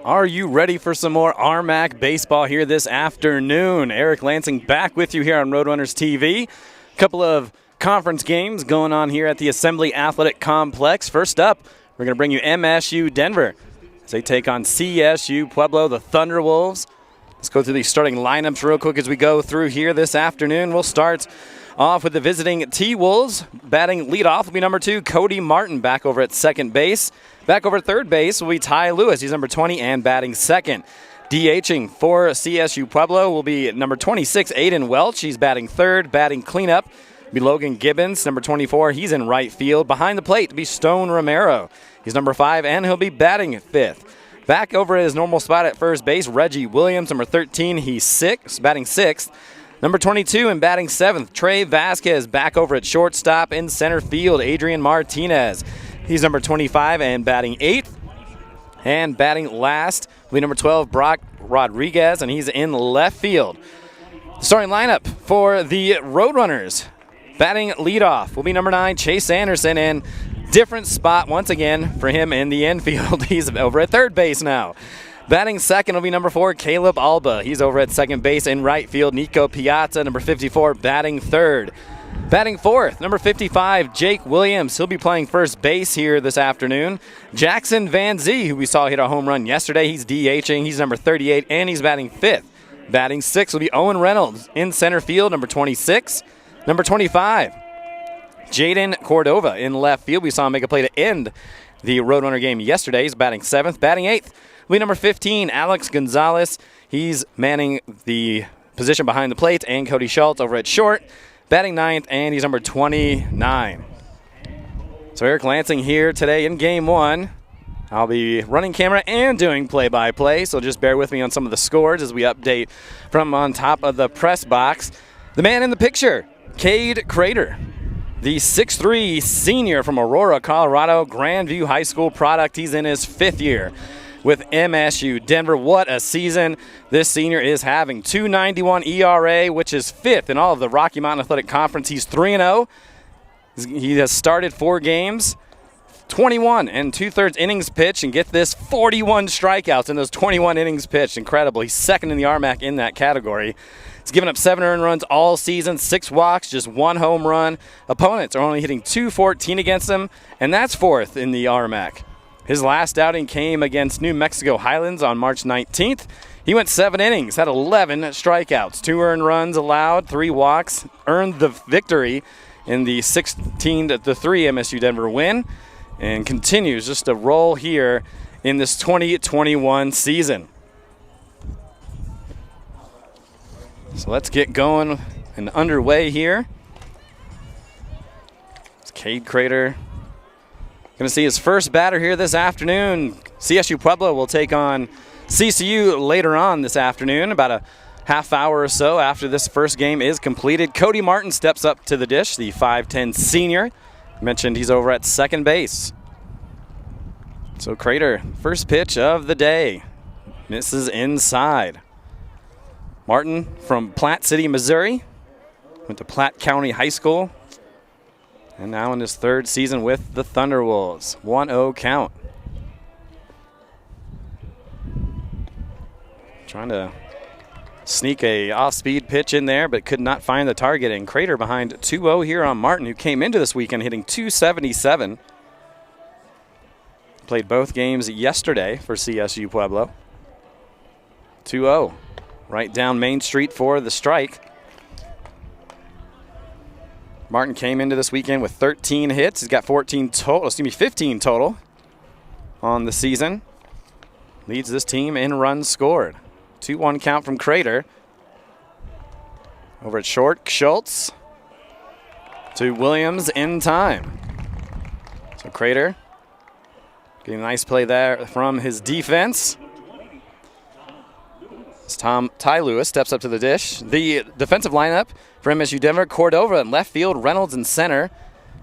Are you ready for some more RMAC baseball here this afternoon? Eric Lansing back with you here on Roadrunners TV. A couple of conference games going on here at the Assembly Athletic Complex. First up, we're going to bring you MSU Denver as they take on CSU Pueblo, the Thunderwolves. Let's go through the starting lineups real quick as we go through here this afternoon. We'll start off with the visiting T-Wolves. Batting leadoff will be number 2, Cody Martin, back over at second base. Back over at third base will be Ty Lewis. He's number 20 and batting second. DHing for CSU Pueblo will be number 26, Aiden Welch. He's batting third. Batting cleanup will be Logan Gibbons, number 24. He's in right field. Behind the plate will be Stone Romero. He's number 5, and he'll be batting fifth. Back over at his normal spot at first base, Reggie Williams, number 13. He's batting sixth. Number 22 and batting seventh, Trey Vasquez. Back over at shortstop. In center field, Adrian Martinez. He's number 25 and batting eighth. And batting last will be number 12, Brock Rodriguez, and he's in left field. The starting lineup for the Roadrunners. Batting leadoff will be number 9, Chase Anderson, and different spot once again for him in the infield. He's over at third base now. Batting second will be number 4, Caleb Alba. He's over at second base. In right field, Nico Piazza, number 54, batting third. Batting fourth, number 55, Jake Williams. He'll be playing first base here this afternoon. Jackson Van Zee, who we saw hit a home run yesterday, he's DHing. He's number 38, and he's batting fifth. Batting sixth will be Owen Reynolds. In center field, number 26. Number 25, Jaden Cordova. In left field, we saw him make a play to end the Roadrunner game yesterday. He's batting seventh. Batting eighth will be number 15, Alex Gonzalez. He's manning the position behind the plate, and Cody Schultz over at short. Batting ninth, and he's number 29. So Eric Lansing here today in game one. I'll be running camera and doing play-by-play, so just bear with me on some of the scores as we update from on top of the press box. The man in the picture, Cade Crader, the 6'3" senior from Aurora, Colorado, Grandview High School product. He's in his fifth year with MSU Denver. What a season this senior is having. 2.91 ERA, which is fifth in all of the Rocky Mountain Athletic Conference. He's 3-0. He has started 4 games, 21 and 2/3 innings pitched, and get this, 41 strikeouts in those 21 innings pitched. Incredible. He's second in the RMAC in that category. He's given up 7 earned runs all season, 6 walks, just 1 home run. Opponents are only hitting .214 against him, and that's fourth in the RMAC. His last outing came against New Mexico Highlands on March 19th. He went 7 innings, had 11 strikeouts, 2 earned runs allowed, 3 walks, earned the victory in the 16-3 MSU Denver win, and continues just to roll here in this 2021 season. So let's get going and underway here. It's Cade Crader. Going to see his first batter here this afternoon. CSU Pueblo will take on CCU later on this afternoon, about a half hour or so after this first game is completed. Cody Martin steps up to the dish, the 5'10" senior. Mentioned he's over at second base. So Crader, first pitch of the day, misses inside. Martin from Platte City, Missouri. Went to Platte County High School. And now in his third season with the Thunderwolves. 1-0 count. Trying to sneak a off-speed pitch in there, but could not find the target. And Crader behind 2-0 here on Martin, who came into this weekend hitting .277. Played both games yesterday for CSU Pueblo. 2-0. Right down Main Street for the strike. Martin came into this weekend with 13 hits. He's got 15 total on the season. Leads this team in runs scored. 2-1 count from Crader. Over at short, Schultz to Williams in time. So Crader getting a nice play there from his defense. As Ty Lewis steps up to the dish. The defensive lineup for MSU Denver: Cordova in left field, Reynolds in center,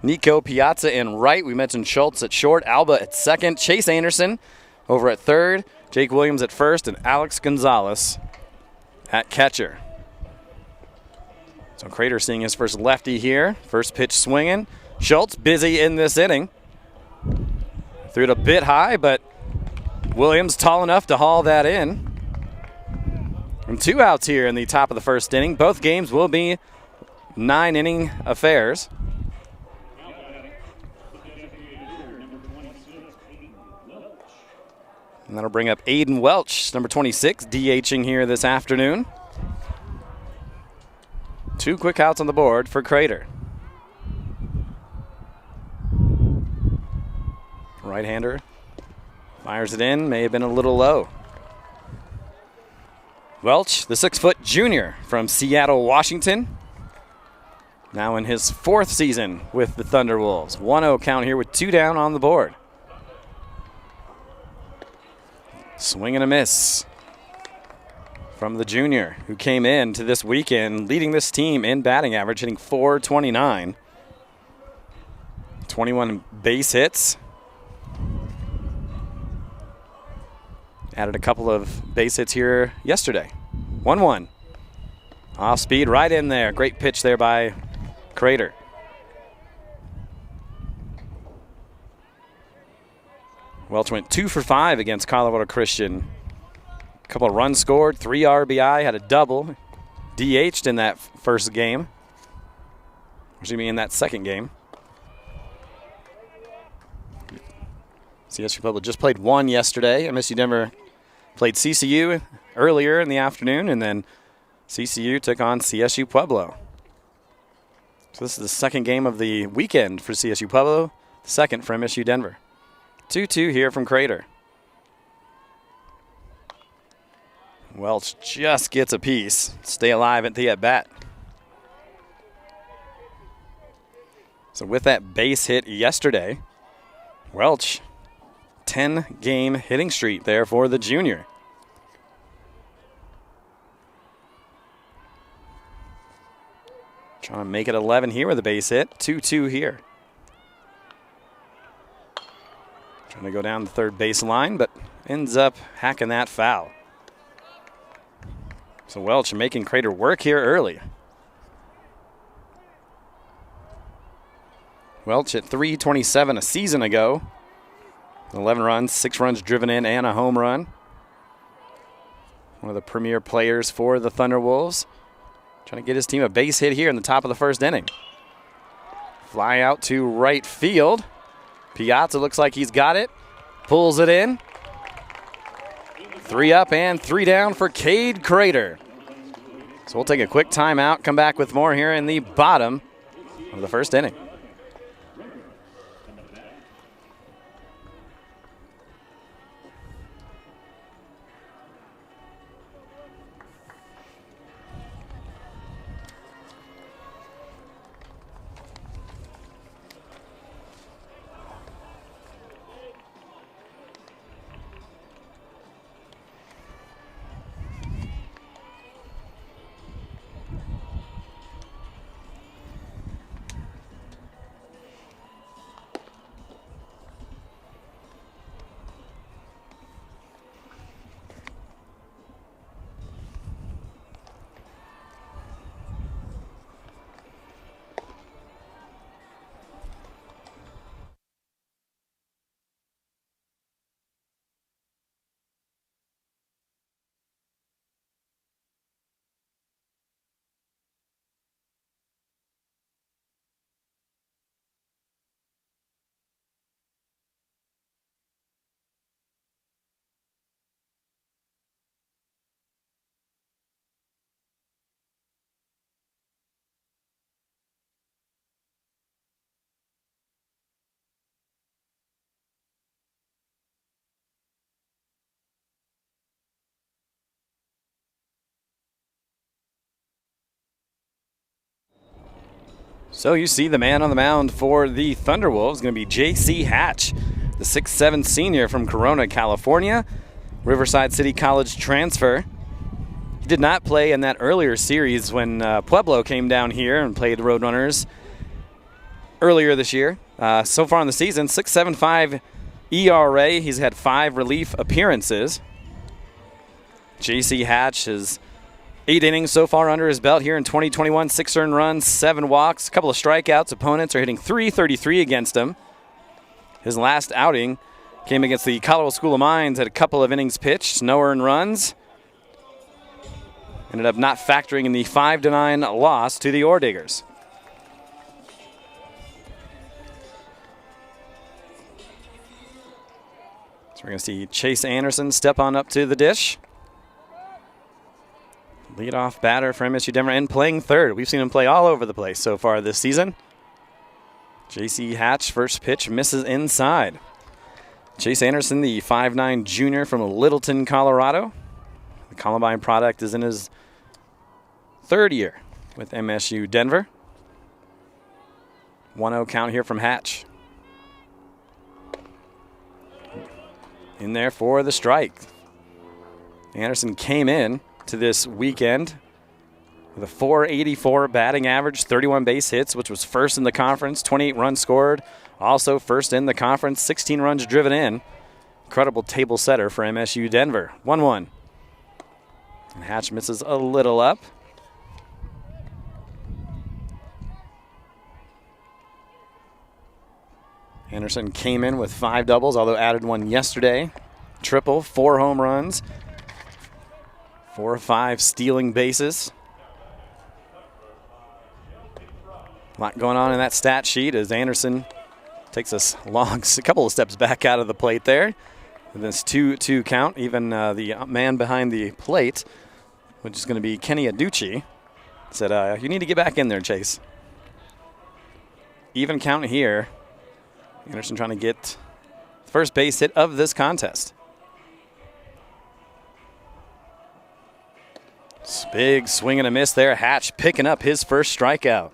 Nico Piazza in right. We mentioned Schultz at short, Alba at second, Chase Anderson over at third, Jake Williams at first, and Alex Gonzalez at catcher. So Crader seeing his first lefty here. First pitch swinging. Schultz busy in this inning. Threw it a bit high, but Williams tall enough to haul that in. And 2 outs here in the top of the first inning. Both games will be 9-inning affairs. And that'll bring up Aiden Welch, number 26, DHing here this afternoon. 2 quick outs on the board for Crader. Right-hander fires it in, may have been a little low. Welch, the 6-foot junior from Seattle, Washington. Now in his 4th season with the Thunderwolves. 1-0 count here with 2 down on the board. Swing and a miss from the junior, who came in to this weekend leading this team in batting average, hitting .429. 21 base hits. Added a couple of base hits here yesterday. 1-1. Off speed right in there. Great pitch there by Crader. Welch went 2 for 5 against Colorado Christian. A couple of runs scored, 3 RBI, had a double. DH'd in that first game. Excuse me, in that second game. CSU Pueblo just played 1 yesterday. MSU Denver played CCU earlier in the afternoon, and then CCU took on CSU Pueblo. So this is the second game of the weekend for CSU Pueblo, second for MSU Denver. 2-2 here from Crader. Welch just gets a piece. Stay alive at the at-bat. So with that base hit yesterday, Welch, 10-game hitting streak there for the junior. Trying to make it 11 here with a base hit. 2-2 here. Trying to go down the third base line, but ends up hacking that foul. So Welch making Crader work here early. Welch at .327 a season ago. 11 runs, 6 runs driven in, and a home run. One of the premier players for the Thunderwolves. Trying to get his team a base hit here in the top of the first inning. Fly out to right field. Piazza looks like he's got it. Pulls it in. 3 up and 3 down for Cade Crader. So we'll take a quick timeout, come back with more here in the bottom of the first inning. So you see the man on the mound for the Thunderwolves is going to be J.C. Hatch, the 6'7" senior from Corona, California, Riverside City College transfer. He did not play in that earlier series when Peublo came down here and played Roadrunners earlier this year. So far in the season, 6.75 ERA. He's had 5 relief appearances. J.C. Hatch has 8 innings so far under his belt here in 2021. 6 earned runs, 7 walks, a couple of strikeouts. Opponents are hitting .333 against him. His last outing Came against the Colorado School of Mines, had a couple of innings pitched, no earned runs. Ended up not factoring in the 5-9 loss to the Orediggers. So we're going to see Chase Anderson step on up to the dish. Leadoff batter for MSU Denver and playing third. We've seen him play all over the place so far this season. J.C. Hatch, first pitch, misses inside. Chase Anderson, the 5'9 junior from Littleton, Colorado. The Columbine product is in his third year with MSU Denver. 1-0 count here from Hatch. In there for the strike. Anderson came in to this weekend with a .484 batting average, 31 base hits, which was first in the conference, 28 runs scored, also first in the conference, 16 runs driven in. Incredible table setter for MSU Denver. 1-1. And Hatch misses a little up. Anderson came in with 5 doubles, although added one yesterday. Triple, 4 home runs, 4 or 5 stealing bases. A lot going on in that stat sheet as Anderson takes us a couple of steps back out of the plate there. With this 2-2 count, even the man behind the plate, which is going to be Kenny Aducci, said, you need to get back in there, Chase. Even count here. Anderson trying to get the first base hit of this contest. Big swing and a miss there. Hatch picking up his first strikeout.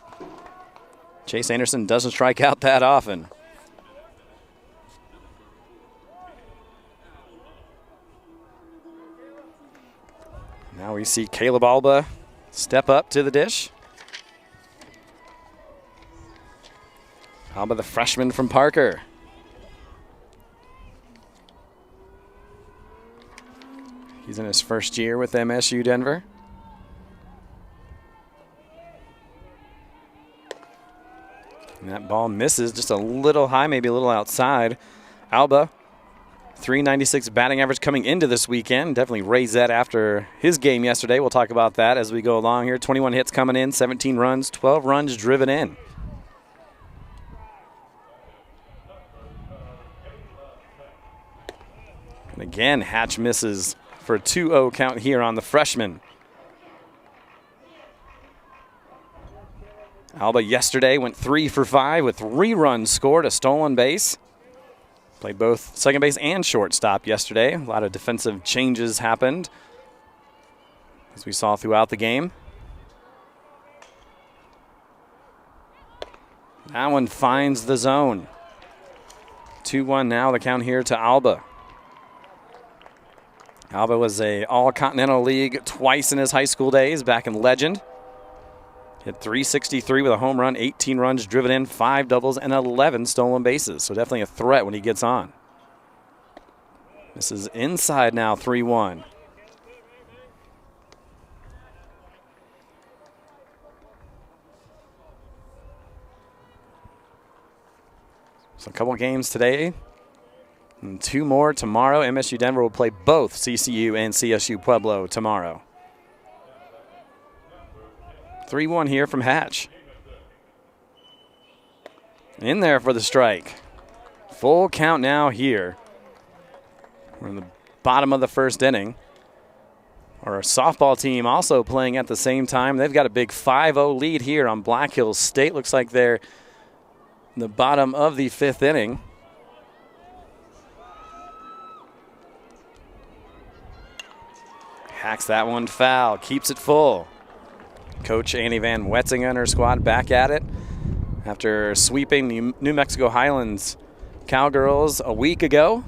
Chase Anderson doesn't strike out that often. Now we see Caleb Alba step up to the dish. Alba, the freshman from Parker. He's in his first year with MSU Denver. And that ball misses just a little high, maybe a little outside. Alba, .396 batting average coming into this weekend. Definitely raised that after his game yesterday. We'll talk about that as we go along here. 21 hits coming in, 17 runs, 12 runs driven in. And again, Hatch misses for a 2-0 count here on the freshman. Alba yesterday went 3 for 5 with 3 runs scored, a stolen base. Played both second base and shortstop yesterday. A lot of defensive changes happened, as we saw throughout the game. That one finds the zone. 2-1 now, the count here to Alba. Alba was a All-Continental League twice in his high school days, back in Legend. Hit .363 with a home run, 18 runs driven in, 5 doubles, and 11 stolen bases. So definitely a threat when he gets on. This is inside now, 3-1. So a couple games today. And 2 more tomorrow. MSU Denver will play both CCU and CSU Pueblo tomorrow. 3-1 here from Hatch. In there for the strike. Full count now here. We're in the bottom of the first inning. Our softball team also playing at the same time. They've got a big 5-0 lead here on Black Hills State. Looks like they're in the bottom of the 5th inning. Hacks that one foul, keeps it full. Coach Annie Van Wetzingen and her squad back at it after sweeping the New Mexico Highlands Cowgirls a week ago,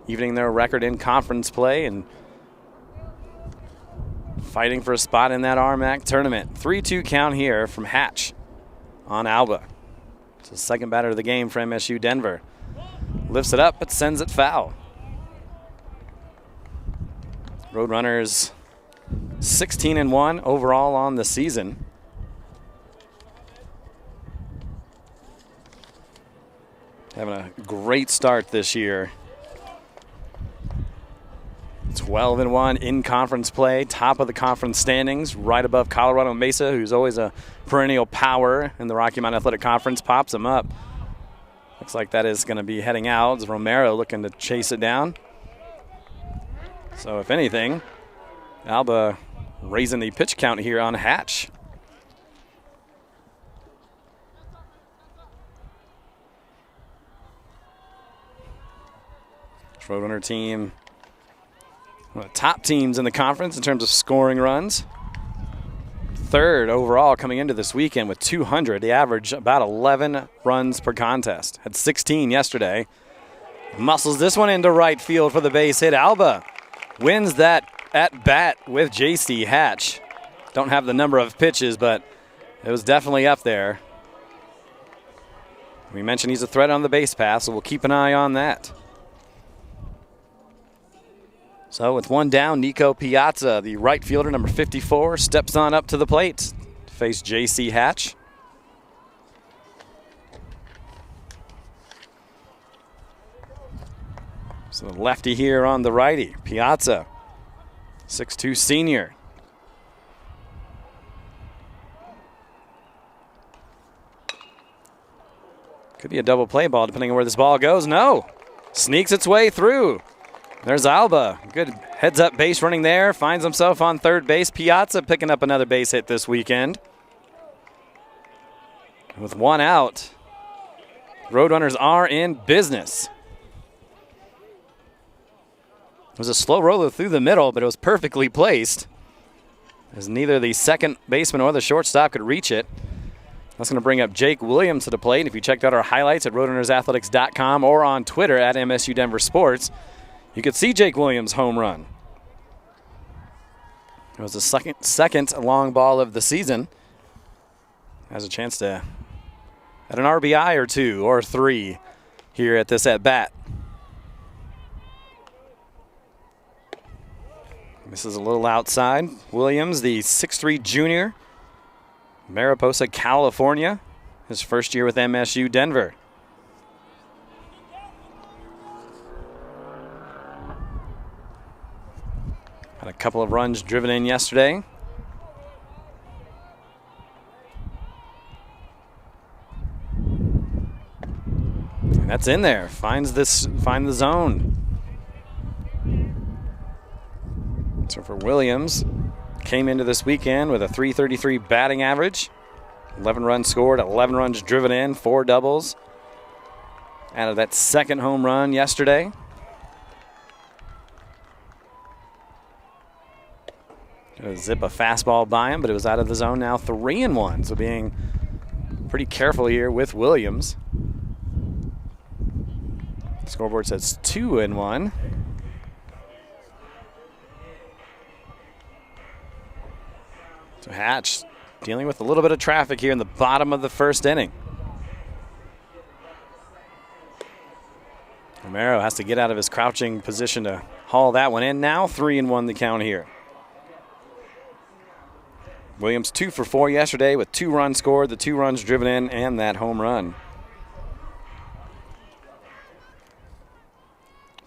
evening their record in conference play and fighting for a spot in that RMAC tournament. 3-2 count here from Hatch on Alba. It's the second batter of the game for MSU Denver. Lifts it up but sends it foul. Roadrunners 16-1 overall on the season. Having a great start this year. 12-1 in conference play, top of the conference standings, right above Colorado Mesa, who's always a perennial power in the Rocky Mountain Athletic Conference, pops them up. Looks like that is going to be heading out. It's Romero looking to chase it down. So if anything, Alba raising the pitch count here on Hatch. Roadrunner team, one of the top teams in the conference in terms of scoring runs. Third overall coming into this weekend with 200. They average about 11 runs per contest. Had 16 yesterday. Muscles this one into right field for the base hit. Alba wins that at bat with J.C. Hatch. Don't have the number of pitches, but it was definitely up there. We mentioned he's a threat on the base pass, so we'll keep an eye on that. So with one down, Nico Piazza, the right fielder, number 54, steps on up to the plate to face J.C. Hatch. So the lefty here on the righty, Piazza, 6'2" senior. Could be a double play ball depending on where this ball goes. No, sneaks its way through. There's Alba. Good heads-up base running there. Finds himself on third base. Piazza picking up another base hit this weekend. With one out, Roadrunners are in business. It was a slow roller through the middle, but it was perfectly placed, as neither the second baseman or the shortstop could reach it. That's going to bring up Jake Williams to the plate. If you checked out our highlights at roadrunnersathletics.com or on Twitter at MSU Denver Sports, you could see Jake Williams' home run. It was the second long ball of the season. Has a chance to add an RBI or two or three here at this at-bat. This is a little outside. Williams, the 6'3" junior, Mariposa, California. His first year with MSU Denver. Had a couple of runs driven in yesterday. And that's in there. Find the zone. So for Williams, came into this weekend with a .333 batting average. 11 runs scored, 11 runs driven in, 4 doubles. Out of that second home run yesterday. Zip a fastball by him, but it was out of the zone now. 3-1, so being pretty careful here with Williams. Scoreboard says 2-1. So Hatch dealing with a little bit of traffic here in the bottom of the first inning. Romero has to get out of his crouching position to haul that one in. Now 3-1 the count here. Williams 2 for 4 yesterday with 2 runs scored, the 2 runs driven in, and that home run.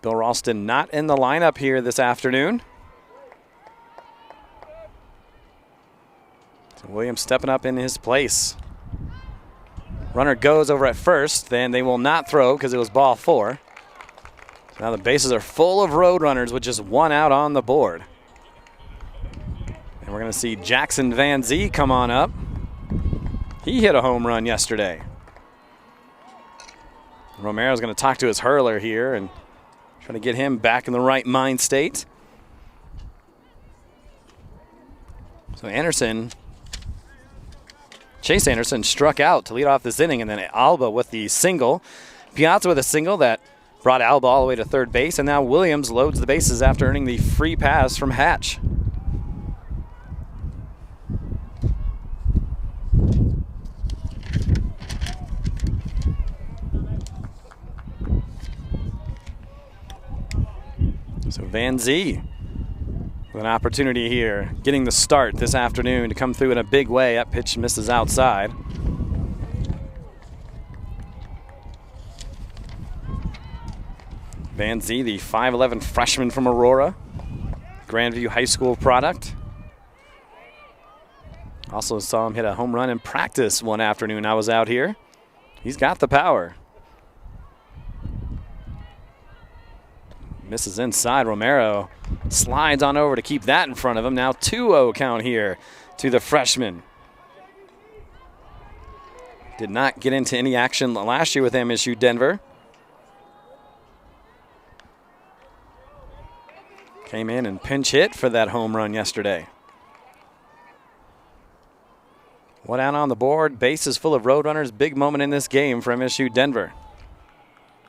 Bill Ralston not in the lineup here this afternoon. So Williams stepping up in his place. Runner goes over at first, then they will not throw because it was ball 4. So now the bases are full of Roadrunners with just 1 out on the board. And we're going to see Jackson Van Zee come on up. He hit a home run yesterday. Romero's going to talk to his hurler here and try to get him back in the right mind state. So Chase Anderson struck out to lead off this inning, and then Alba with the single. Piazza with a single that brought Alba all the way to third base, and now Williams loads the bases after earning the free pass from Hatch. So Van Zee with an opportunity here, getting the start this afternoon to come through in a big way. That pitch misses outside. Van Zee, the 5'11 freshman from Aurora, Grandview High School product. Also saw him hit a home run in practice one afternoon I was out here. He's got the power. Misses inside. Romero slides on over to keep that in front of him. Now 2-0 count here to the freshman. Did not get into any action last year with MSU Denver. Came in and pinch hit for that home run yesterday. One out on the board. Bases full of Roadrunners. Big moment in this game for MSU Denver.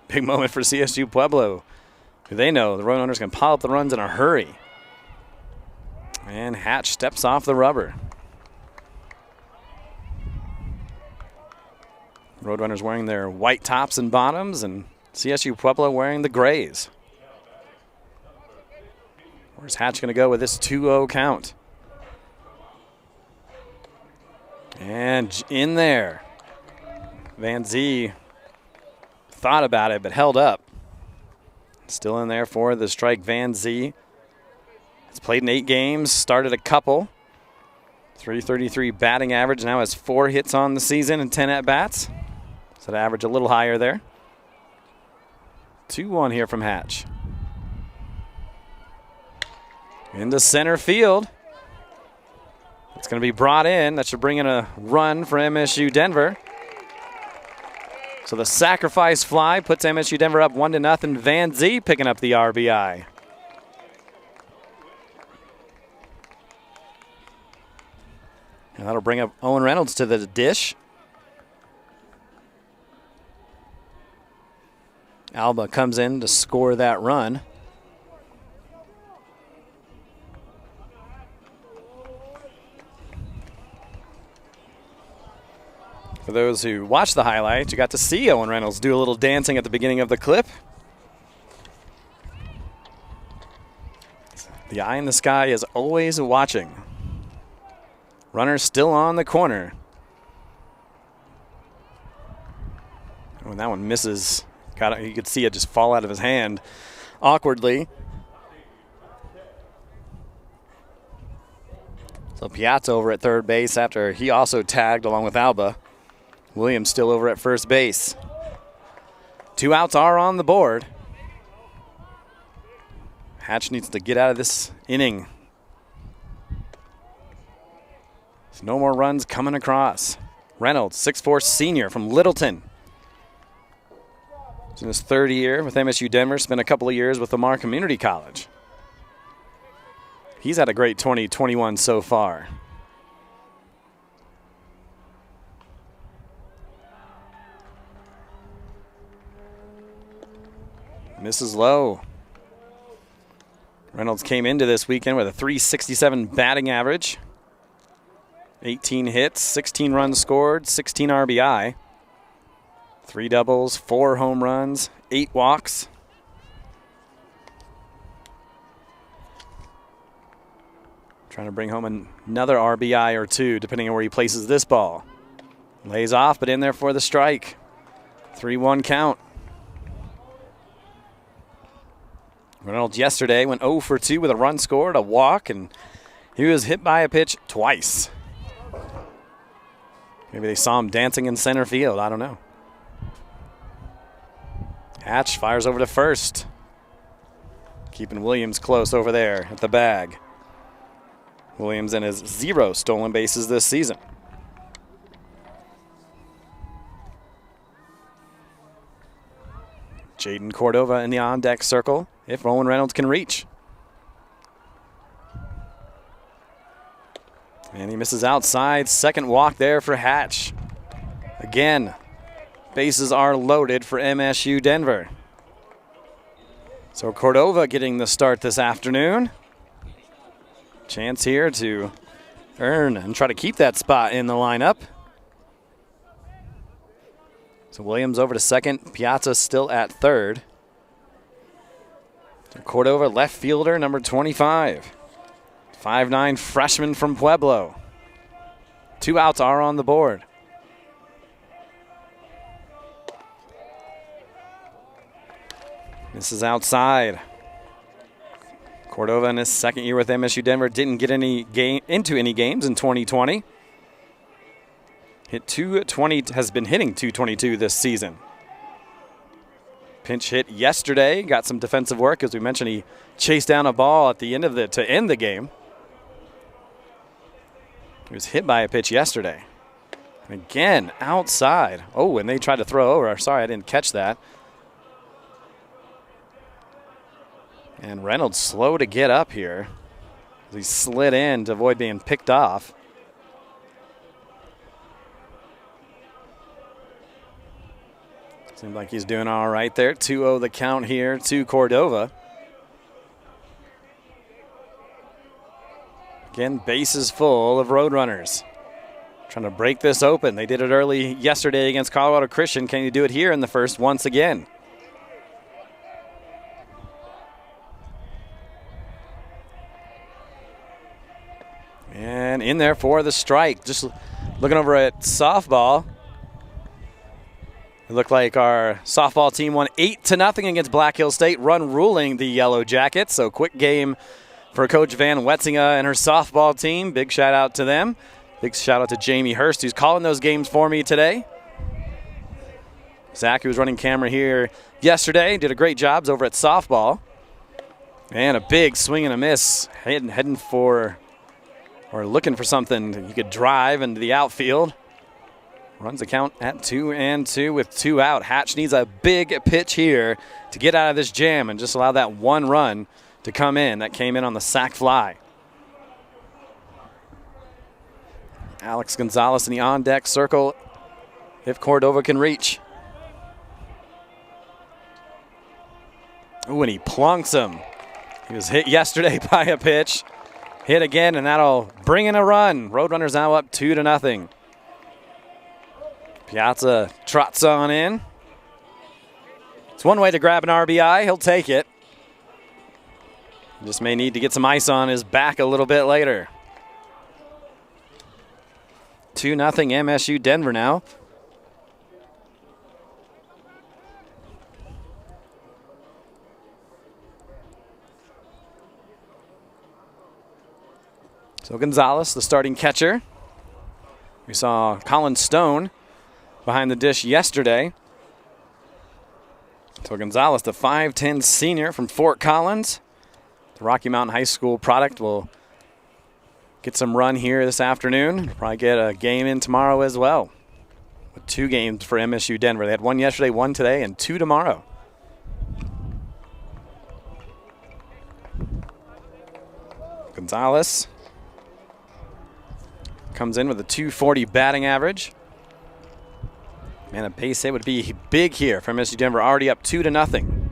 Big moment for CSU Pueblo. They know the Roadrunners can pile up the runs in a hurry. And Hatch steps off the rubber. Roadrunners wearing their white tops and bottoms, and CSU Pueblo wearing the grays. Where's Hatch going to go with this 2-0 count? And in there. Van Zee thought about it, but held up. Still in there for the strike. Van Zee has played in 8 games, started a couple. .333 batting average, now has 4 hits on the season and 10 at-bats. So the average a little higher there. 2-1 here from Hatch. Into center field. It's going to be brought in. That should bring in a run for MSU Denver. So the sacrifice fly puts MSU Denver up 1-0. Van Zee picking up the RBI. And that'll bring up Owen Reynolds to the dish. Alba comes in to score that run. For those who watched the highlights, you got to see Owen Reynolds do a little dancing at the beginning of the clip. The eye in the sky is always watching. Runner still on the corner. When that one misses, you could see it just fall out of his hand awkwardly. So Piazza over at third base after he also tagged along with Alba. Williams still over at first base. 2 outs are on the board. Hatch needs to get out of this inning. There's no more runs coming across. Reynolds, 6'4" senior from Littleton. He's in his 3rd year with MSU Denver. Spent a couple of years with Lamar Community College. He's had a great 2021 so far. Misses low. Reynolds came into this weekend with a .367 batting average. 18 hits, 16 runs scored, 16 RBI. 3 doubles, 4 home runs, 8 walks. Trying to bring home another RBI or 2, depending on where he places this ball. Lays off, but in there for the strike. 3-1 count. Reynolds yesterday went 0 for 2 with a run scored, a walk, and he was hit by a pitch twice. Maybe they saw him dancing in center field. I don't know. Hatch fires over to first. Keeping Williams close over there at the bag. Williams in his 0 stolen bases this season. Jaden Cordova in the on-deck circle if Owen Reynolds can reach. And he misses outside. Second walk there for Hatch. Again, bases are loaded for MSU Denver. So Cordova getting the start this afternoon. Chance here to earn and try to keep that spot in the lineup. So Williams over to second. Piazza still at third. Cordova, left fielder, number 25. 5'9" freshman from Pueblo. 2 outs are on the board. This is outside. Cordova in his second year with MSU Denver didn't get into any games in 2020. Hit 220, has been hitting 222 this season. Pinch hit yesterday, got some defensive work. As we mentioned, he chased down a ball at the end of to end the game. He was hit by a pitch yesterday. And again, outside. Oh, and they tried to throw over. Sorry, I didn't catch that. And Reynolds slow to get up here. He slid in to avoid being picked off. Seems like he's doing all right there. 2-0 the count here to Cordova. Again, bases full of Roadrunners. Trying to break this open. They did it early yesterday against Colorado Christian. Can you do it here in the first once again? And in there for the strike. Just looking over at softball. It looked like our softball team won 8-0 against Black Hill State, run ruling the Yellow Jackets. So quick game for Coach Van Wetzinga and her softball team. Big shout out to them. Big shout out to Jamie Hurst, who's calling those games for me today. Zach, who was running camera here yesterday, did a great job over at softball. And a big swing and a miss, heading for, or looking for something you could drive into the outfield. Runs the count at 2-2 with 2 out. Hatch needs a big pitch here to get out of this jam and just allow that one run to come in. That came in on the sac fly. Alex Gonzalez in the on-deck circle if Cordova can reach. Ooh, and he plunks him. He was hit yesterday by a pitch. Hit again, and that'll bring in a run. Roadrunners now up 2-0. Piazza trots on in. It's one way to grab an RBI. He'll take it. Just may need to get some ice on his back a little bit later. 2-0 MSU Denver now. So Gonzalez, the starting catcher. We saw Colin Stone behind the dish yesterday. So Gonzalez, the 5'10 senior from Fort Collins, the Rocky Mountain High School product, will get some run here this afternoon. Probably get a game in tomorrow as well. With 2 games for MSU Denver. They had 1 yesterday, 1 today, and 2 tomorrow. Gonzalez comes in with a .240 batting average. Man, a base hit would be big here for MSU Denver, already up 2-0.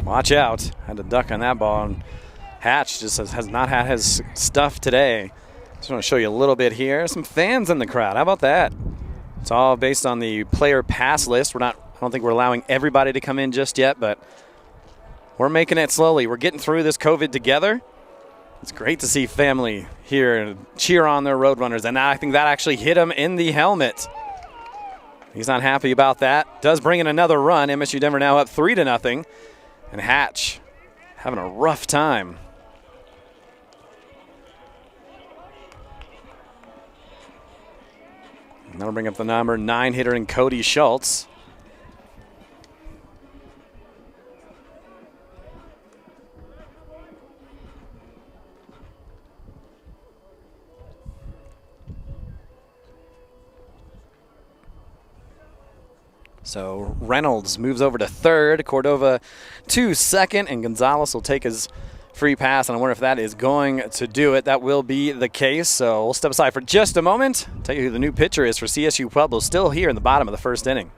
Watch out. Had to duck on that ball. And Hatch just has not had his stuff today. Just want to show you a little bit here. Some fans in the crowd. How about that? It's all based on the player pass list. I don't think we're allowing everybody to come in just yet, but we're making it slowly. We're getting through this COVID together. It's great to see family here and cheer on their Roadrunners. And I think that actually hit him in the helmet. He's not happy about that. Does bring in another run. MSU Denver now up 3-0. And Hatch having a rough time. And that'll bring up the number 9 hitter in Cody Schultz. So Reynolds moves over to third, Cordova to second, and Gonzalez will take his free pass, and I wonder if that is going to do it. That will be the case, so we'll step aside for just a moment. Tell you who the new pitcher is for CSU Pueblo, still here in the bottom of the first inning.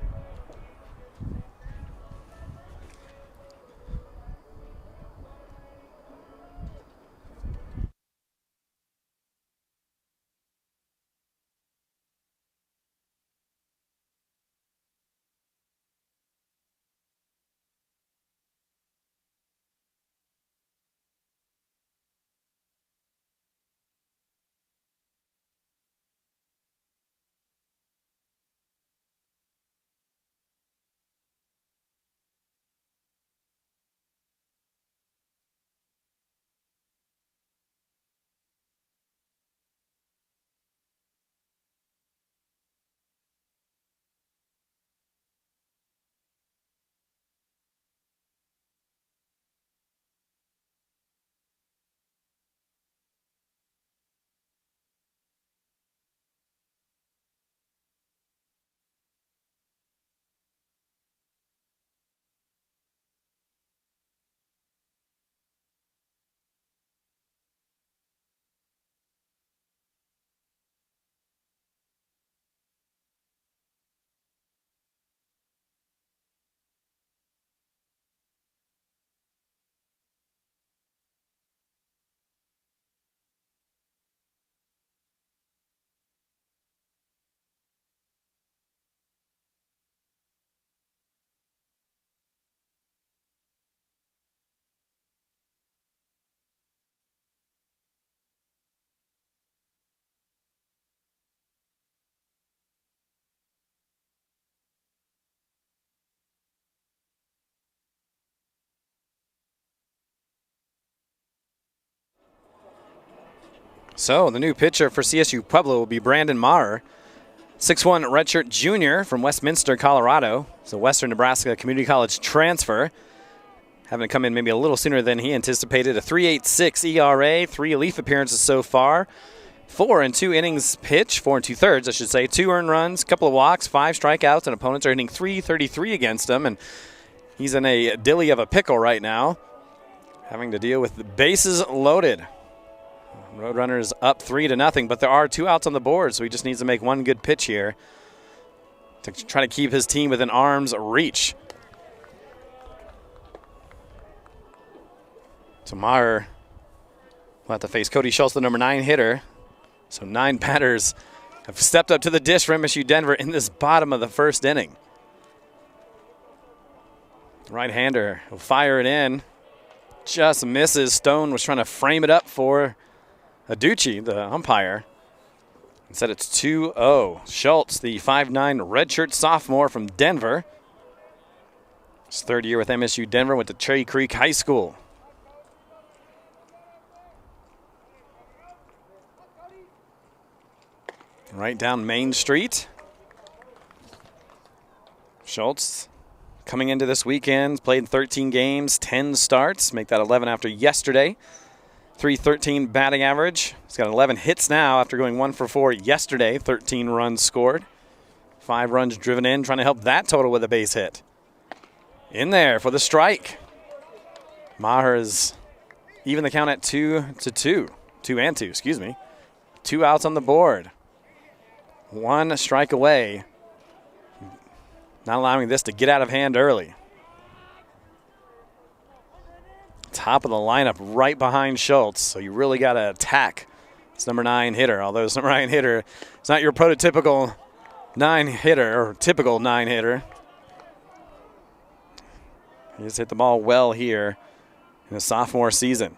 So the new pitcher for CSU Pueblo will be Brandon Maher, 6'1" redshirt junior from Westminster, Colorado. It's a Western Nebraska Community College transfer. Having to come in maybe a little sooner than he anticipated. A 3.86 ERA, 3 relief appearances so far. 4 and 2 innings pitched, 4 and 2/3, I should say. 2 earned runs, a couple of walks, 5 strikeouts, and opponents are hitting .333 against him. And he's in a dilly of a pickle right now, having to deal with the bases loaded. Roadrunners up 3-0, but there are 2 outs on the board, so he just needs to make one good pitch here to try to keep his team within arm's reach. So Maher will have to face Cody Schultz, the number 9 hitter. So 9 batters have stepped up to the dish for MSU Denver in this bottom of the first inning. Right-hander will fire it in. Just misses. Stone was trying to frame it up for Aducci, the umpire. Instead it's 2-0. Schultz, the 5'9" redshirt sophomore from Denver. His 3rd year with MSU Denver, went to Cherry Creek High School. Right down Main Street. Schultz coming into this weekend, played 13 games, 10 starts, make that 11 after yesterday. .313 batting average. He's got 11 hits now after going 1 for 4 yesterday. 13 runs scored. 5 runs driven in, trying to help that total with a base hit. In there for the strike. Maher is even the count at 2-2. 2-2, excuse me. 2 outs on the board. 1 strike away. Not allowing this to get out of hand early. Top of the lineup right behind Schultz, so you really got to attack this number 9 hitter. Although this number 9 hitter is not your prototypical 9 hitter or typical 9 hitter. He's hit the ball well here in his sophomore season.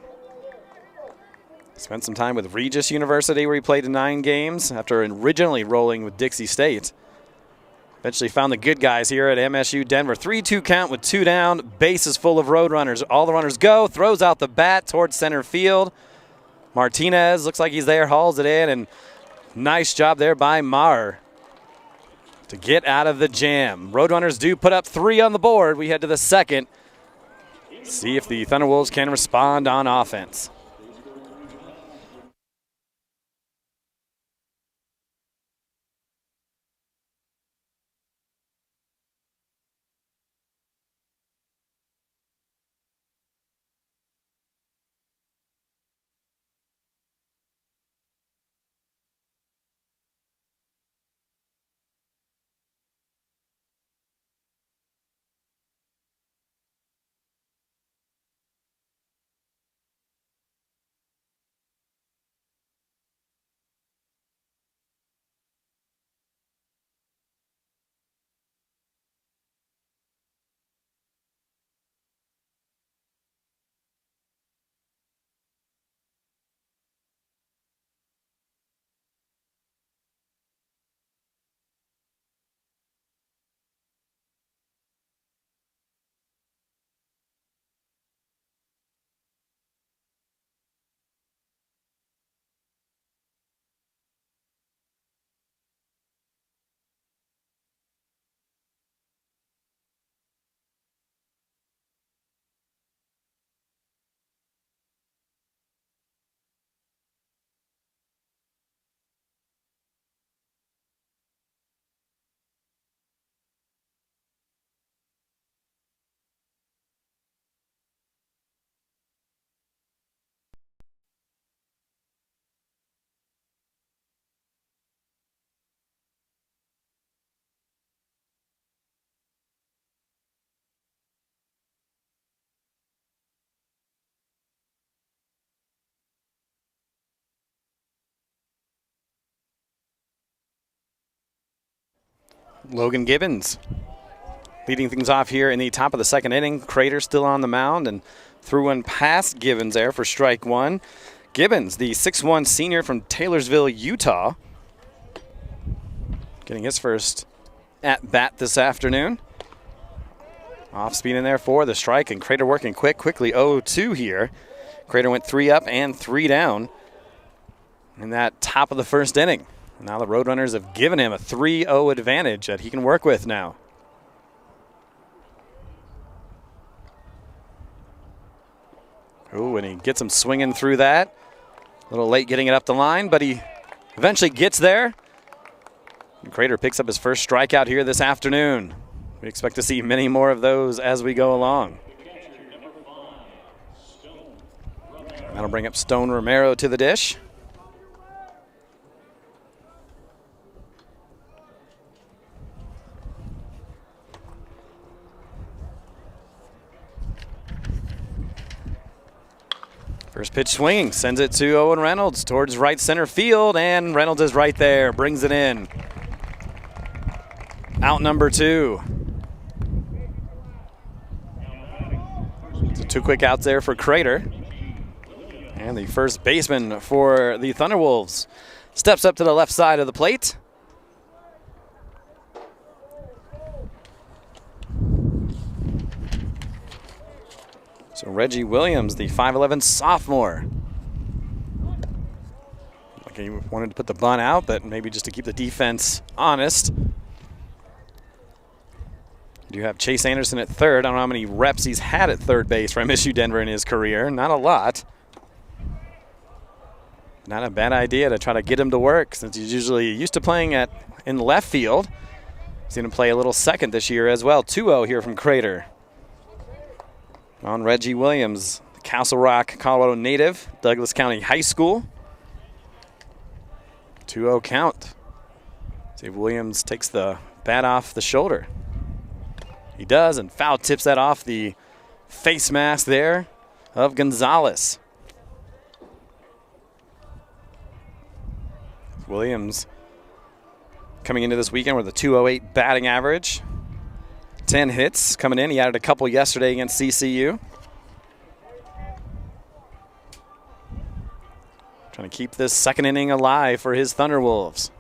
Spent some time with Regis University where he played in 9 games after originally rolling with Dixie State. Eventually found the good guys here at MSU Denver. 3-2 count with 2 down. Bases full of road runners. All the runners go. Throws out the bat towards center field. Martinez looks like he's there. Hauls it in. And nice job there by Maher to get out of the jam. Roadrunners do put up 3 on the board. We head to the second. See if the Thunderwolves can respond on offense. Logan Gibbons leading things off here in the top of the second inning. Crader still on the mound and threw one past Gibbons there for strike 1. Gibbons, the 6'1" senior from Taylorsville, Utah, getting his first at bat this afternoon. Off speed in there for the strike, and Crader working quickly 0-2 here. Crader went 3 up and 3 down. in that top of the first inning. Now the Roadrunners have given him a 3-0 advantage that he can work with now. Ooh, and he gets him swinging through that. A little late getting it up the line, but he eventually gets there. And Crader picks up his first strikeout here this afternoon. We expect to see many more of those as we go along. That'll bring up Stone Romero to the dish. First pitch swinging, sends it to Owen Reynolds towards right center field, and Reynolds is right there, brings it in. Out number 2. So 2 quick outs there for Crader. And the first baseman for the Thunderwolves steps up to the left side of the plate. So Reggie Williams, the 5'11 sophomore. Like he wanted to put the bunt out, but maybe just to keep the defense honest. You have Chase Anderson at third. I don't know how many reps he's had at third base for MSU Denver in his career. Not a lot. Not a bad idea to try to get him to work since he's usually used to playing in left field. He's going to play a little second this year as well. 2-0 here from Crader. On Reggie Williams, Castle Rock, Colorado native, Douglas County High School. 2-0 count. See if Williams takes the bat off the shoulder. He does, and foul tips that off the face mask there of Gonzalez. Williams coming into this weekend with a 208 batting average. 10 hits coming in. He added a couple yesterday against CCU. Trying to keep this second inning alive for his Thunderwolves.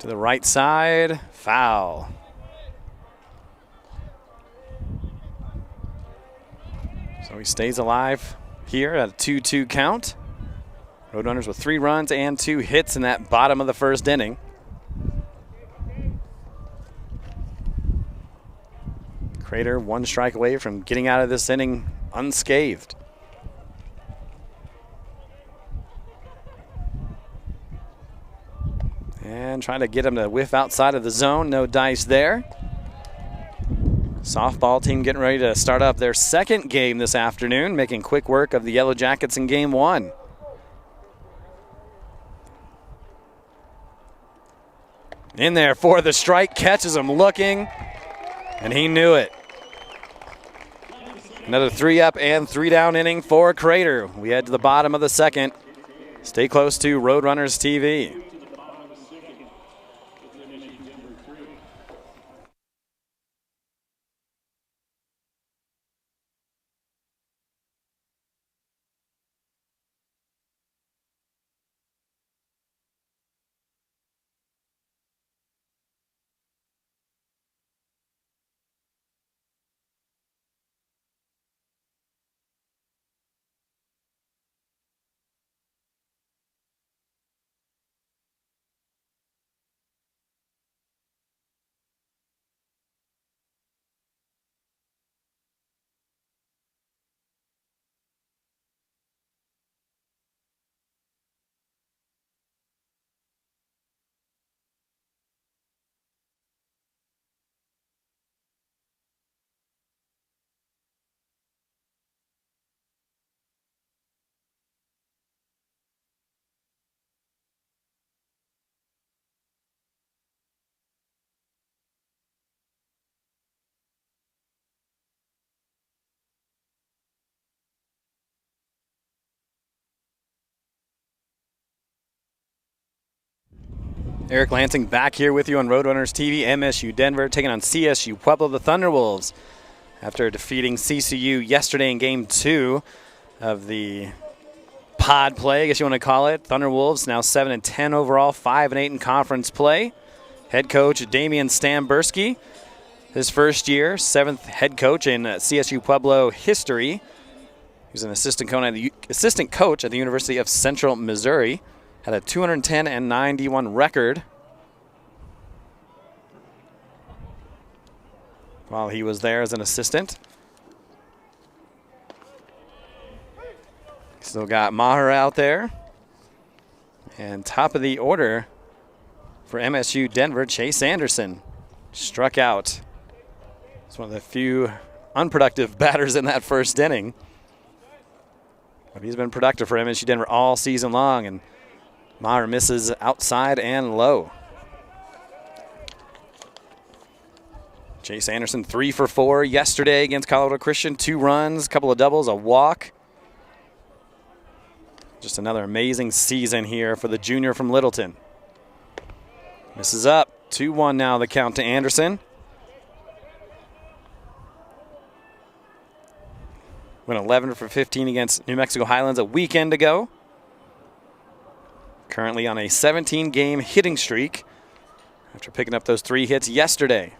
To the right side, foul. So he stays alive here at a 2-2 count. Roadrunners with 3 runs and 2 hits in that bottom of the first inning. Crader 1 strike away from getting out of this inning unscathed. And trying to get him to whiff outside of the zone. No dice there. Softball team getting ready to start up their second game this afternoon, making quick work of the Yellow Jackets in game 1. In there for the strike, catches him looking, and he knew it. Another 3-up and 3-down inning for Crader. We head to the bottom of the second. Stay close to Roadrunners TV. Eric Lansing back here with you on Roadrunners TV. MSU Denver taking on CSU Pueblo, the Thunderwolves. After defeating CCU yesterday in Game 2 of the pod play, I guess you want to call it. Thunderwolves now 7-10 overall, 5-8 in conference play. Head coach Damian Stamberski, his first year, 7th head coach in CSU Pueblo history. He's an assistant coach at the University of Central Missouri. Had a 210-91 record while he was there as an assistant. Still got Maher out there. And top of the order for MSU Denver, Chase Anderson struck out. It's one of the few unproductive batters in that first inning. But he's been productive for MSU Denver all season long, and Maher misses outside and low. Chase Anderson 3 for 4 yesterday against Colorado Christian. 2 runs, a couple of doubles, a walk. Just another amazing season here for the junior from Littleton. Misses up. 2-1 now the count to Anderson. Went 11 for 15 against New Mexico Highlands a weekend ago. Currently on a 17-game hitting streak after picking up those 3 hits yesterday.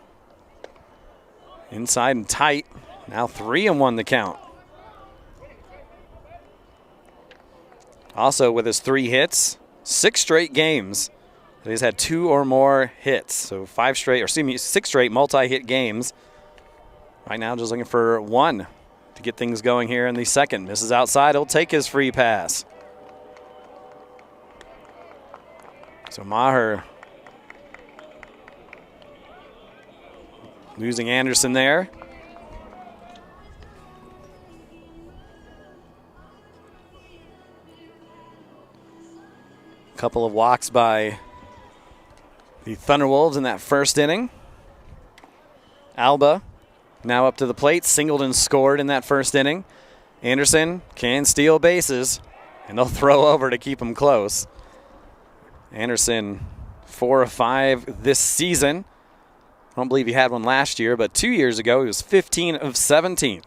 Inside and tight. Now 3-1 the count. Also with his 3 hits, 6 straight games that he's had 2 or more hits. So 6 straight multi-hit games. Right now just looking for 1 to get things going here in the second. Misses outside, he'll take his free pass. So Maher losing Anderson there. Couple of walks by the Thunderwolves in that first inning. Alba now up to the plate, singled and scored in that first inning. Anderson can steal bases, and they'll throw over to keep him close. Anderson 4 of 5 this season. I don't believe he had one last year, but 2 years ago he was 15 of 17.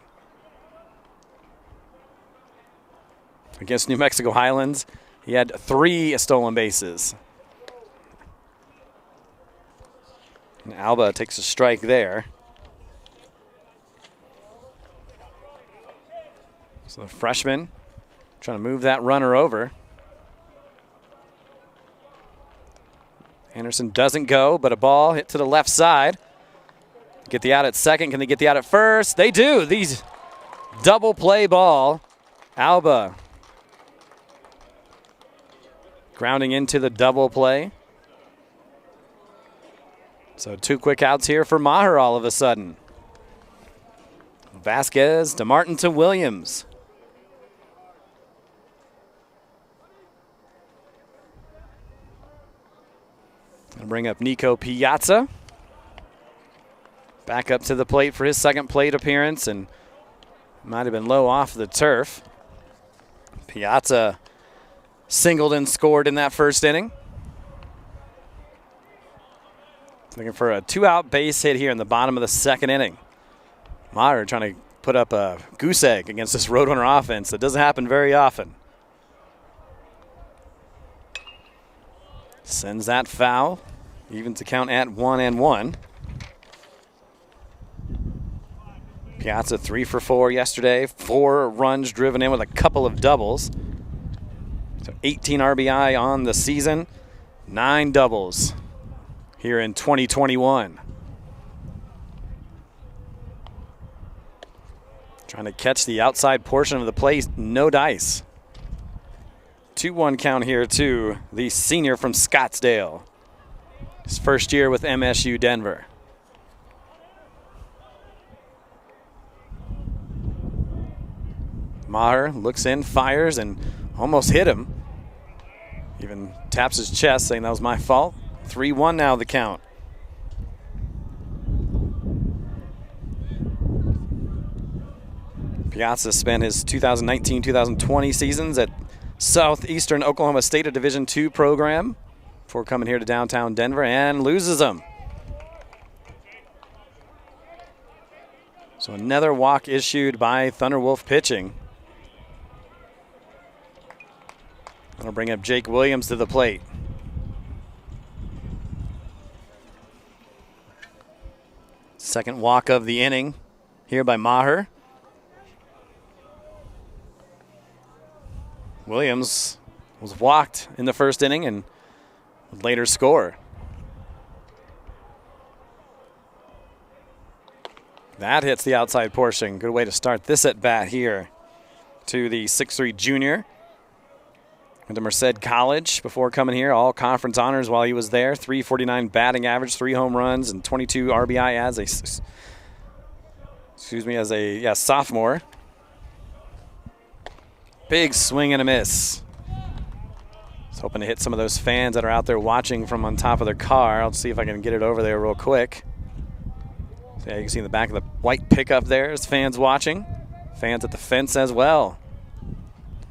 Against New Mexico Highlands, he had 3 stolen bases. And Alba takes a strike there. So the freshman trying to move that runner over. Anderson doesn't go, but a ball hit to the left side. Get the out at second. Can they get the out at first? They do. These double play ball. Alba grounding into the double play. So 2 quick outs here for Maher all of a sudden. Vasquez to Martin to Williams. Gonna bring up Nico Piazza. Back up to the plate for his second plate appearance, and might have been low off the turf. Piazza singled and scored in that first inning. Looking for a 2-out base hit here in the bottom of the second inning. Maher trying to put up a goose egg against this Roadrunner offense. That doesn't happen very often. Sends that foul. Evens the count at 1-1. Piazza 3 for 4 yesterday. 4 runs driven in with a couple of doubles. So 18 RBI on the season. 9 doubles here in 2021. Trying to catch the outside portion of the plate. No dice. 2-1 count here to the senior from Scottsdale. His first year with MSU Denver. Maher looks in, fires, and almost hit him. Even taps his chest, saying that was my fault. 3-1 now the count. Piazza spent his 2019-2020 seasons at Southeastern Oklahoma State, a Division II program, before coming here to downtown Denver, and loses them. So another walk issued by Thunderwolf pitching. That'll bring up Jake Williams to the plate. Second walk of the inning here by Maher. Williams was walked in the first inning and would later score. That hits the outside portion. Good way to start this at bat here to the 6'3" junior. Went to Merced College before coming here. All conference honors while he was there. .349 batting average, 3 home runs, and 22 RBI as a sophomore. Big swing and a miss. Just hoping to hit some of those fans that are out there watching from on top of their car. I'll see if I can get it over there real quick. So yeah, you can see in the back of the white pickup there's fans watching. Fans at the fence as well.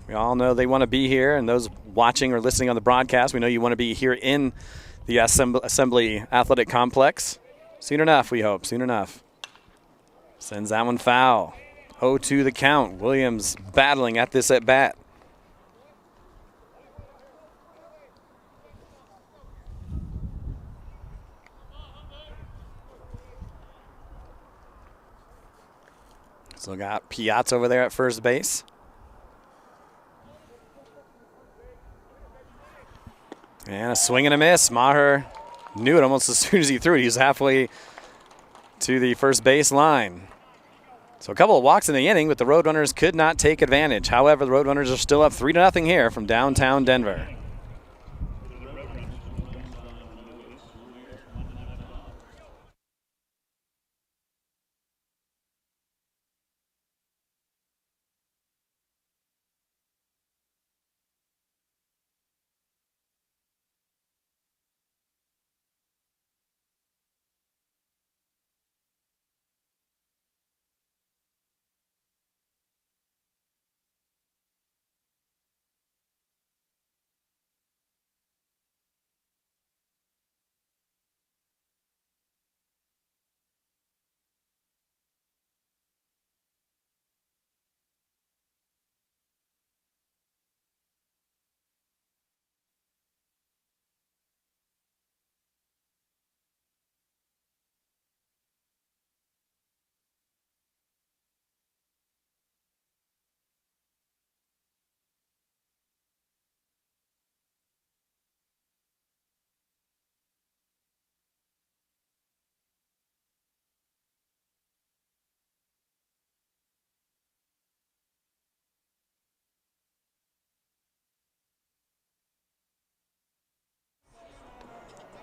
We all know they want to be here, and those watching or listening on the broadcast, we know you want to be here in the Assembly Athletic Complex. Soon enough, we hope. Soon enough. Sends that one foul. 0-2 the count. Williams battling at this at bat. Still got Piatz over there at first base. And a swing and a miss. Maher knew it almost as soon as he threw it. He was halfway to the first base line. So a couple of walks in the inning, but the Roadrunners could not take advantage. However, the Roadrunners are still up 3-0 here from downtown Denver.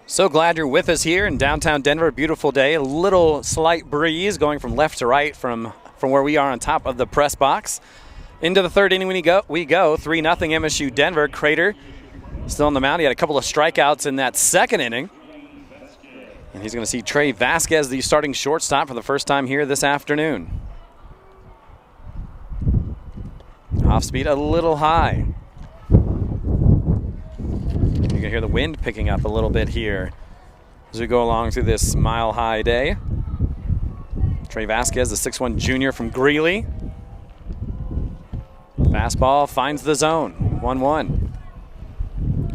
So glad you're with us here in downtown Denver. Beautiful day. A little slight breeze going from left to right from where we are on top of the press box. Into the third inning we go. 3-0 MSU Denver. Crader still on the mound. He had a couple of strikeouts in that second inning. And he's going to see Trey Vasquez, the starting shortstop, for the first time here this afternoon. Off speed a little high. You can hear the wind picking up a little bit here as we go along through this mile-high day. Trey Vasquez, the 6'1" junior from Greeley. Fastball finds the zone, 1-1.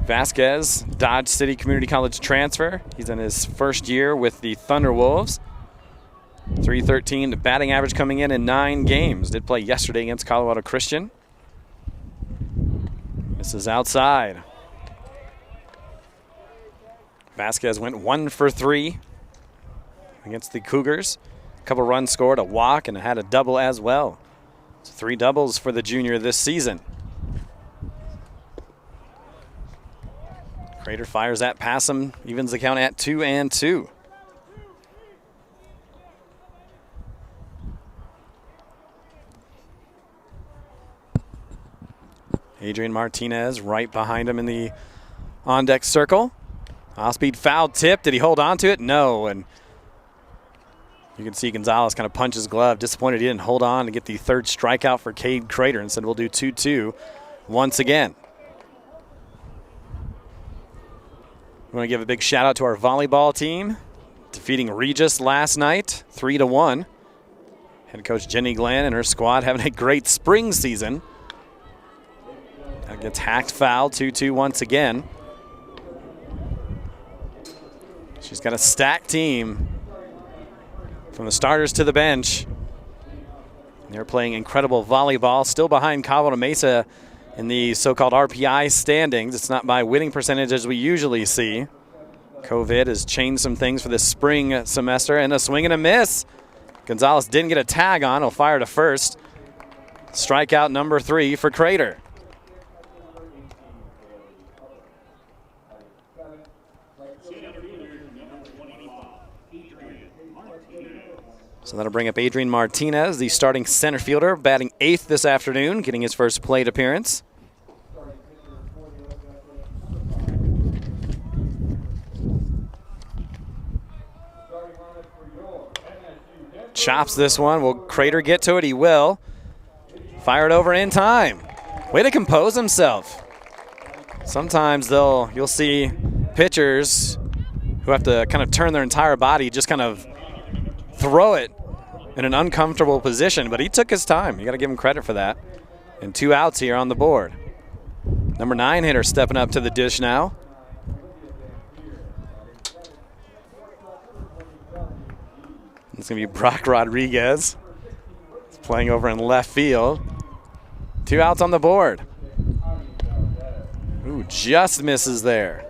Vasquez, Dodge City Community College transfer. He's in his first year with the Thunderwolves. .313 batting average coming in 9 games. Did play yesterday against Colorado Christian. Misses outside. Vasquez went 1 for 3 against the Cougars. A couple runs scored, a walk, and had a double as well. So 3 doubles for the junior this season. Crader fires that past him, evens the count at 2-2. Adrian Martinez right behind him in the on-deck circle. Off-speed foul tip. Did he hold on to it? No. And you can see Gonzalez kind of punch his glove. Disappointed he didn't hold on to get the third strikeout for Cade Crader and said we'll do 2-2 once again. We want to give a big shout out to our volleyball team, defeating Regis last night, 3-1. Head coach Jenny Glenn and her squad having a great spring season. That gets hacked foul, 2-2 once again. She's got a stacked team from the starters to the bench. They're playing incredible volleyball, still behind Colorado Mesa in the so-called RPI standings. It's not by winning percentage as we usually see. COVID has changed some things for this spring semester, and a swing and a miss. Gonzalez didn't get a tag on. He'll fire to first. Strikeout number 3 for Crader. So that'll bring up Adrian Martinez, the starting center fielder, batting 8th this afternoon, getting his first plate appearance. Chops this one. Will Crader get to it? He will. Fire it over in time. Way to compose himself. Sometimes you'll see pitchers who have to kind of turn their entire body, just kind of throw it in an uncomfortable position, but he took his time. You got to give him credit for that. And 2 outs here on the board. Number 9 hitter stepping up to the dish now. It's going to be Brock Rodriguez. He's playing over in left field. 2 outs on the board. Ooh, just misses there.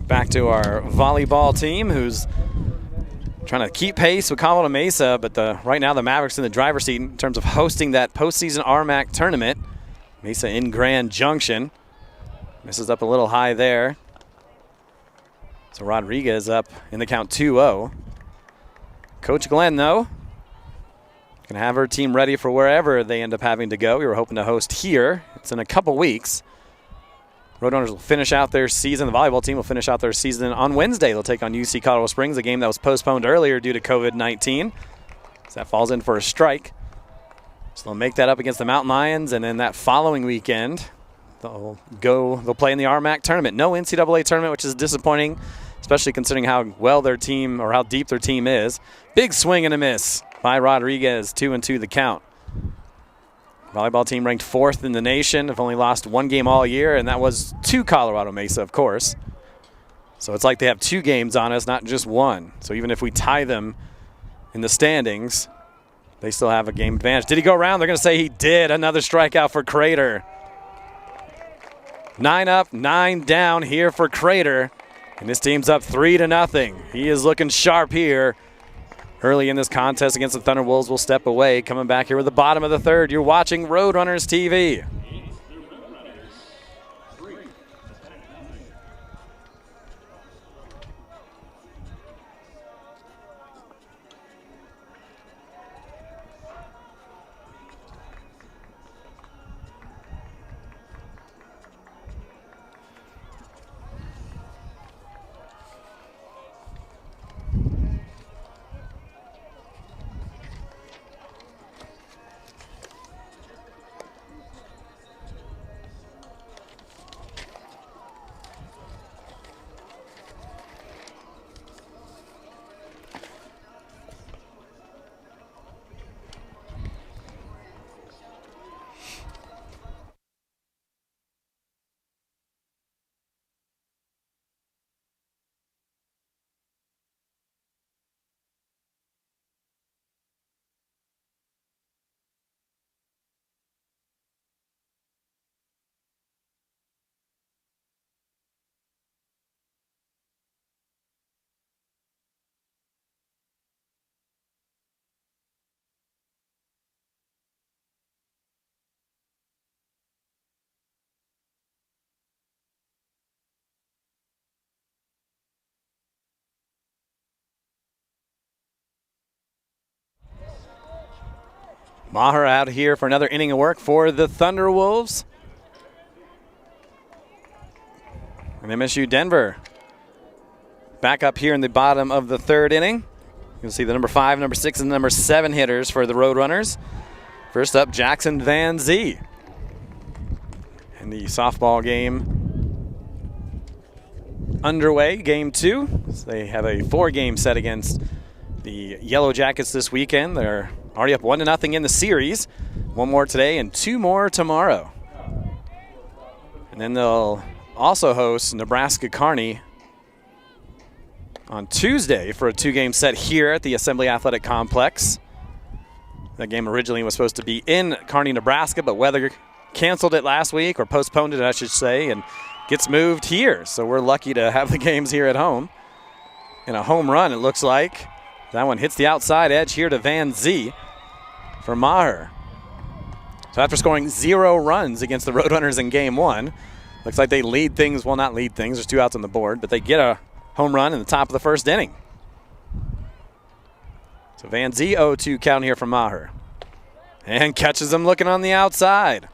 Back to our volleyball team, who's trying to keep pace with Colorado Mesa, but right now the Mavericks in the driver's seat in terms of hosting that postseason RMAC tournament. Mesa in Grand Junction. Misses up a little high there. So Rodriguez up in the count 2-0. Coach Glenn, though, can have her team ready for wherever they end up having to go. We were hoping to host here. It's in a couple weeks. Roadrunners will finish out their season. The volleyball team will finish out their season on Wednesday. They'll take on UC Colorado Springs, a game that was postponed earlier due to COVID-19. So that falls in for a strike. So they'll make that up against the Mountain Lions, and then that following weekend, they'll play in the RMAC tournament. No NCAA tournament, which is disappointing, especially considering how well their team, or how deep their team is. Big swing and a miss by Rodriguez, 2-2 the count. Volleyball team ranked 4th in the nation, have only lost 1 game all year, and that was to Colorado Mesa, of course. So it's like they have 2 games on us, not just 1. So even if we tie them in the standings, they still have a game advantage. Did he go around? They're going to say he did. Another strikeout for Crader. 9 up, 9 down here for Crader. And this team's up 3-0. He is looking sharp here. Early in this contest against the Thunderwolves will step away. Coming back here with the bottom of the 3rd. You're watching Roadrunners TV. Maher out here for another inning of work for the Thunderwolves. And MSU Denver back up here in the bottom of the 3rd inning. You'll see the number 5, number 6, and number 7 hitters for the Roadrunners. First up, Jackson Van Zee. And the softball game underway, game 2. So they have a 4-game set against the Yellow Jackets this weekend. They're already up 1-0 in the series. 1 more today and 2 more tomorrow. And then they'll also host Nebraska Kearney on Tuesday for a 2-game set here at the Assembly Athletic Complex. That game originally was supposed to be in Kearney, Nebraska, but weather canceled it last week, or postponed it, I should say, and gets moved here. So we're lucky to have the games here at home. And a home run, it looks like. That one hits the outside edge here to Van Zee for Maher. So after scoring 0 runs against the Roadrunners in game 1, looks like they lead things. Well, not lead things. There's 2 outs on the board, but they get a home run in the top of the first inning. So Van Zee 0-2 count here from Maher. And catches him looking on the outside.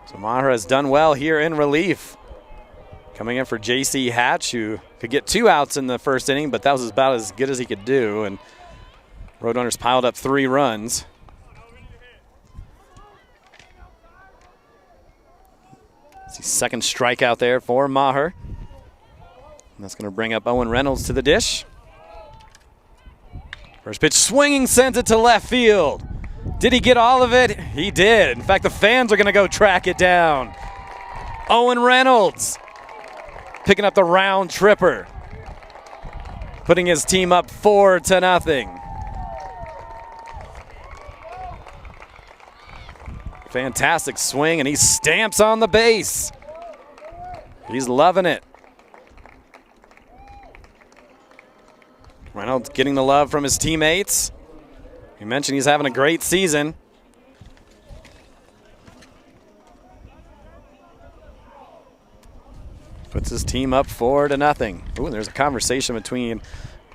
So Maher has done well here in relief. Coming in for J.C. Hatch, who could get 2 outs in the first inning, but that was about as good as he could do. And Roadrunners piled up 3 runs. It's the second strikeout there for Maher. And that's going to bring up Owen Reynolds to the dish. First pitch swinging, sends it to left field. Did he get all of it? He did. In fact, the fans are going to go track it down. Owen Reynolds picking up the round tripper, putting his team up 4-0. Fantastic swing, and he stamps on the base. He's loving it. Reynolds getting the love from his teammates. He mentioned he's having a great season. Puts his team up 4-0. Ooh, there's a conversation between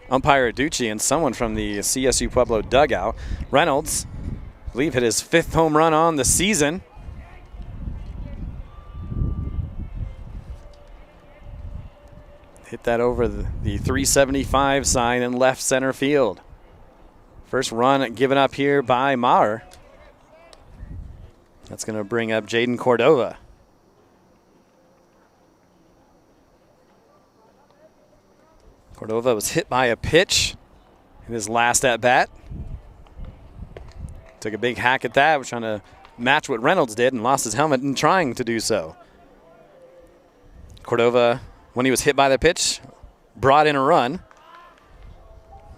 umpire Ducci and someone from the CSU Pueblo dugout. Reynolds, I believe, hit his 5th home run on the season. Hit that over the 375 sign in left center field. First run given up here by Maher. That's going to bring up Jaden Cordova. Cordova was hit by a pitch in his last at-bat. Took a big hack at that. Was trying to match what Reynolds did and lost his helmet in trying to do so. Cordova, when he was hit by the pitch, brought in a run.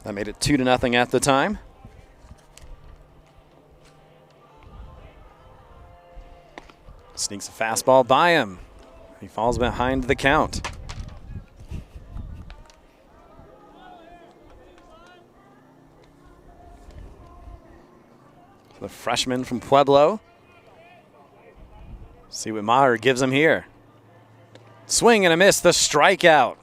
That made it 2-0 at the time. Sneaks a fastball by him. He falls behind the count. The freshman from Pueblo. See what Maher gives him here. Swing and a miss, the strikeout.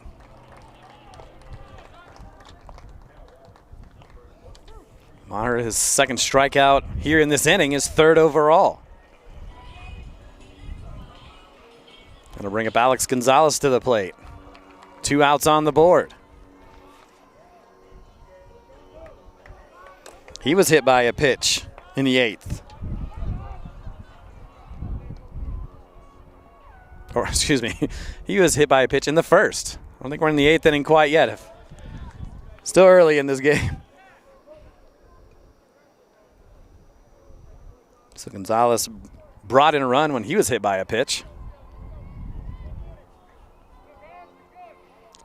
Maher, his 2nd strikeout here in this inning, is 3rd overall. Going to bring up Alex Gonzalez to the plate. 2 outs on the board. He was hit by a pitch in the 8th. Or, excuse me, he was hit by a pitch in the 1st. I don't think we're in the 8th inning quite yet. Still early in this game. So Gonzalez brought in a run when he was hit by a pitch.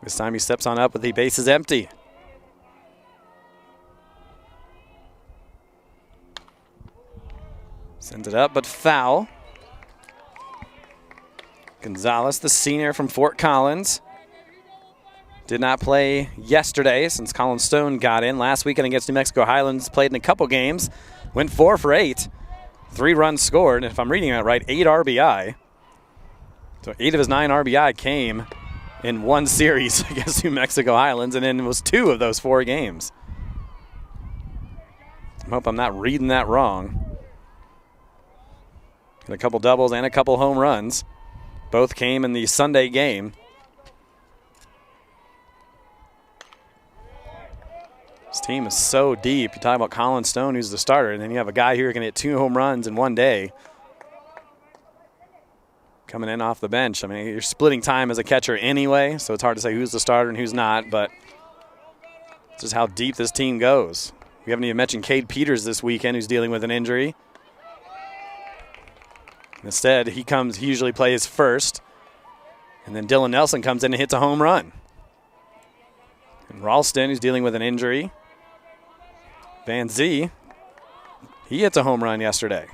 This time he steps on up with the bases empty. Sends it up, but foul. Gonzalez, the senior from Fort Collins, did not play yesterday since Colin Stone got in. Last weekend against New Mexico Highlands, played in a couple games, went 4 for 8, 3 runs scored, and if I'm reading that right, 8 RBI. So 8 of his 9 RBI came in one series against New Mexico Highlands, and then it was 2 of those 4 games. I hope I'm not reading that wrong. A couple doubles and a couple home runs. Both came in the Sunday game. This team is so deep. You talk about Colin Stone, who's the starter, and then you have a guy here who can hit 2 home runs in one day. Coming in off the bench. I mean, you're splitting time as a catcher anyway, so it's hard to say who's the starter and who's not, but it's just how deep this team goes. We haven't even mentioned Cade Peters this weekend, who's dealing with an injury. Instead, he usually plays first. And then Dylan Nelson comes in and hits a home run. And Ralston, who's dealing with an injury. Van Zee He hits a home run yesterday.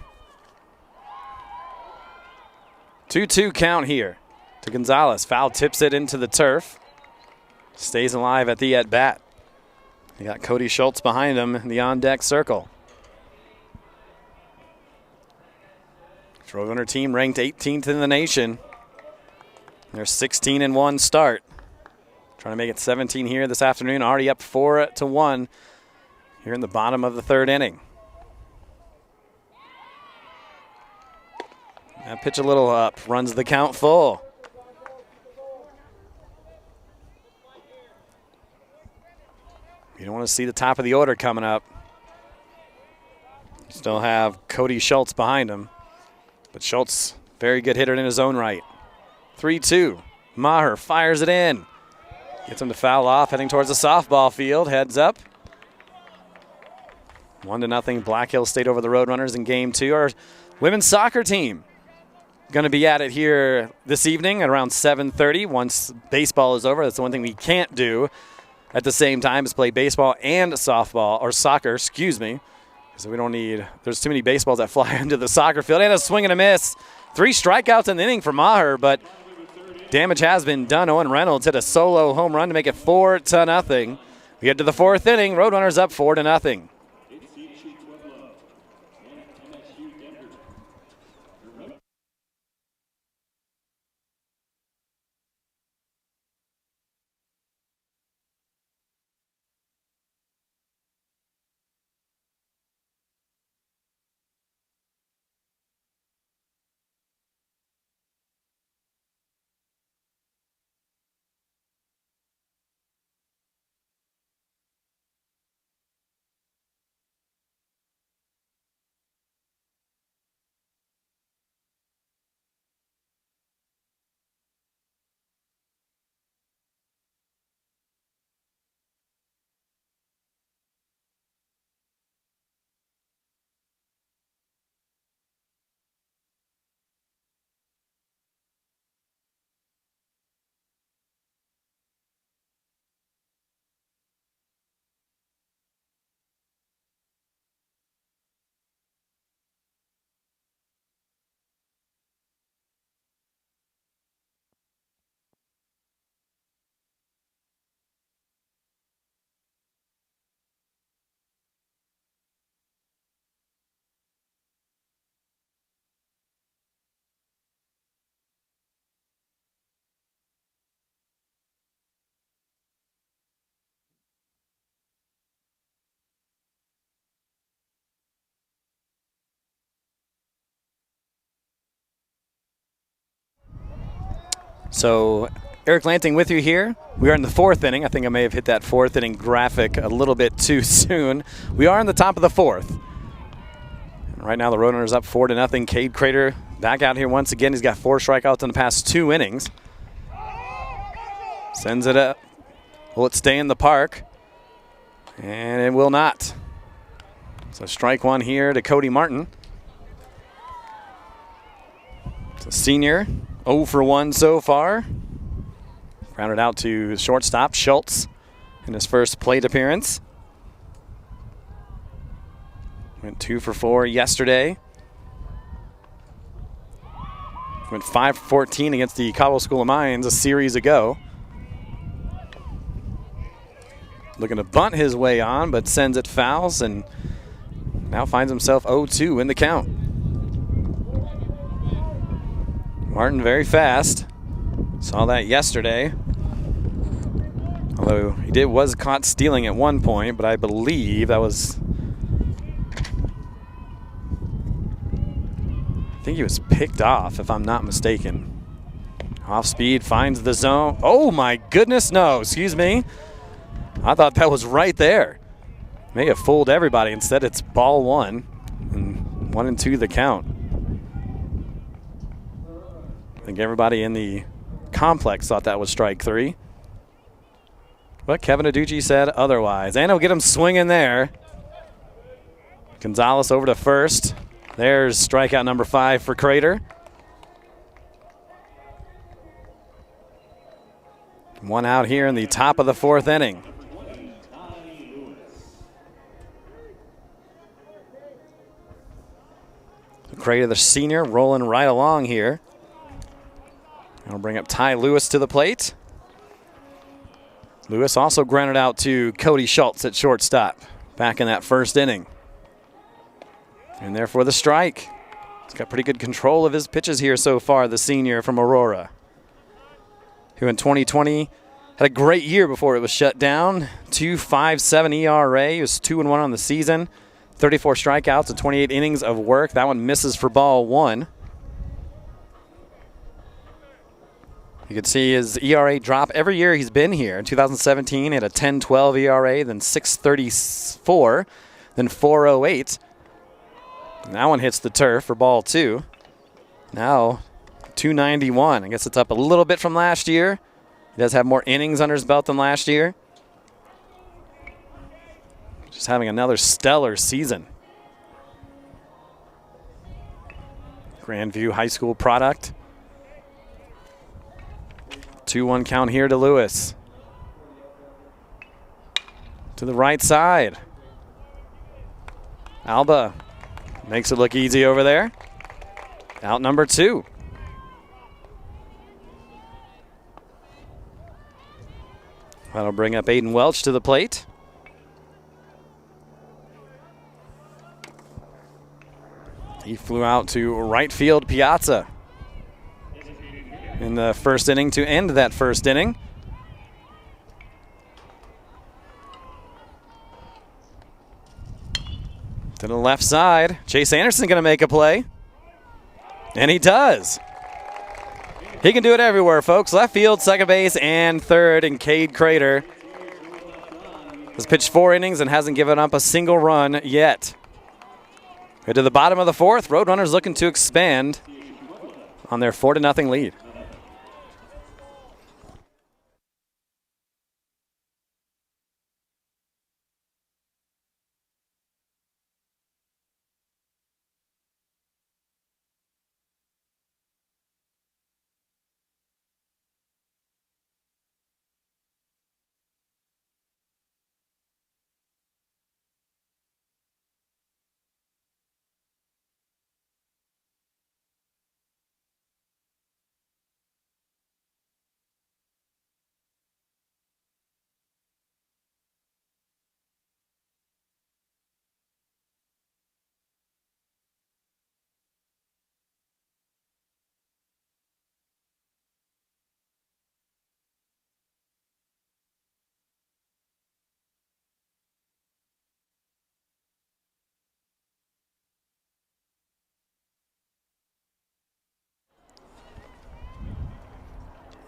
2-2 count here to Gonzalez. Foul tips it into the turf. Stays alive at the at-bat. You got Cody Schultz behind him in the on-deck circle. Roadrunner team ranked 18th in the nation. Their 16-1 start. Trying to make it 17 here this afternoon. Already up 4-1 here in the bottom of the third inning. That pitch a little up. Runs the count full. You don't want to see the top of the order coming up. You still have Cody Schultz behind him. But Schultz, very good hitter in his own right. 3-2. Maher fires it in. Gets him to foul off, heading towards the softball field. Heads up. 1-0 Black Hills State over the Roadrunners in game 2. Our women's soccer team going to be at it here this evening at around 7:30 once baseball is over. That's the one thing we can't do at the same time is play baseball and softball, or soccer, excuse me. So we don't need, there's too many baseballs that fly into the soccer field. And a swing and a miss. 3 strikeouts in the inning for Maher, but damage has been done. Owen Reynolds hit a solo home run to make it 4-0. We get to the 4th inning. Roadrunners up 4-0. So Eric Lanting with you here. We are in the 4th inning. I think I may have hit that 4th inning graphic a little bit too soon. We are in the top of the 4th. And right now the Roadrunners up 4-0. Cade Crader back out here once again. He's got 4 strikeouts in the past 2 innings. Sends it up. Will it stay in the park? And it will not. So strike 1 here to Cody Martin. It's a senior. 0 for 1 so far. Grounded out to shortstop Schultz in his first plate appearance. Went 2 for 4 yesterday. Went 5 for 14 against the Caldwell School of Mines a series ago. Looking to bunt his way on, but sends it fouls and now finds himself 0-2 in the count. Martin very fast. Saw that yesterday. Although he was caught stealing at one point, but I believe that was, I think he was picked off if I'm not mistaken. Off speed, finds the zone. Oh my goodness, no, excuse me. I thought that was right there. May have fooled everybody. Instead it's ball 1 and 1-2 the count. I think everybody in the complex thought that was strike 3. But Kevin Aducci said otherwise. And he'll get him swinging there. Gonzalez over to first. There's strikeout number 5 for Crader. 1 out here in the top of the 4th inning. Crader, the senior, rolling right along here. I'll bring up Ty Lewis to the plate. Lewis also grounded out to Cody Schultz at shortstop back in that first inning. And therefore the strike. He's got pretty good control of his pitches here so far, the senior from Aurora, who in 2020 had a great year before it was shut down. 2.57 ERA. He was 2-1 on the season. 34 strikeouts and 28 innings of work. That one misses for ball one. You can see his ERA drop every year he's been here. In 2017, he had a 10.12 ERA, then 6.34, then 4.08. That one hits the turf for ball two. Now 291. I guess it's up a little bit from last year. He does have more innings under his belt than last year. Just having another stellar season. Grandview High School product. 2-1 count here to Lewis. To the right side. Alba makes it look easy over there. Out number two. That'll bring up Aiden Welch to the plate. He flew out to right field Piazza in the first inning to end that first inning. To the left side, Chase Anderson going to make a play. And he does. He can do it everywhere, folks. Left field, second base, and third, and Cade Crader has pitched 4 innings and hasn't given up a single run yet. We're to the bottom of the fourth. Roadrunners looking to expand on their 4-0 lead.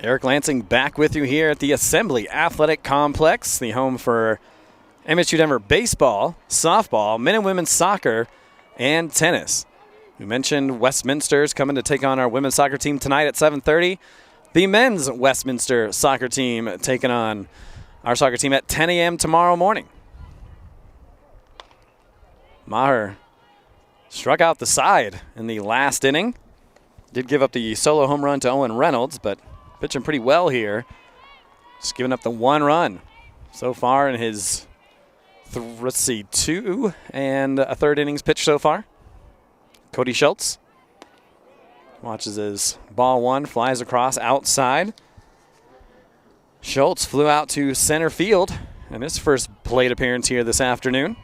Eric Lansing back with you here at the Assembly Athletic Complex, the home for MSU Denver baseball, softball, men and women's soccer, and tennis. We mentioned Westminster's coming to take on our women's soccer team tonight at 7:30. The men's Westminster soccer team taking on our soccer team at 10 a.m. tomorrow morning. Maher struck out the side in the last inning. Did give up the solo home run to Owen Reynolds, but pitching pretty well here. Just giving up the 1 run so far in his, 2 and a third innings pitched so far. Cody Schultz watches as ball 1 flies across outside. Schultz flew out to center field in his first plate appearance here this afternoon.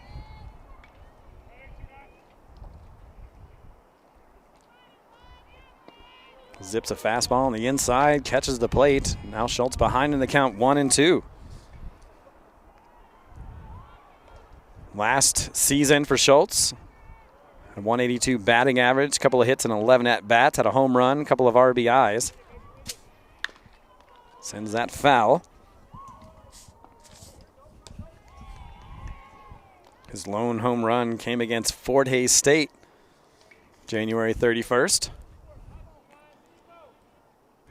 Zips a fastball on the inside, catches the plate. Now Schultz behind in the count 1-2. Last season for Schultz, a 182 batting average, a couple of hits and 11 at-bats, had a home run, a couple of RBIs. Sends that foul. His lone home run came against Fort Hays State, January 31st.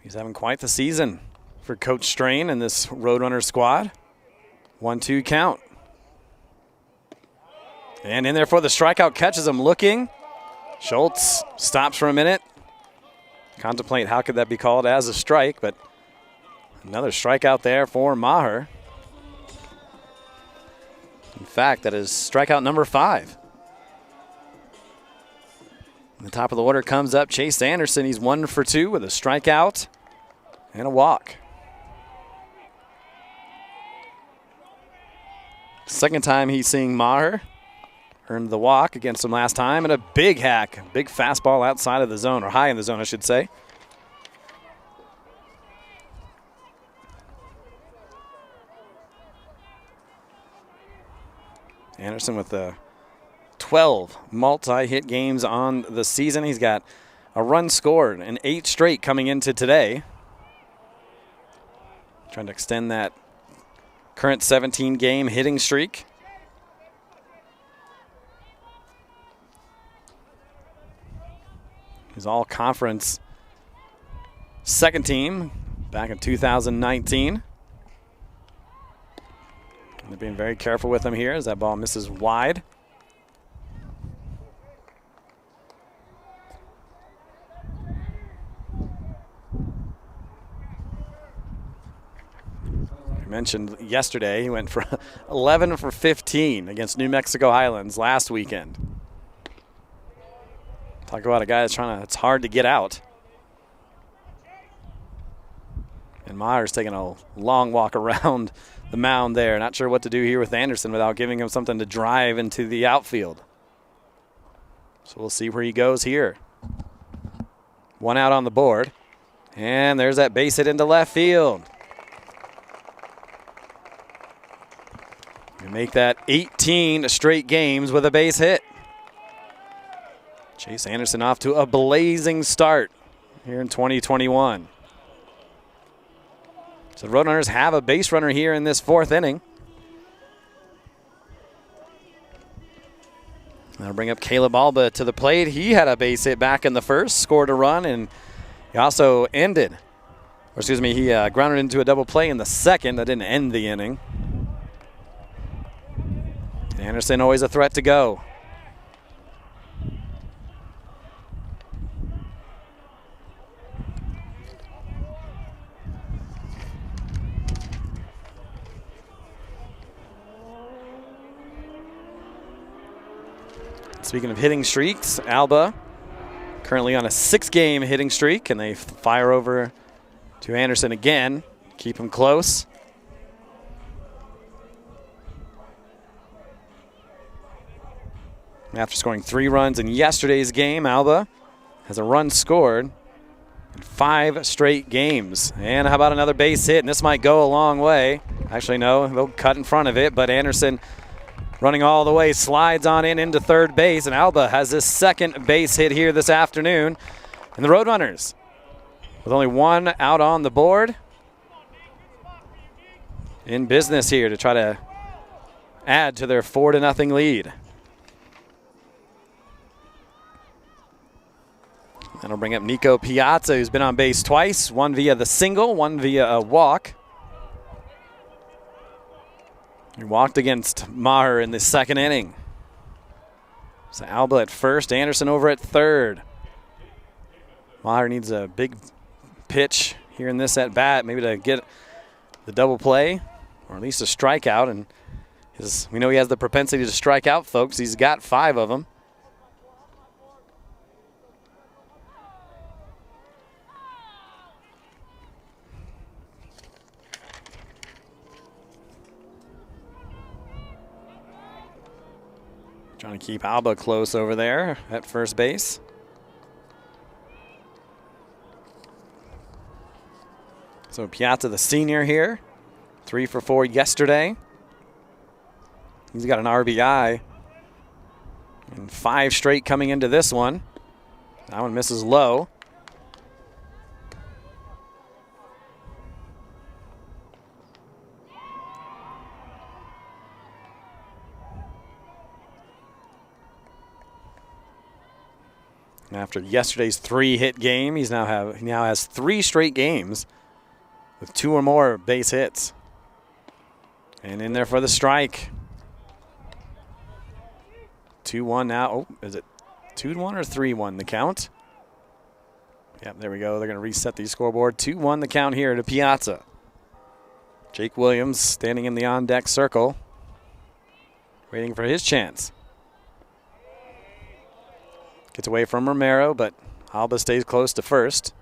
He's having quite the season for Coach Strain and this Roadrunner squad. 1-2 count. And in there for the strikeout, catches him looking. Schultz stops for a minute. Contemplate how could that be called as a strike, but another strikeout there for Maher. In fact, that is strikeout number 5. The top of the order comes up Chase Anderson. He's 1 for 2 with a strikeout and a walk. Second time he's seeing Maher. Earned the walk against him last time, and a big hack. Big fastball outside of the zone, or high in the zone, I should say. Anderson with the 12 multi-hit games on the season. He's got a run scored and 8 straight coming into today. Trying to extend that current 17-game hitting streak. He's all-conference second team back in 2019. They're being very careful with him here as that ball misses wide. I mentioned yesterday he went for 11 for 15 against New Mexico Highlands last weekend. Talk about a guy that's it's hard to get out. And Myers taking a long walk around the mound there. Not sure what to do here with Anderson without giving him something to drive into the outfield. So we'll see where he goes here. 1 out on the board. And there's that base hit into left field. You make that 18 straight games with a base hit. Chase Anderson off to a blazing start here in 2021. So the Roadrunners have a base runner here in this 4th inning. That'll bring up Caleb Alba to the plate. He had a base hit back in the first, scored a run, and he also he grounded into a double play in the second. That didn't end the inning. Anderson always a threat to go. Speaking of hitting streaks, Alba currently on a 6-game hitting streak, and they fire over to Anderson again, keep him close. After scoring 3 runs in yesterday's game, Alba has a run scored in 5 straight games. And how about another base hit? And this might go a long way. Actually, no, they'll cut in front of it, but Anderson running all the way, slides on into third base, and Alba has his 2nd base hit here this afternoon. And the Roadrunners, with only 1 out on the board, in business here to try to add to their 4-0 lead. That'll bring up Nico Piazza, who's been on base twice, 1 via the single, 1 via a walk. He walked against Maher in the 2nd inning. So Alba at first, Anderson over at third. Maher needs a big pitch here in this at-bat, maybe to get the double play or at least a strikeout. And we know he has the propensity to strike out folks. He's got 5 of them. Trying to keep Alba close over there at first base. So Piazza, the senior here, 3 for 4 yesterday. He's got an RBI and 5 straight coming into this one. That one misses low. After yesterday's 3-hit game, he now has 3 straight games with 2 or more base hits. And in there for the strike. 2-1 now. Oh, is it 2-1 or 3-1 the count? Yep, there we go. They're going to reset the scoreboard. 2-1 the count here to Piazza. Jake Williams standing in the on-deck circle, waiting for his chance. Gets away from Romero, but Alba stays close to first.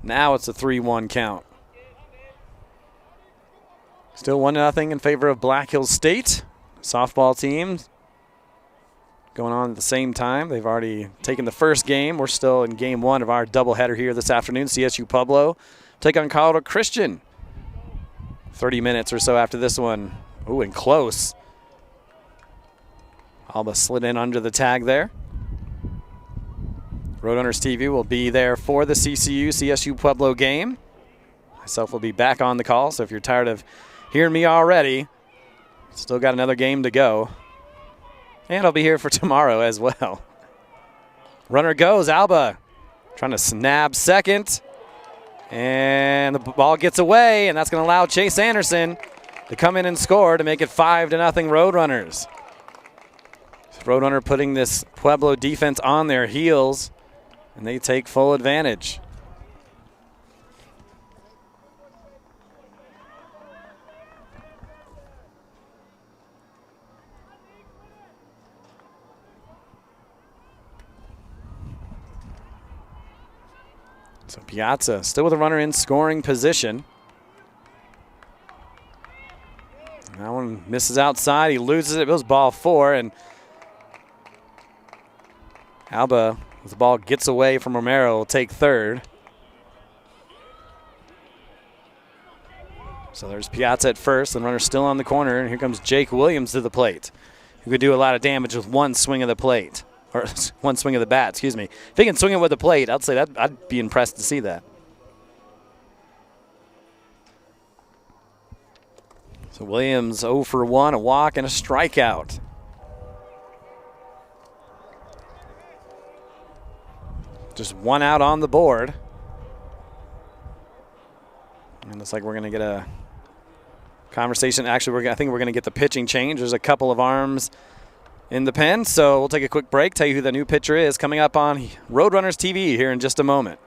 Now it's a 3-1 count. Still 1-0 in favor of Black Hills State. Softball team going on at the same time. They've already taken the first game. We're still in game 1 of our doubleheader here this afternoon. CSU Pueblo take on Colorado Christian. 30 minutes or so after this one. Ooh, and close. Alba slid in under the tag there. Roadrunners TV will be there for the CSU Pueblo game. Myself will be back on the call, so if you're tired of hearing me already, still got another game to go. And I'll be here for tomorrow as well. Runner goes, Alba trying to snap second. And the ball gets away, and that's going to allow Chase Anderson to come in and score to make it 5-0 Roadrunners. Roadrunner putting this Pueblo defense on their heels, and they take full advantage. So Piazza still with a runner in scoring position. That one misses outside. He loses it. It goes ball 4, and Alba, as the ball gets away from Romero, will take third. So there's Piazza at first. The runner's still on the corner, and here comes Jake Williams to the plate, who could do a lot of damage with one swing of the plate. Or one swing of the bat, excuse me. If he can swing it with the plate, I'd say that I'd be impressed to see that. So Williams 0 for 1, a walk and a strikeout. Just one out on the board. And looks like we're going to get a conversation. Actually, I think we're going to get the pitching change. There's a couple of arms in the pen, so we'll take a quick break, tell you who the new pitcher is coming up on Roadrunners TV here in just a moment.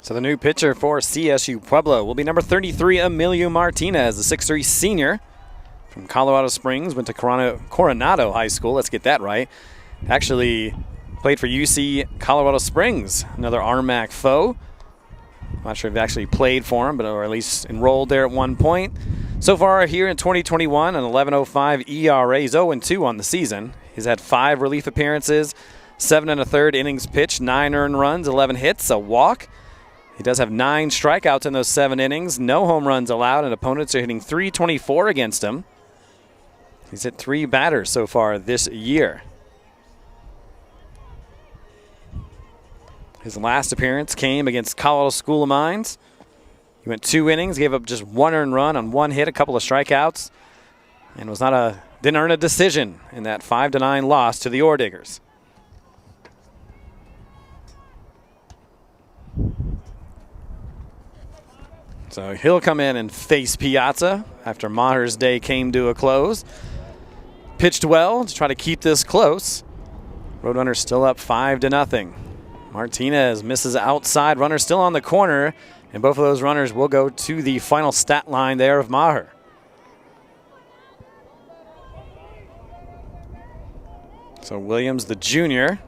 So the new pitcher for CSU Pueblo will be number 33, Emilio Martinez, the 6'3 senior from Colorado Springs, went to Coronado High School. Let's get that right. Actually played for UC Colorado Springs, another RMAC foe. I'm not sure if he actually played for him, but or at least enrolled there at one point. So far here in 2021, an 11.05 ERA. He's 0-2 on the season. He's had 5 relief appearances, 7 1/3 innings pitched, 9 earned runs, 11 hits, a walk. He does have 9 strikeouts in those 7 innings, no home runs allowed, and opponents are hitting .324 against him. He's hit 3 batters so far this year. His last appearance came against Colorado School of Mines. He went 2 innings, gave up just 1 earned run on 1 hit, a couple of strikeouts, and didn't earn a decision in that 5-9 loss to the Orediggers. So he'll come in and face Piazza after Maher's day came to a close. Pitched well to try to keep this close. Roadrunners still up 5-0. Martinez misses outside. Runner still on the corner. And both of those runners will go to the final stat line there of Maher. So Williams, the junior,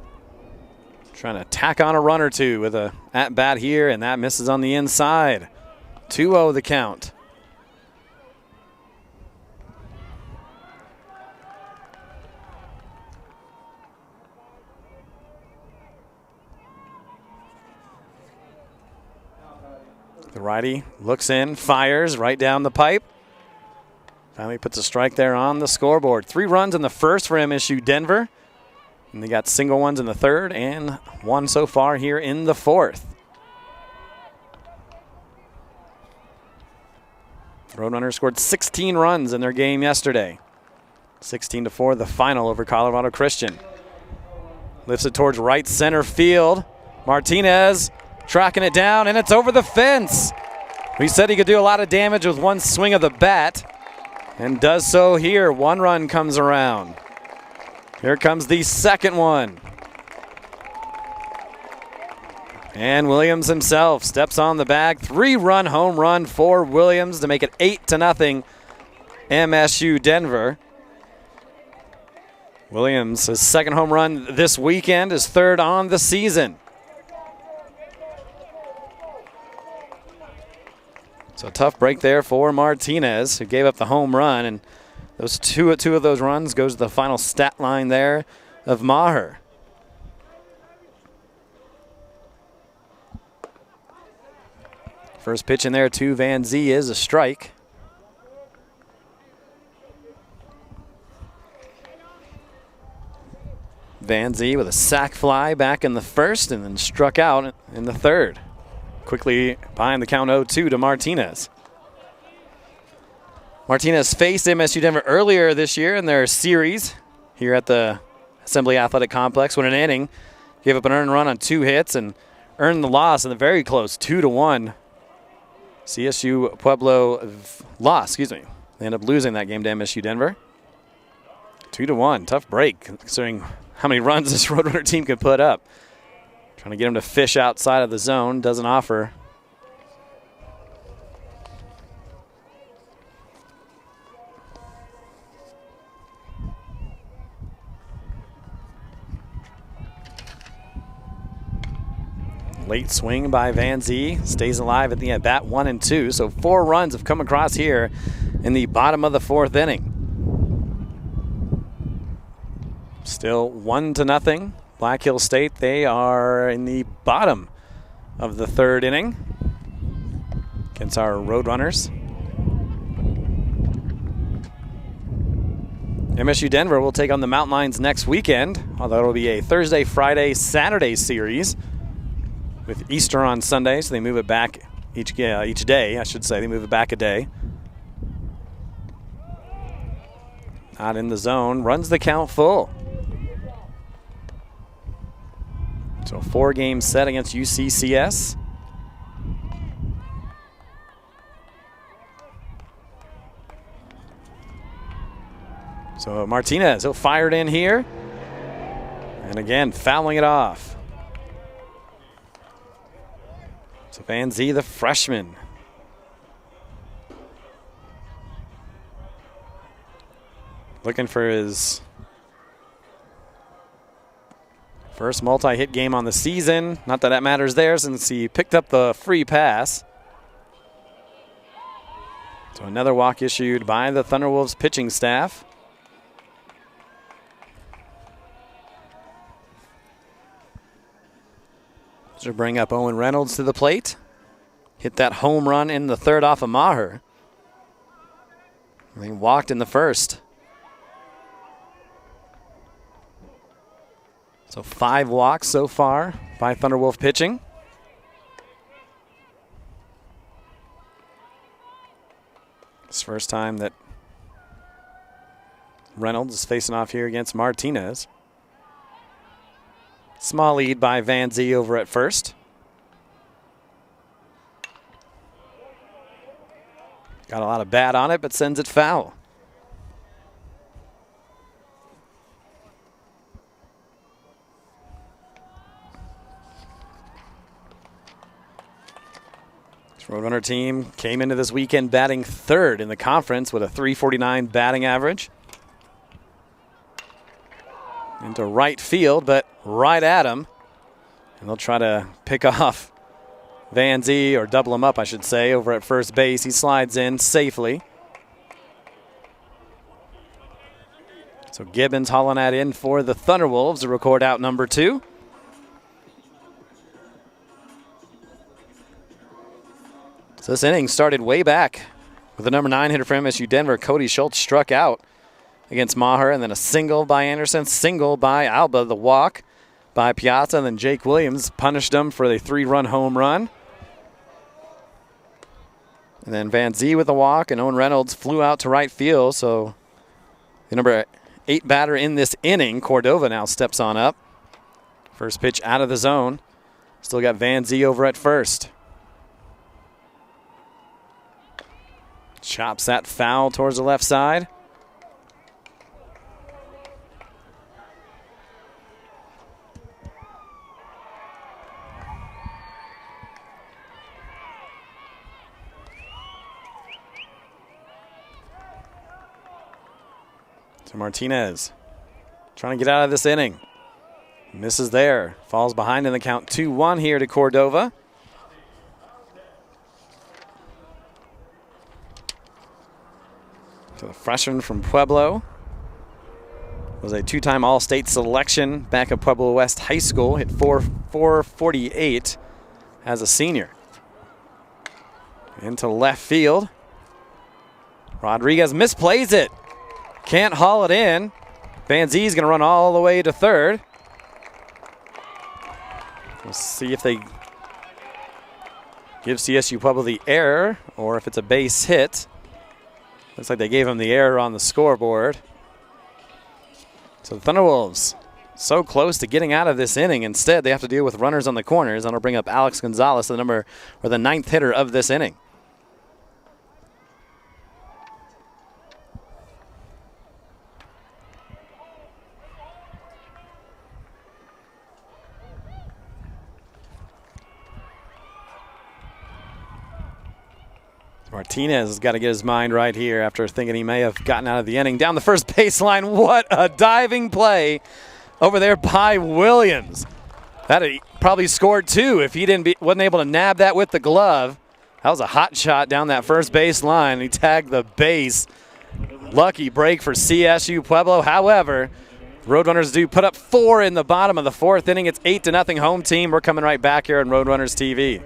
trying to tack on a run or two with a at-bat here, and that misses on the inside. 2-0 the count. The righty looks in, fires right down the pipe. Finally puts a strike there on the scoreboard. 3 runs in the first for MSU Denver. And they got single ones in the third and 1 so far here in the fourth. Roadrunners scored 16 runs in their game yesterday. 16-4 the final over Colorado Christian. Lifts it towards right center field. Martinez tracking it down, and it's over the fence. We said he could do a lot of damage with one swing of the bat, and does so here. 1 run comes around. Here comes the second one. And Williams himself steps on the bag. 3-run home run for Williams to make it 8-0 MSU Denver. Williams, his second home run this weekend, his 3rd on the season. So a tough break there for Martinez, who gave up the home run, and those two of those runs goes to the final stat line there of Maher. First pitch in there to Van Zee is a strike. Van Zee with a sac fly back in the first and then struck out in the third. Quickly behind the count 0-2 to Martinez. Martinez faced MSU Denver earlier this year in their series here at the Assembly Athletic Complex. Won an inning, gave up an earned run on 2 hits and earned the loss in the very close 2-1. CSU Pueblo lost, They end up losing that game to MSU Denver. 2-1, tough break considering how many runs this Roadrunner team can put up. Trying to get him to fish outside of the zone, doesn't offer. Late swing by Van Zee, stays alive at the at-bat 1 and 2. So 4 runs have come across here in the bottom of the 4th inning. Still 1-0. Black Hill State, they are in the bottom of the 3rd inning against our Roadrunners. MSU Denver will take on the Mountain Lions next weekend, although it'll be a Thursday, Friday, Saturday series with Easter on Sunday, so they move it back each day, I should say. They move it back a day. Not in the zone, runs the count full. So a 4-game set against UCCS. So Martinez, he'll fire it in here. And again, fouling it off. So Van Zee, the freshman. Looking for his first multi-hit game on the season. Not that matters there since he picked up the free pass. So another walk issued by the Thunderwolves pitching staff. To bring up Owen Reynolds to the plate. Hit that home run in the 3rd off of Maher. And he walked in the 1st. So 5 walks so far by Thunderwolf pitching. It's the first time that Reynolds is facing off here against Martinez. Small lead by Van Zee over at first. Got a lot of bat on it, but sends it foul. This Roadrunner team came into this weekend batting third in the conference with a .349 batting average. Into right field, but right at him. And they'll try to pick off Van Zee, or double him up, I should say, over at first base. He slides in safely. So Gibbons hauling that in for the Thunderwolves to record out number 2. So this inning started way back with the number 9 hitter for MSU Denver. Cody Schultz struck out against Maher, and then a single by Anderson, single by Alba, the walk by Piazza, and then Jake Williams punished him for the 3-run home run. And then Van Zee with a walk, and Owen Reynolds flew out to right field. So the number 8 batter in this inning, Cordova, now steps on up. First pitch out of the zone. Still got Van Zee over at first. Chops that foul towards the left side. So Martinez trying to get out of this inning. Misses there. Falls behind in the count 2-1 here to Cordova. To the freshman from Pueblo. Was a 2-time All-State selection back at Pueblo West High School. Hit 448 as a senior. Into left field. Rodriguez misplays it. Can't haul it in. Van Zee's going to run all the way to third. We'll see if they give CSU Pueblo the error or if it's a base hit. Looks like they gave him the error on the scoreboard. So the Thunderwolves so close to getting out of this inning. Instead, they have to deal with runners on the corners. And I'll bring up Alex Gonzalez, the 9th hitter of this inning. Martinez has got to get his mind right here after thinking he may have gotten out of the inning. Down the first baseline, what a diving play over there by Williams. That he probably scored 2 if he wasn't able to nab that with the glove. That was a hot shot down that first baseline. He tagged the base. Lucky break for CSU Pueblo. However, Roadrunners do put up 4 in the bottom of the 4th inning. It's 8-0 home team. We're coming right back here on Roadrunners TV.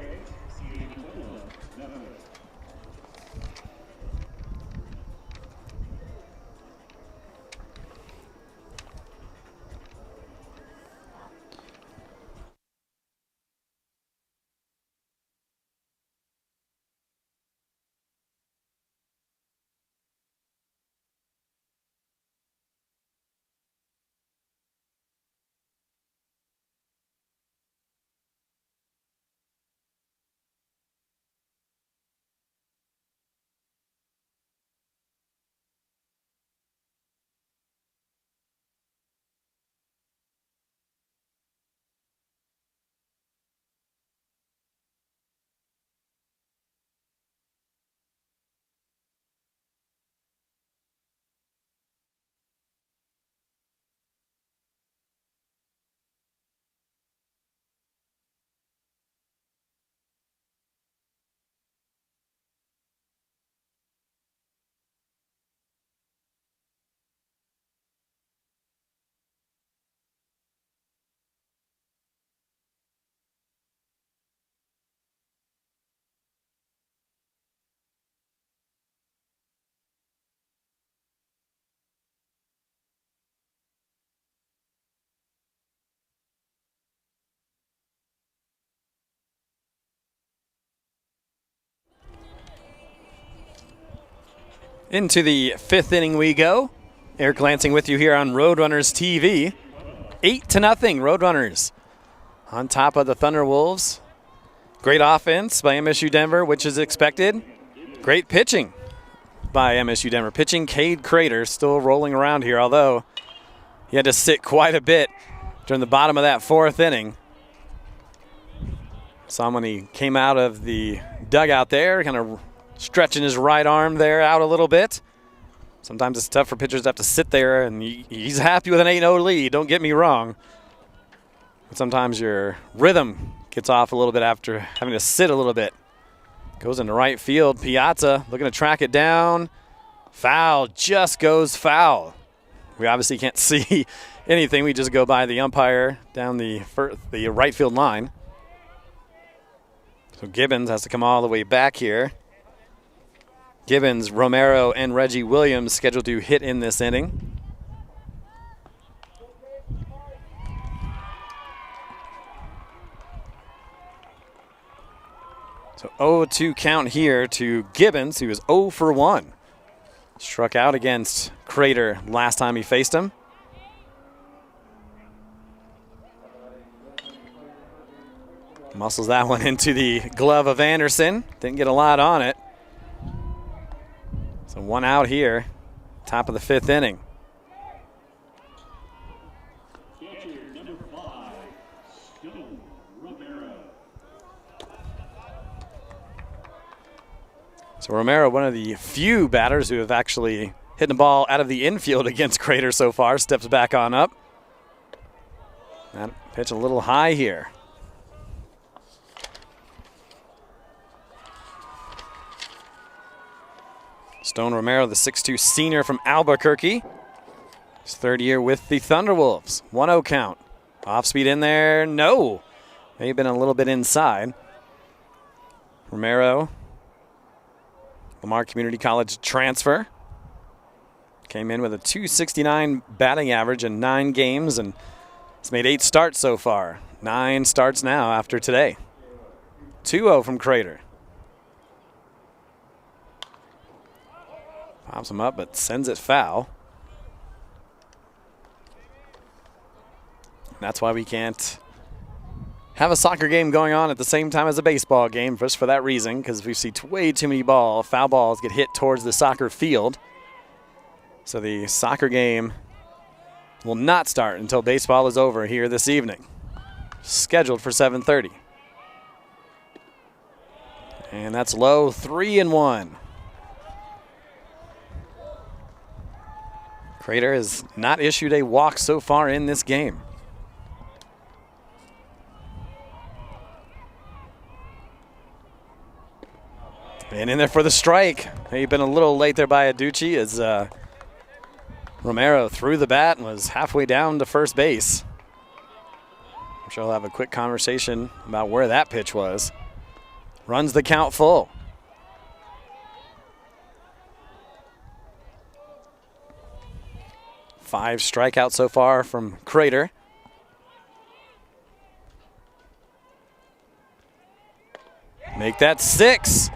Into the 5th inning we go. Eric Lansing with you here on Roadrunners TV. 8-0 Roadrunners on top of the Thunderwolves. Great offense by MSU Denver, which is expected. Great pitching by MSU Denver. Pitching Cade Crader, still rolling around here, although he had to sit quite a bit during the bottom of that 4th inning. Saw him when he came out of the dugout there, kind of stretching his right arm there out a little bit. Sometimes it's tough for pitchers to have to sit there, and he's happy with an 8-0 lead, don't get me wrong. But sometimes your rhythm gets off a little bit after having to sit a little bit. Goes into right field. Piazza looking to track it down. Foul, just goes foul. We obviously can't see anything. We just go by the umpire down the right field line. So Gibbons has to come all the way back here. Gibbons, Romero, and Reggie Williams scheduled to hit in this inning. So 0-2 count here to Gibbons, who is 0 for 1. Struck out against Crader last time he faced him. Muscles that one into the glove of Anderson. Didn't get a lot on it. So 1 out here, top of the 5th inning. So Romero, one of the few batters who have actually hit the ball out of the infield against Crader so far, steps back on up. That pitch a little high here. Stone Romero, the 6'2 senior from Albuquerque. His 3rd year with the Thunderwolves. 1-0 count. Off speed in there, no. May have been a little bit inside. Romero, Lamar Community College transfer. Came in with a .269 batting average in 9 games and has made 8 starts so far. 9 starts now after today. 2-0 from Crader. Pops him up, but sends it foul. That's why we can't have a soccer game going on at the same time as a baseball game, just for that reason, because we see way too many foul balls get hit towards the soccer field. So the soccer game will not start until baseball is over here this evening. Scheduled for 7:30. And that's low, 3-1. Crader has not issued a walk so far in this game. And in there for the strike. He'd been a little late there by Aducci as Romero threw the bat and was halfway down to first base. I'm sure I'll have a quick conversation about where that pitch was. Runs the count full. Five strikeouts so far from Crader. Make that 6.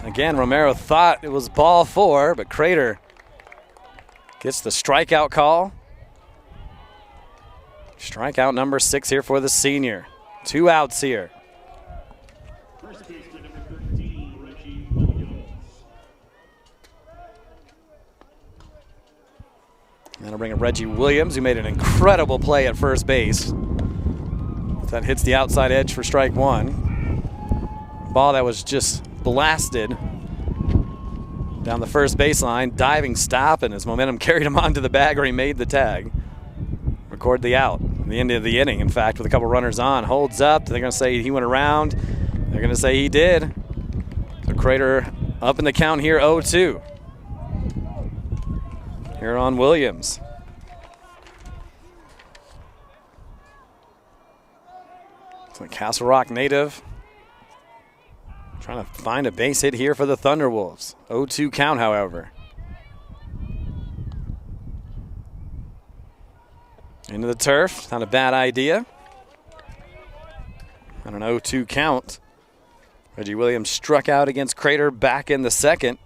Again, Romero thought it was ball 4, but Crader gets the strikeout call. Strikeout number 6 here for the senior. 2 outs here. First baseman number 13, Reggie Williams. That'll bring up Reggie Williams, who made an incredible play at first base. That hits the outside edge for strike 1. Ball that was just blasted down the first baseline, diving stop, and his momentum carried him onto the bag, or he made the tag. Record the out. The end of the inning, in fact, with a couple runners on. Holds up. They're going to say he went around. They're going to say he did. So Crader up in the count here, 0-2. Here on Williams. It's a Castle Rock native. Trying to find a base hit here for the Thunderwolves. 0-2 count, however. Into the turf. Not a bad idea. On an 0-2 count. Reggie Williams struck out against Crader back in the second.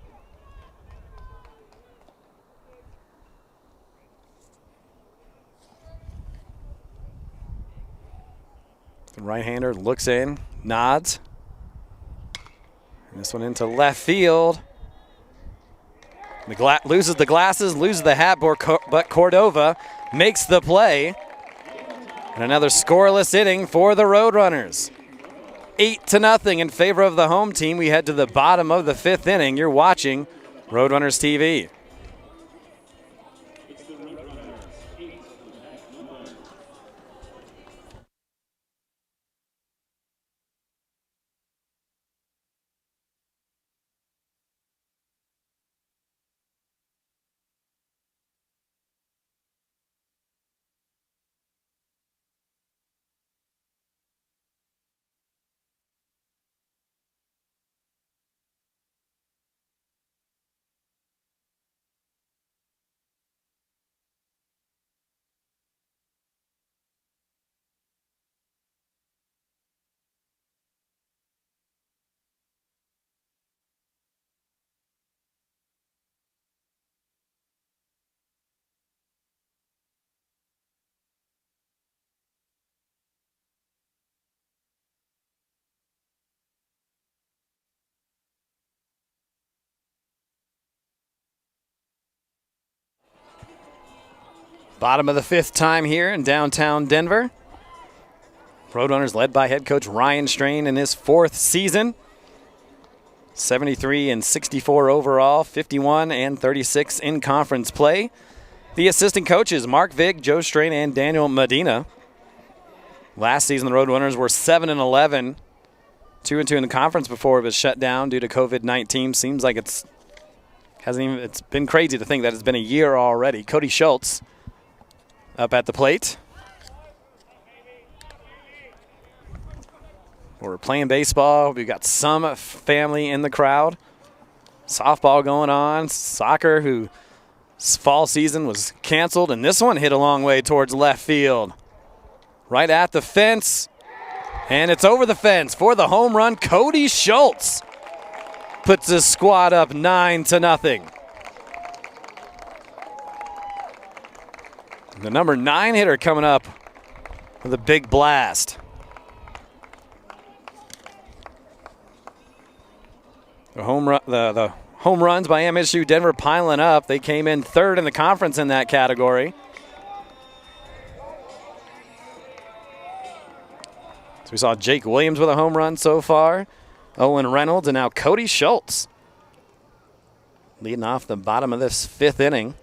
The right-hander looks in, nods. And this one into left field. Loses the glasses, loses the hat, but Cordova makes the play. And another scoreless inning for the Roadrunners. 8-0 in favor of the home team. We head to the bottom of the 5th inning. You're watching Roadrunners TV. Bottom of the 5th time here in downtown Denver. Roadrunners led by head coach Ryan Strain in his 4th season. 73-64 overall, 51-36 in conference play. The assistant coaches, Mark Vick, Joe Strain, and Daniel Medina. Last season, the Roadrunners were 7-11, 2-2 in the conference before it was shut down due to COVID-19. Seems like it's been crazy to think that it's been a year already. Cody Schultz up at the plate. We're playing baseball. We've got some family in the crowd. Softball going on. Soccer, whose fall season was canceled. And this one hit a long way towards left field. Right at the fence. And it's over the fence for the home run. Cody Schultz puts his squad up 9-0. The number 9 hitter coming up with a big blast. The home runs by MSU Denver piling up. They came in 3rd in the conference in that category. So we saw Jake Williams with a home run so far. Owen Reynolds and now Cody Schultz leading off the bottom of this 5th inning.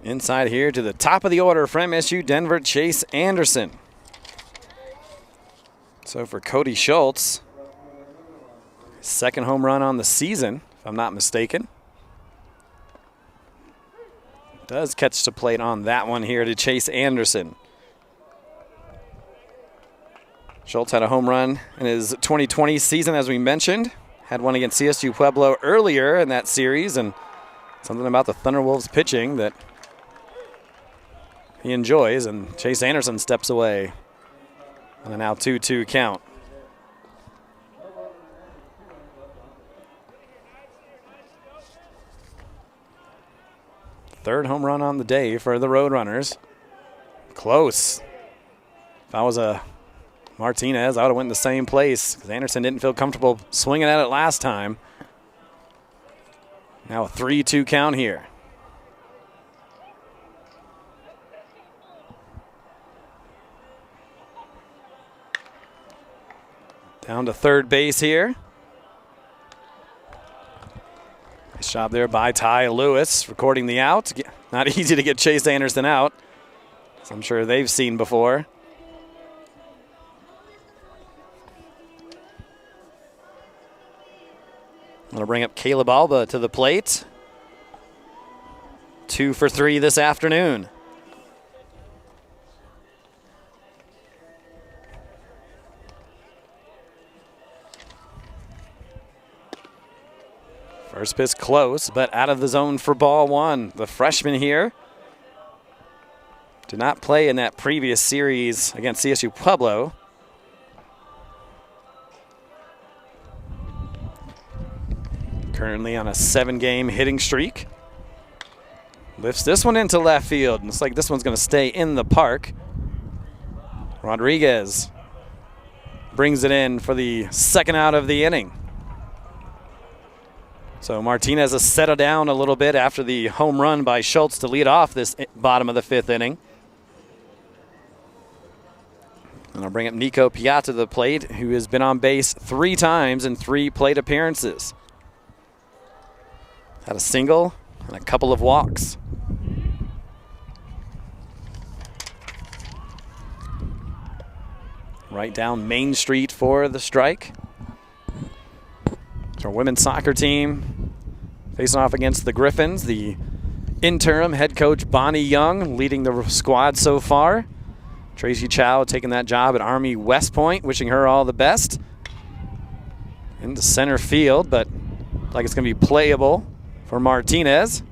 Inside here to the top of the order from MSU Denver, Chase Anderson. So for Cody Schultz, 2nd home run on the season, if I'm not mistaken. Does catch the plate on that one here to Chase Anderson. Schultz had a home run in his 2020 season, as we mentioned. Had one against CSU Pueblo earlier in that series, and something about the Thunderwolves pitching that he enjoys, and Chase Anderson steps away on a now 2-2 count. Third home run on the day for the Roadrunners. Close. If I was a Martinez, I would have went in the same place because Anderson didn't feel comfortable swinging at it last time. Now a 3-2 count here. Down to third base here. Nice job there by Ty Lewis recording the out. Not easy to get Chase Anderson out, as I'm sure they've seen before. I'm going to bring up Caleb Alba to the plate. 2 for 3 this afternoon. First pitch close, but out of the zone for ball 1. The freshman here did not play in that previous series against CSU Pueblo. Currently on a 7-game hitting streak. Lifts this one into left field. Looks like this one's going to stay in the park. Rodriguez brings it in for the second out of the inning. So Martinez has settled down a little bit after the home run by Schultz to lead off this bottom of the fifth inning. And I'll bring up Nico Piazza to the plate, who has been on base 3 times in 3 plate appearances. Had a single and a couple of walks. Right down Main Street for the strike. It's our women's soccer team facing off against the Griffins. The interim head coach Bonnie Young leading the squad so far. Tracy Chow taking that job at Army West Point, wishing her all the best. Into center field, but like it's going to be playable for Martinez,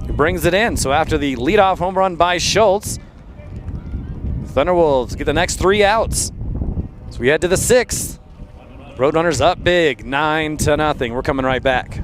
who brings it in. So after the leadoff home run by Schultz, Thunderwolves get the next 3 outs. So we head to the 6th. Roadrunners up big, 9-0. We're coming right back.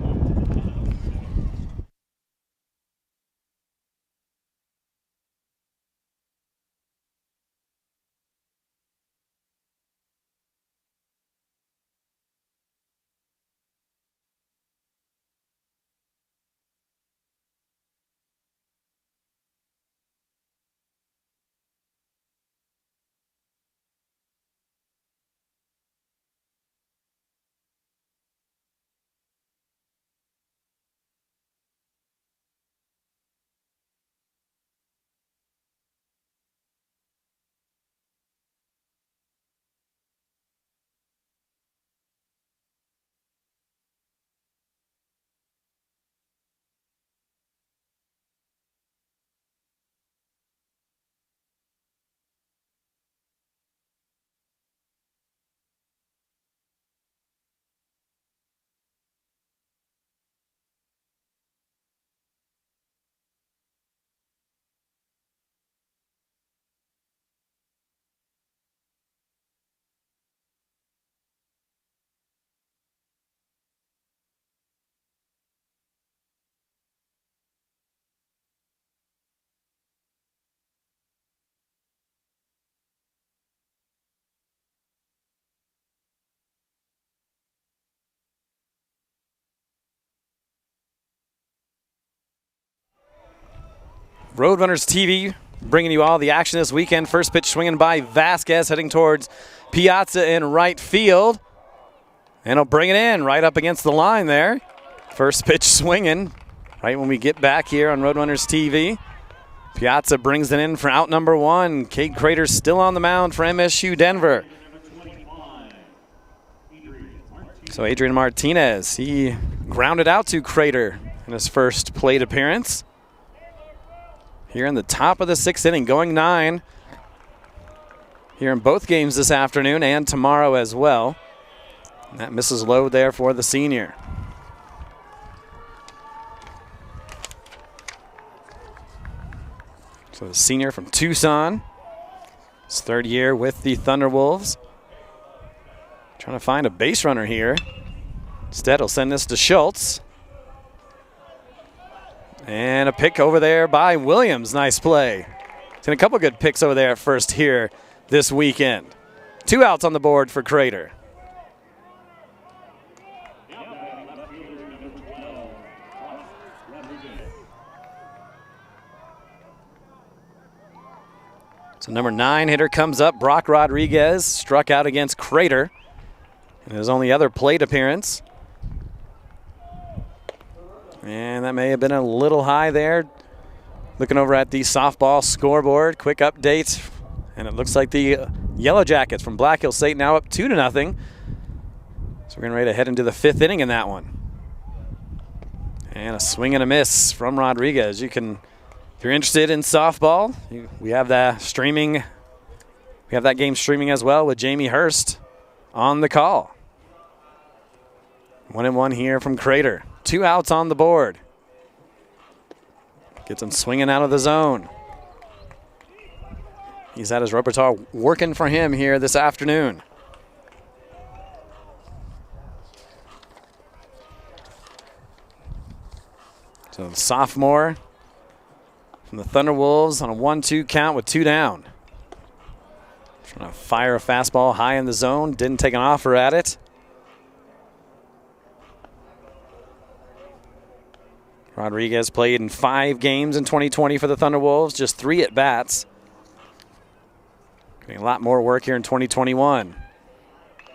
Roadrunners TV bringing you all the action this weekend. First pitch swinging by Vasquez, heading towards Piazza in right field. And he'll bring it in right up against the line there. First pitch swinging right when we get back here on Roadrunners TV. Piazza brings it in for out number 1. Cade Crader still on the mound for MSU Denver. So Adrian Martinez, he grounded out to Crader in his first plate appearance. Here in the top of the 6th inning, going 9 here in both games this afternoon and tomorrow as well. And that misses low there for the senior. So the senior from Tucson, his 3rd year with the Thunderwolves. Trying to find a base runner here. Instead, he'll send this to Schultz. And a pick over there by Williams. Nice play. Seen a couple good picks over there at first here this weekend. 2 outs on the board for Crader. So number 9 hitter comes up. Brock Rodriguez struck out against Crader in his only other plate appearance. And that may have been a little high there. Looking over at the softball scoreboard, quick update. And it looks like the Yellow Jackets from Black Hill State now up 2-0. So we're getting ready to head into the 5th inning in that one. And a swing and a miss from Rodriguez. You can, if you're interested in softball, we have that streaming. We have that game streaming as well with Jamie Hurst on the call. 1-1 here from Crader. 2 outs on the board. Gets him swinging out of the zone. He's had his repertoire working for him here this afternoon. So the sophomore from the Thunderwolves on a 1-2 count with 2 down. Trying to fire a fastball high in the zone. Didn't take an offer at it. Rodriguez played in 5 games in 2020 for the Thunderwolves, just 3 at-bats. Getting a lot more work here in 2021.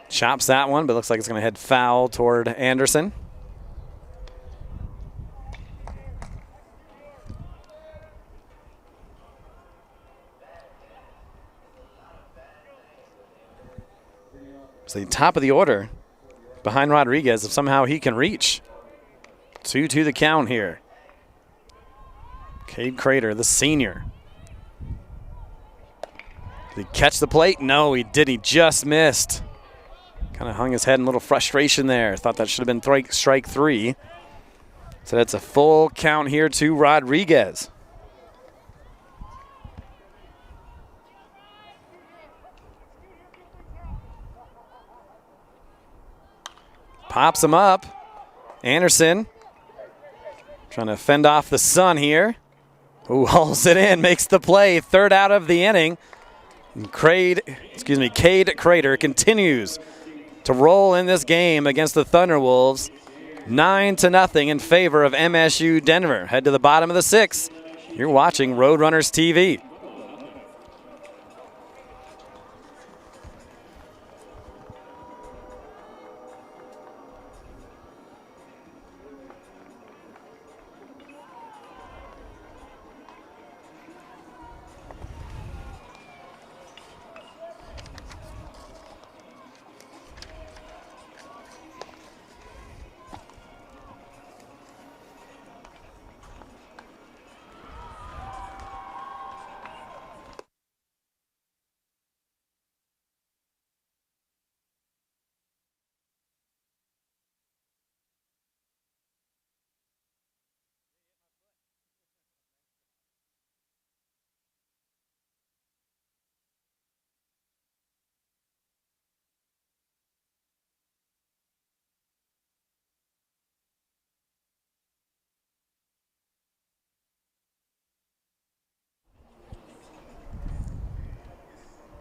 Chops that one, but looks like it's going to head foul toward Anderson. So the top of the order behind Rodriguez, if somehow he can reach. 2-2 the count here. Cade Crader, the senior. Did he catch the plate? No, he did. He just missed. Kind of hung his head in a little frustration there. Thought that should have been strike 3. So that's a full count here to Rodriguez. Pops him up. Anderson trying to fend off the sun here. Who hauls it in, makes the play. 3rd out of the inning. And Cade Crader continues to roll in this game against the Thunderwolves. 9-0 in favor of MSU Denver. Head to the bottom of the 6th. You're watching Roadrunners TV.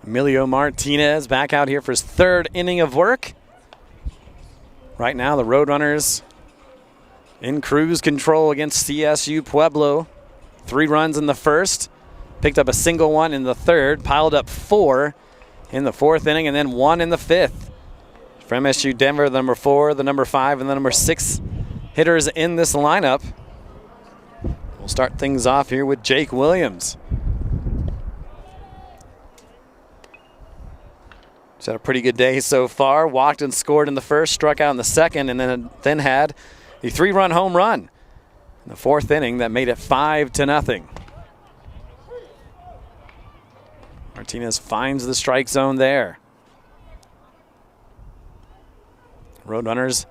Emilio Martinez back out here for his 3rd inning of work. Right now, the Roadrunners in cruise control against CSU Pueblo. 3 runs in the 1st. Picked up a single one in the 3rd. Piled up 4 in the 4th inning, and then 1 in the 5th. For MSU Denver, the number 4, the number 5, and the number 6 hitters in this lineup. We'll start things off here with Jake Williams. He's had a pretty good day so far. Walked and scored in the 1st, struck out in the 2nd, and then had a 3-run home run in the 4th inning that made it 5-0. Martinez finds the strike zone there. Roadrunners,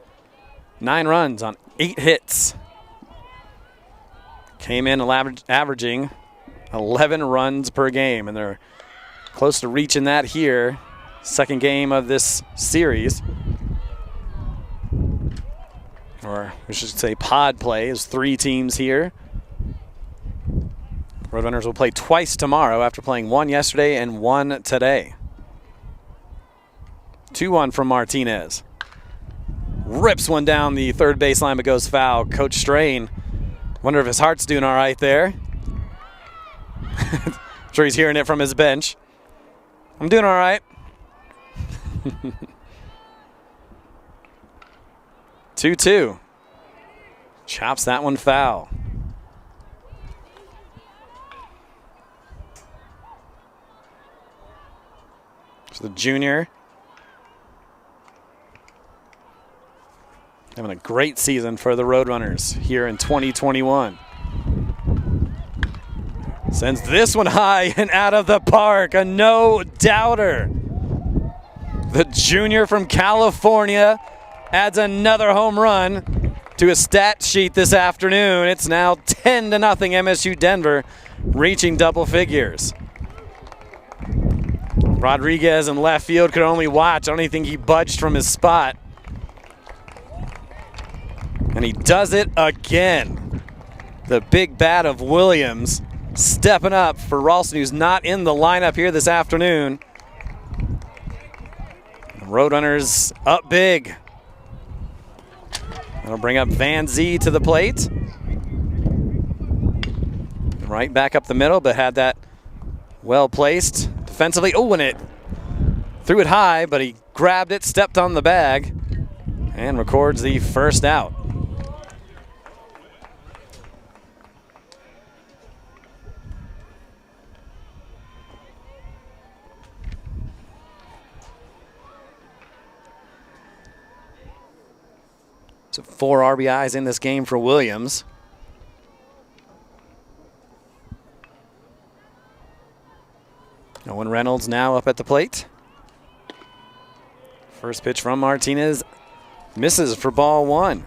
9 runs on 8 hits. Came in averaging 11 runs per game, and they're close to reaching that here. 2nd game of this series, or we should say pod play, is 3 teams here. Roadrunners will play twice tomorrow after playing 1 yesterday and 1 today. 2-1 from Martinez. Rips one down the 3rd baseline but goes foul. Coach Strain, wonder if his heart's doing all right there. I'm sure he's hearing it from his bench. I'm doing all right. 2-2. Chops that one foul. So the junior having a great season for the Roadrunners here in 2021. Sends this one high and out of the park. A no-doubter. The junior from California adds another home run to his stat sheet this afternoon. It's now 10-0 MSU Denver, reaching double figures. Rodriguez in left field could only watch. I don't even think he budged from his spot. And he does it again. The big bat of Williams stepping up for Ralston, who's not in the lineup here this afternoon. Roadrunners up big. That'll bring up Van Zee to the plate. Right back up the middle, but had that well placed defensively. Oh, and it threw it high, but he grabbed it, stepped on the bag, and records the first out. So 4 RBIs in this game for Williams. Owen Reynolds now up at the plate. First pitch from Martinez misses for ball 1.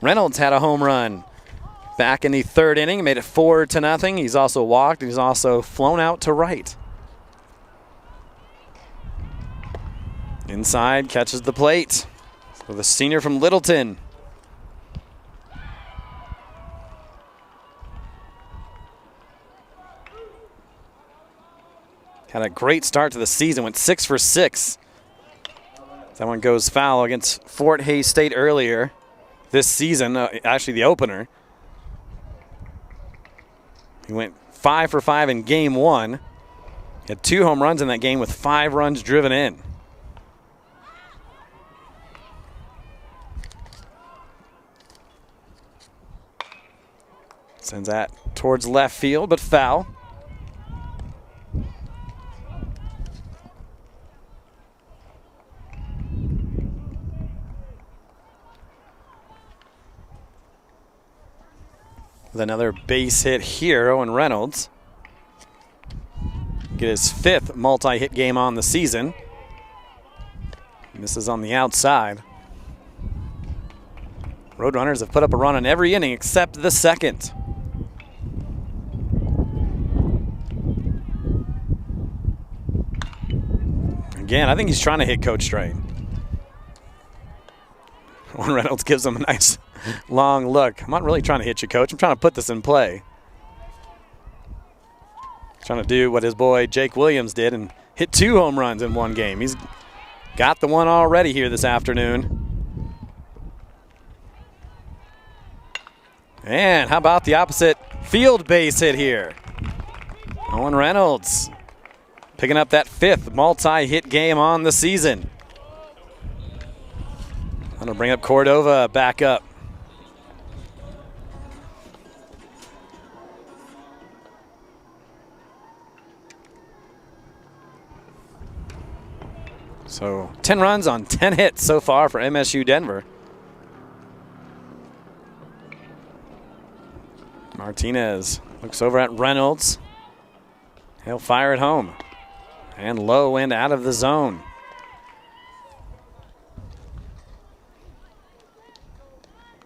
Reynolds had a home run back in the 3rd inning, made it 4-0. He's also walked, and he's also flown out to right. Inside, catches the plate for the senior from Littleton. Had a great start to the season, went 6 for 6. That one goes foul against Fort Hays State earlier this season, actually the opener. He went 5 for 5 in game 1. He had 2 home runs in that game with 5 runs driven in. Sends that towards left field, but foul. With another base hit here, Owen Reynolds. Get his 5th multi-hit game on the season. Misses on the outside. Roadrunners have put up a run in every inning except the 2nd. Again, I think he's trying to hit Coach Strain. Owen Reynolds gives him a nice long look. I'm not really trying to hit you, Coach. I'm trying to put this in play. Trying to do what his boy Jake Williams did and hit 2 home runs in one game. He's got the one already here this afternoon. And how about the opposite field base hit here? Owen Reynolds picking up that 5th multi-hit game on the season. I'm going to bring up Cordova back up. So 10 runs on 10 hits so far for MSU Denver. Martinez looks over at Reynolds. He'll fire it home. And low and out of the zone.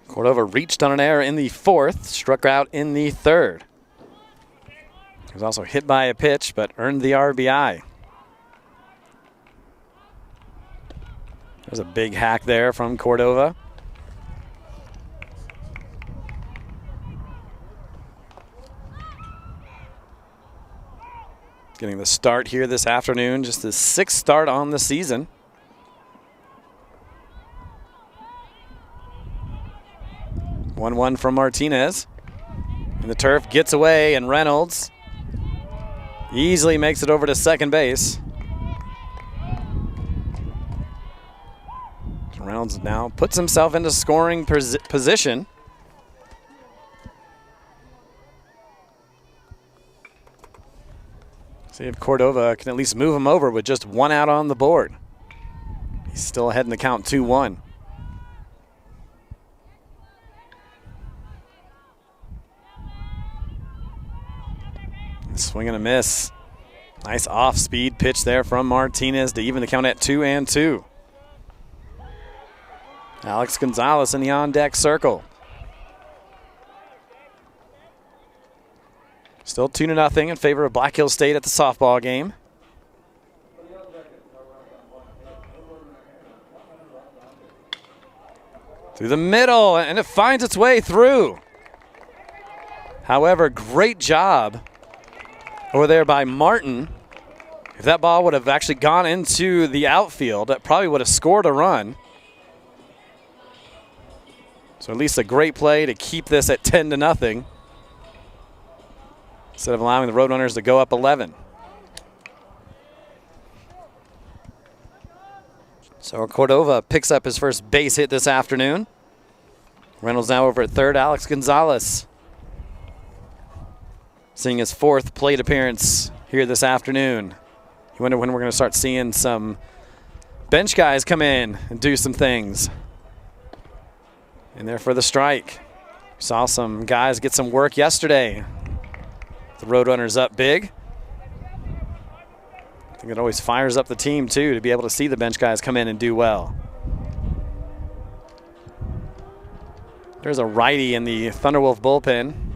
Cordova reached on an error in the 4th, struck out in the 3rd. He was also hit by a pitch, but earned the RBI. There's a big hack there from Cordova. Getting the start here this afternoon, just his 6th start on the season. One from Martinez. And the turf gets away, and Reynolds easily makes it over to second base. Reynolds now puts himself into scoring position. See if Cordova can at least move him over with just 1 out on the board. He's still ahead in the count 2-1. Swing and a miss. Nice off-speed pitch there from Martinez to even the count at 2-2. Alex Gonzalez in the on-deck circle. Still 2-0 in favor of Black Hills State at the softball game. Through the middle, and it finds its way through. However, great job over there by Martin. If that ball would have actually gone into the outfield, that probably would have scored a run. So at least a great play to keep this at 10-0 instead of allowing the Roadrunners to go up 11. So Cordova picks up his first base hit this afternoon. Reynolds now over at third. Alex Gonzalez seeing his 4th plate appearance here this afternoon. You wonder when we're going to start seeing some bench guys come in and do some things. In there for the strike. Saw some guys get some work yesterday. The Roadrunners up big. I think it always fires up the team too to be able to see the bench guys come in and do well. There's a righty in the Thunderwolf bullpen.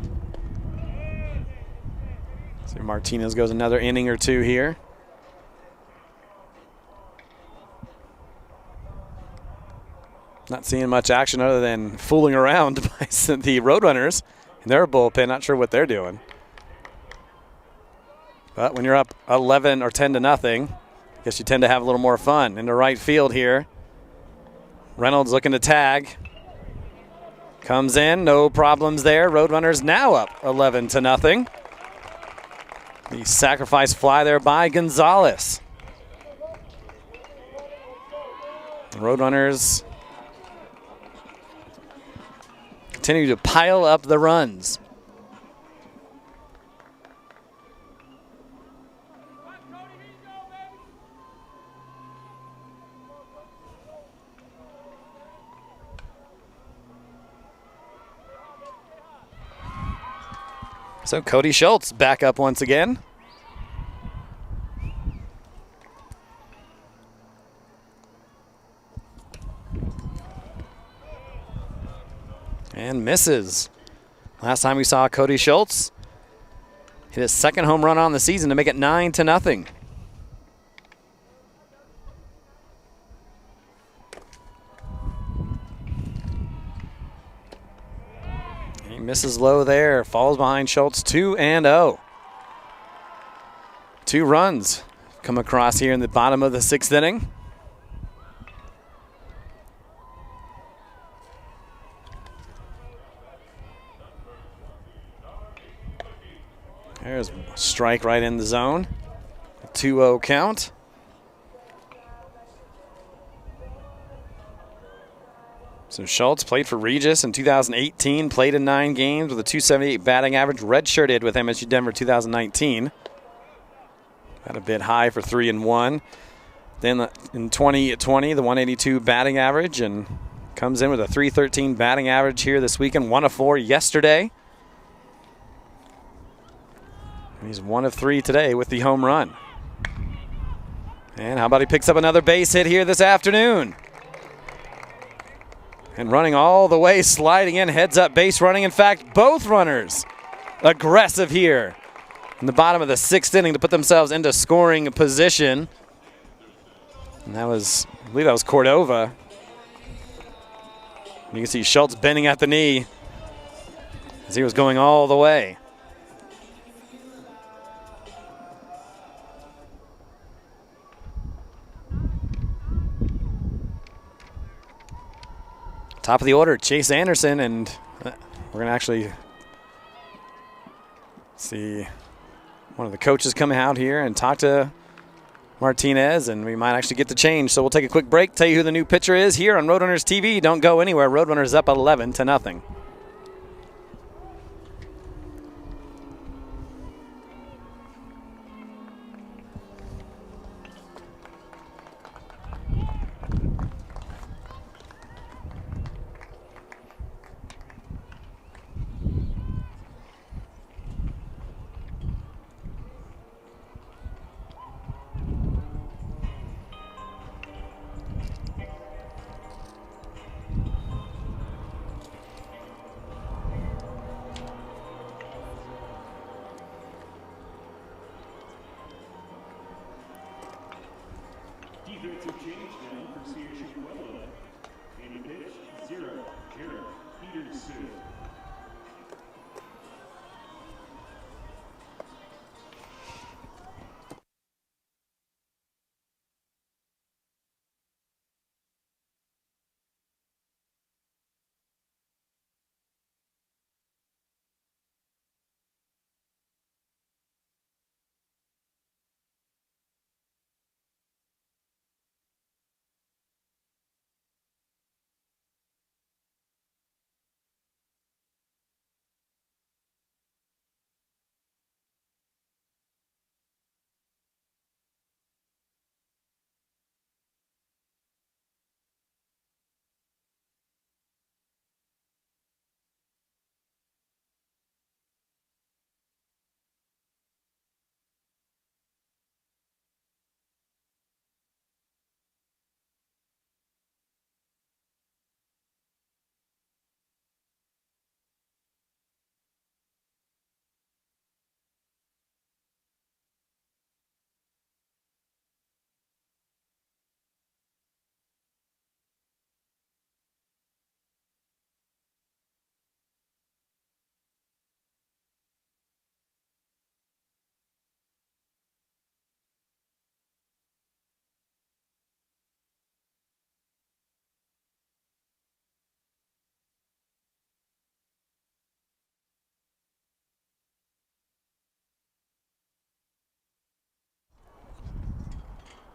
See, Martinez goes another inning or two here. Not seeing much action other than fooling around by the Roadrunners in their bullpen. Not sure what they're doing. But when you're up 11 or 10-0, I guess you tend to have a little more fun. Into right field here. Reynolds looking to tag. Comes in, no problems there. Roadrunners now up 11-0. The sacrifice fly there by Gonzalez. The Roadrunners continue to pile up the runs. So Cody Schultz back up once again. And misses. Last time we saw Cody Schultz hit his 2nd home run on the season to make it 9-0. He misses low there, falls behind Schultz 2-0. 2 runs come across here in the bottom of the 6th inning. There's a strike right in the zone. A 2-0 count. So Schultz played for Regis in 2018, played in 9 games with a .278 batting average, redshirted with MSU Denver 2019. Got a bit high for 3-1. Then in 2020, the 182 batting average, and comes in with a .313 batting average here this weekend, 1 of 4 yesterday. He's 1 of 3 today with the home run. And how about he picks up another base hit here this afternoon? And running all the way, sliding in, heads up base running. In fact, both runners aggressive here in the bottom of the 6th inning to put themselves into scoring position. And that was, I believe that was Cordova. You can see Schultz bending at the knee as he was going all the way. Top of the order, Chase Anderson, and we're going to actually see one of the coaches come out here and talk to Martinez, and we might actually get the change. So we'll take a quick break, tell you who the new pitcher is here on Roadrunners TV. Don't go anywhere. Roadrunners up 11-0. Defensive change down for CSU Pueblo. And the pitch, 0, Jared Peterson.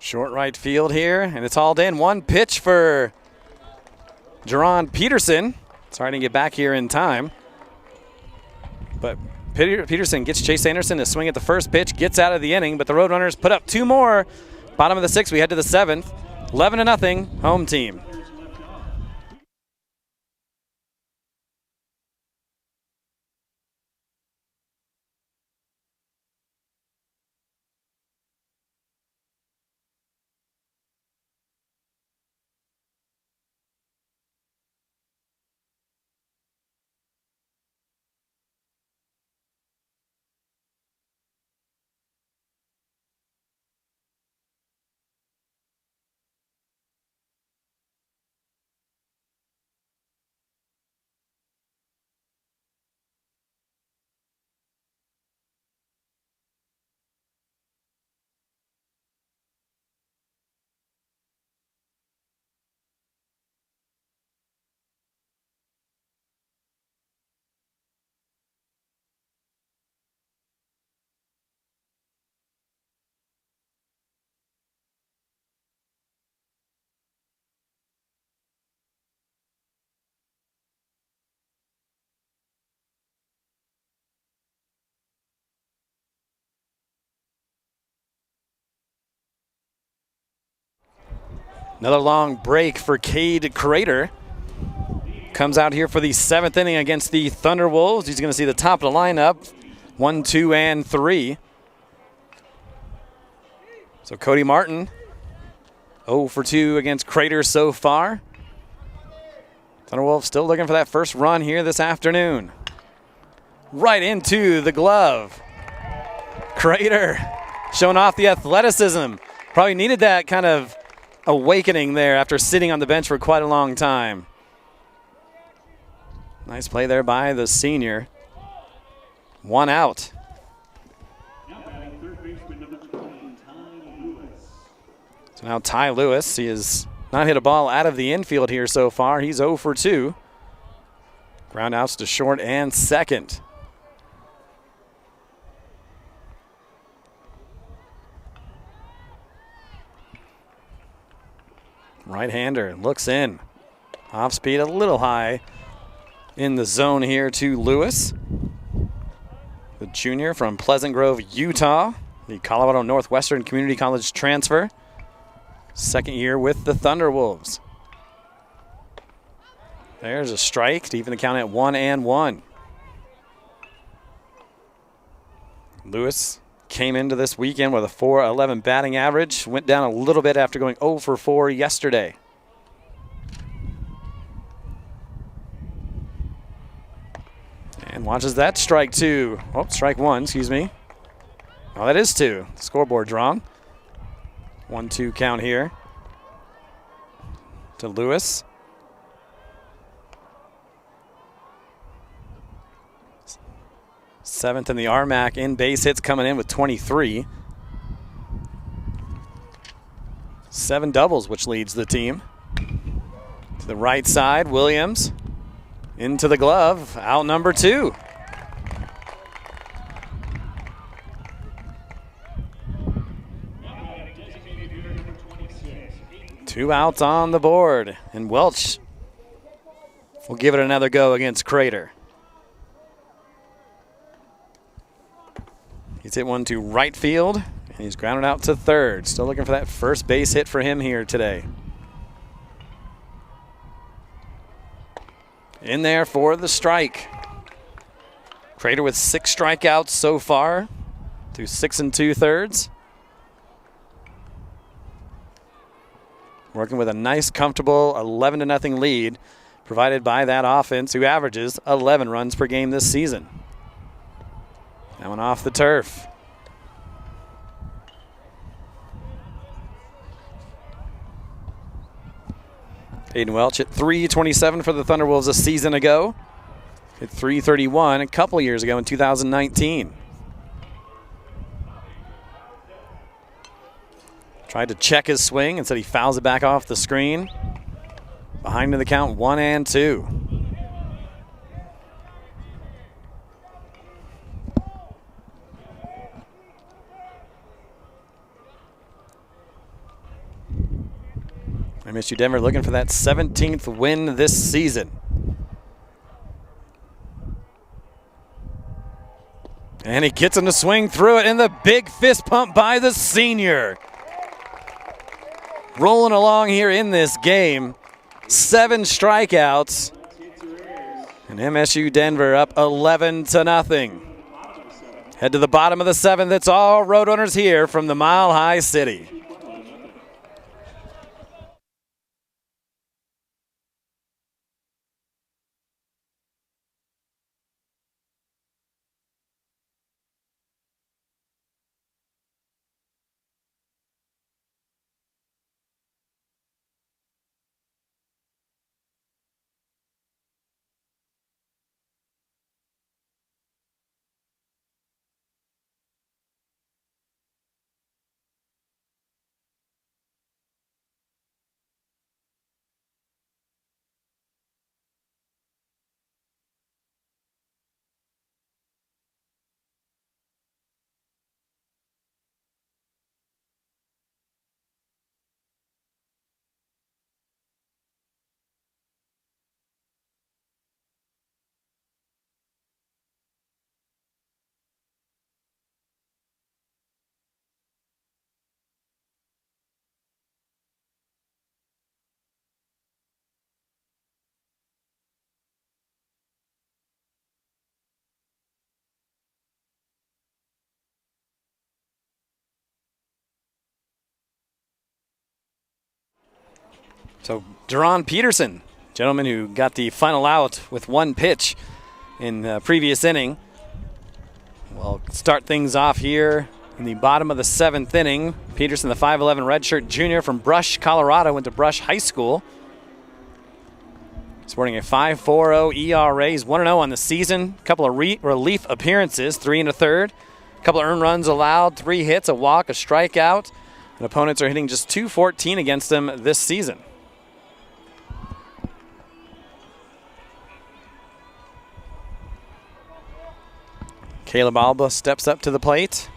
Short right field here, and it's hauled in. One pitch for Jerron Peterson. Sorry I didn't get back here in time. But Peterson gets Chase Anderson to swing at the first pitch, gets out of the inning, but the Roadrunners put up 2 more. Bottom of the 6th, we head to the 7th. 11-0, home team. Another long break for Cade Crader. Comes out here for the 7th inning against the Thunderwolves. He's going to see the top of the lineup, 1, 2, and 3. So Cody Martin, 0 for 2 against Crader so far. Thunderwolves still looking for that first run here this afternoon. Right into the glove. Crader showing off the athleticism. Probably needed that kind of awakening there after sitting on the bench for quite a long time. Nice play there by the senior. 1 out. So now Ty Lewis, he has not hit a ball out of the infield here so far. He's 0 for 2. Ground outs to short and second. Right-hander looks in. Off speed a little high in the zone here to Lewis. The junior from Pleasant Grove, Utah. The Colorado Northwestern Community College transfer. Second year with the Thunderwolves. There's a strike to even the count at 1-1. Lewis came into this weekend with a .411 batting average. Went down a little bit after going 0 for 4 yesterday. And watches that strike 2. Oh, strike 1, excuse me. Oh, that is 2. The scoreboard's wrong. 1-2 count here to Lewis. Seventh in the RMAC in base hits, coming in with 23. 7 doubles, which leads the team. To the right side, Williams into the glove, out number 2. Two outs on the board, and Welch will give it another go against Crader. He's hit one to right field, and he's grounded out to third. Still looking for that first base hit for him here today. In there for the strike. Crader with 6 strikeouts so far through 6 2/3. Working with a nice, comfortable 11-0 lead provided by that offense, who averages 11 runs per game this season. That one off the turf. Aiden Welch at .327 for the Thunderwolves a season ago. At .331 a couple years ago in 2019. Tried to check his swing, instead he fouls it back off the screen. Behind in the count, 1-2. MSU Denver looking for that 17th win this season. And he gets him to swing through it, and the big fist pump by the senior. Rolling along here in this game. 7 strikeouts. And MSU Denver up 11-0. Head to the bottom of the 7th. It's all Roadrunners here from the Mile High City. So Deron Peterson, gentleman who got the final out with 1 pitch in the previous inning. We'll start things off here in the bottom of the 7th inning. Peterson, the 5'11 redshirt junior from Brush, Colorado, went to Brush High School. Sporting a 5.40 ERA. He's 1-0 on the season. A couple of relief appearances, 3 1/3. A couple of earned runs allowed, 3 hits, a walk, a strikeout. And opponents are hitting just .214 against him this season. Caleb Alba steps up to the plate.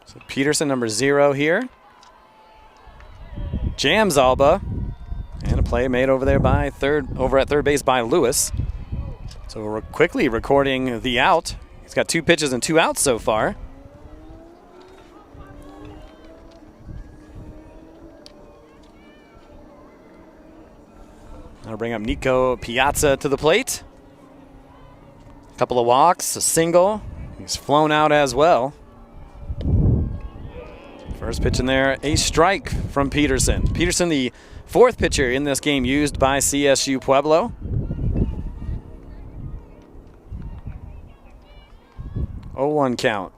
So Peterson, number 0 here. Jams Alba. And a play made over there by over at third base by Lewis. So we're quickly recording the out. He's got 2 pitches and 2 outs so far. I'll bring up Nico Piazza to the plate. A couple of walks, a single. He's flown out as well. First pitch in there, a strike from Peterson. Peterson, the 4th pitcher in this game used by CSU Pueblo. 0-1 count.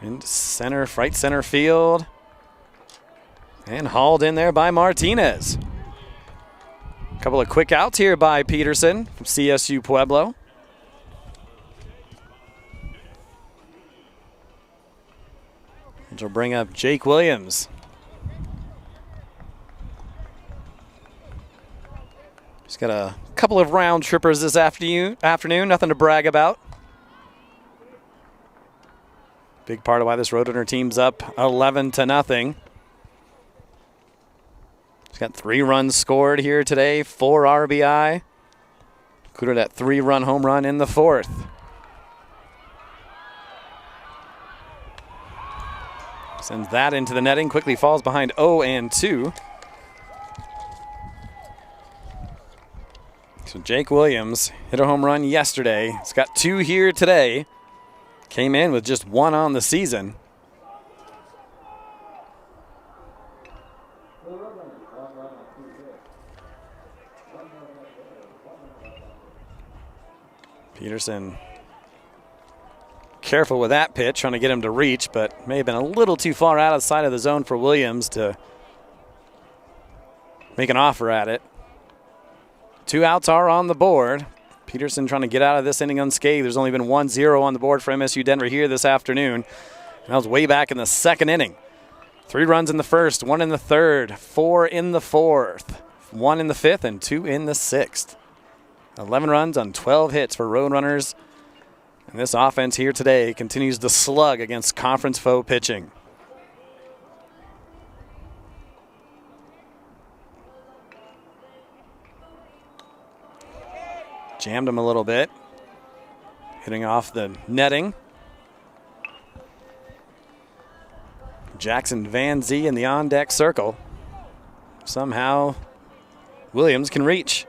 Into center, right center field. And hauled in there by Martinez. A couple of quick outs here by Peterson from CSU Pueblo. Which will bring up Jake Williams. He's got a couple of round trippers this afternoon, nothing to brag about. Big part of why this Roadrunner team's up 11-0. He's got 3 runs scored here today, 4 RBI. Included that 3-run home run in the 4th. Sends that into the netting, quickly falls behind 0-2. So Jake Williams hit a home run yesterday. He's got 2 here today. Came in with just 1 on the season. Peterson careful with that pitch, trying to get him to reach, but may have been a little too far outside of the zone for Williams to make an offer at it. 2 outs are on the board. Peterson trying to get out of this inning unscathed. There's only been 1-0 on the board for MSU Denver here this afternoon. And that was way back in the 2nd inning. 3 runs in the 1st, 1 in the 3rd, 4 in the 4th, 1 in the 5th, and 2 in the 6th. 11 runs on 12 hits for Roadrunners. And this offense here today continues to slug against conference foe pitching. Jammed him a little bit. Hitting off the netting. Jackson Van Zee in the on-deck circle. Somehow Williams can reach.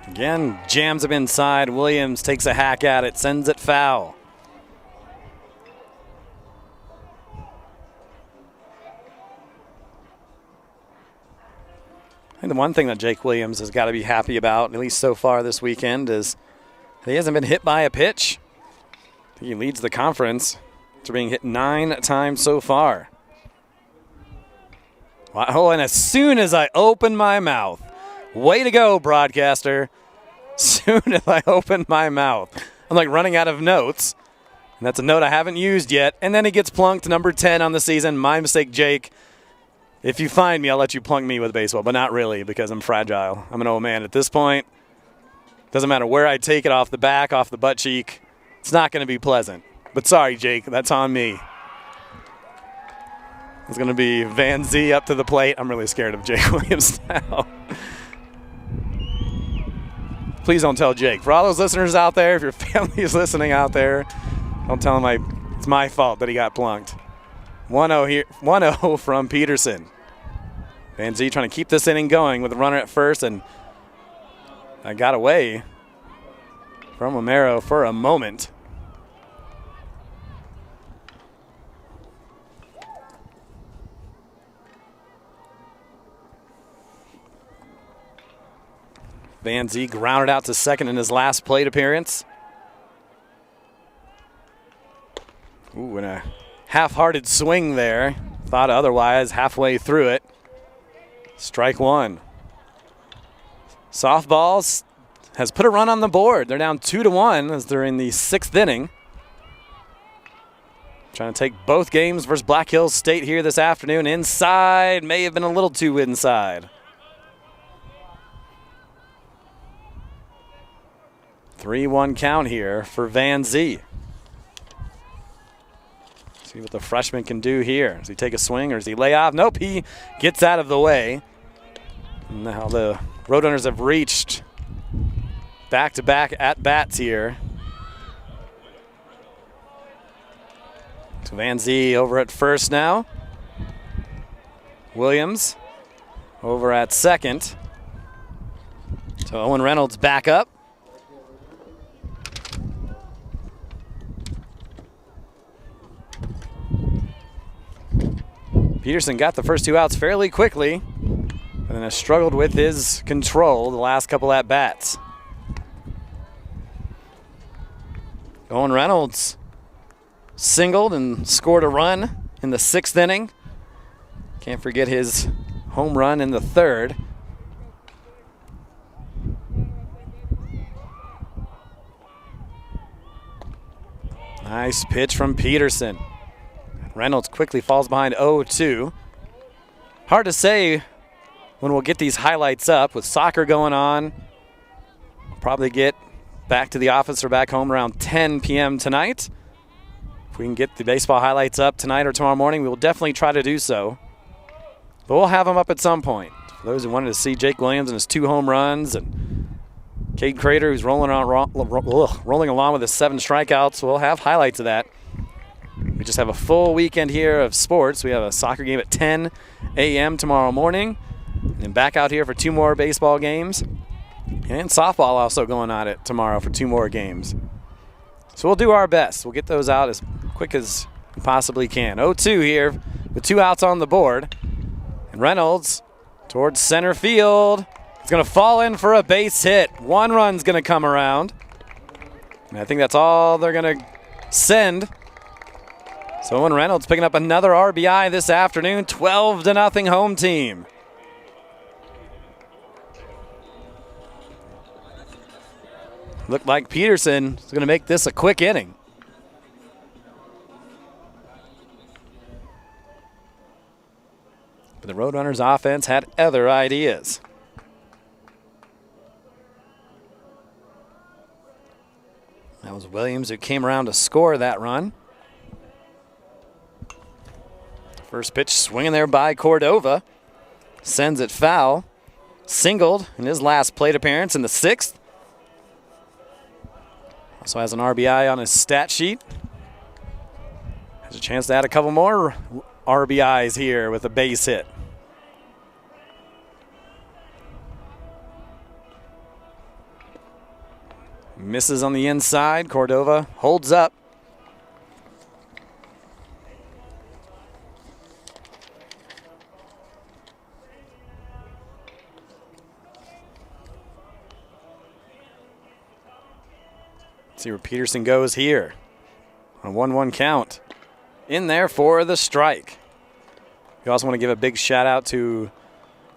Again, jams him inside. Williams takes a hack at it, sends it foul. I think the one thing that Jake Williams has got to be happy about, at least so far this weekend, is he hasn't been hit by a pitch. I think he leads the conference after being hit 9 times so far. Oh, and as soon as I open my mouth, way to go, broadcaster. Soon as I open my mouth, I'm like running out of notes. And that's a note I haven't used yet. And then he gets plunked, number 10 on the season. My mistake, Jake. If you find me, I'll let you plunk me with baseball, but not really because I'm fragile. I'm an old man at this point. Doesn't matter where I take it, off the back, off the butt cheek. It's not going to be pleasant. But sorry, Jake, that's on me. It's going to be Van Zee up to the plate. I'm really scared of Jake Williams now. Please don't tell Jake. For all those listeners out there, if your family is listening out there, don't tell him it's my fault that he got plunked. 1-0 here, 1-0 from Peterson. Van Zee trying to keep this inning going with a runner at first, and I got away from Romero for a moment. Van Zee grounded out to second in his last plate appearance. Ooh, and a half-hearted swing there. Thought otherwise halfway through it. Strike one. Softballs has put a run on the board. They're down 2-1 as they're in the 6th inning. Trying to take both games versus Black Hills State here this afternoon. Inside, may have been a little too inside. 3-1 count here for Van Zee. See what the freshman can do here. Does he take a swing or does he lay off? Nope, he gets out of the way. Now the Roadrunners have reached back-to-back at-bats here. So Van Zee over at first now. Williams over at second. So Owen Reynolds back up. Peterson got the first 2 outs fairly quickly, and then has struggled with his control the last couple at-bats. Owen Reynolds singled and scored a run in the 6th inning. Can't forget his home run in the 3rd. Nice pitch from Peterson. Reynolds quickly falls behind 0-2. Hard to say when we'll get these highlights up. With soccer going on, we'll probably get back to the office or back home around 10 p.m. tonight. If we can get the baseball highlights up tonight or tomorrow morning, we will definitely try to do so. But we'll have them up at some point. For those who wanted to see Jake Williams and his 2 home runs and Cade Crader, who's rolling along with his 7 strikeouts, we'll have highlights of that. We just have a full weekend here of sports. We have a soccer game at 10 a.m. tomorrow morning. And then back out here for 2 more baseball games. And softball also going on it tomorrow for 2 more games. So we'll do our best. We'll get those out as quick as we possibly can. 0-2 here with 2 outs on the board. And Reynolds towards center field. He's going to fall in for a base hit. 1 run's going to come around. And I think that's all they're going to send. So Owen Reynolds picking up another RBI this afternoon. 12-0 home team. Looked like Peterson is going to make this a quick inning. Roadrunners offense had other ideas. That was Williams who came around to score that run. First pitch swinging there by Cordova. Sends it foul. Singled in his last plate appearance in the 6th. Also has an RBI on his stat sheet. Has a chance to add a couple more RBIs here with a base hit. Misses on the inside. Cordova holds up. See where Peterson goes here. On a 1-1 count. In there for the strike. We also want to give a big shout out to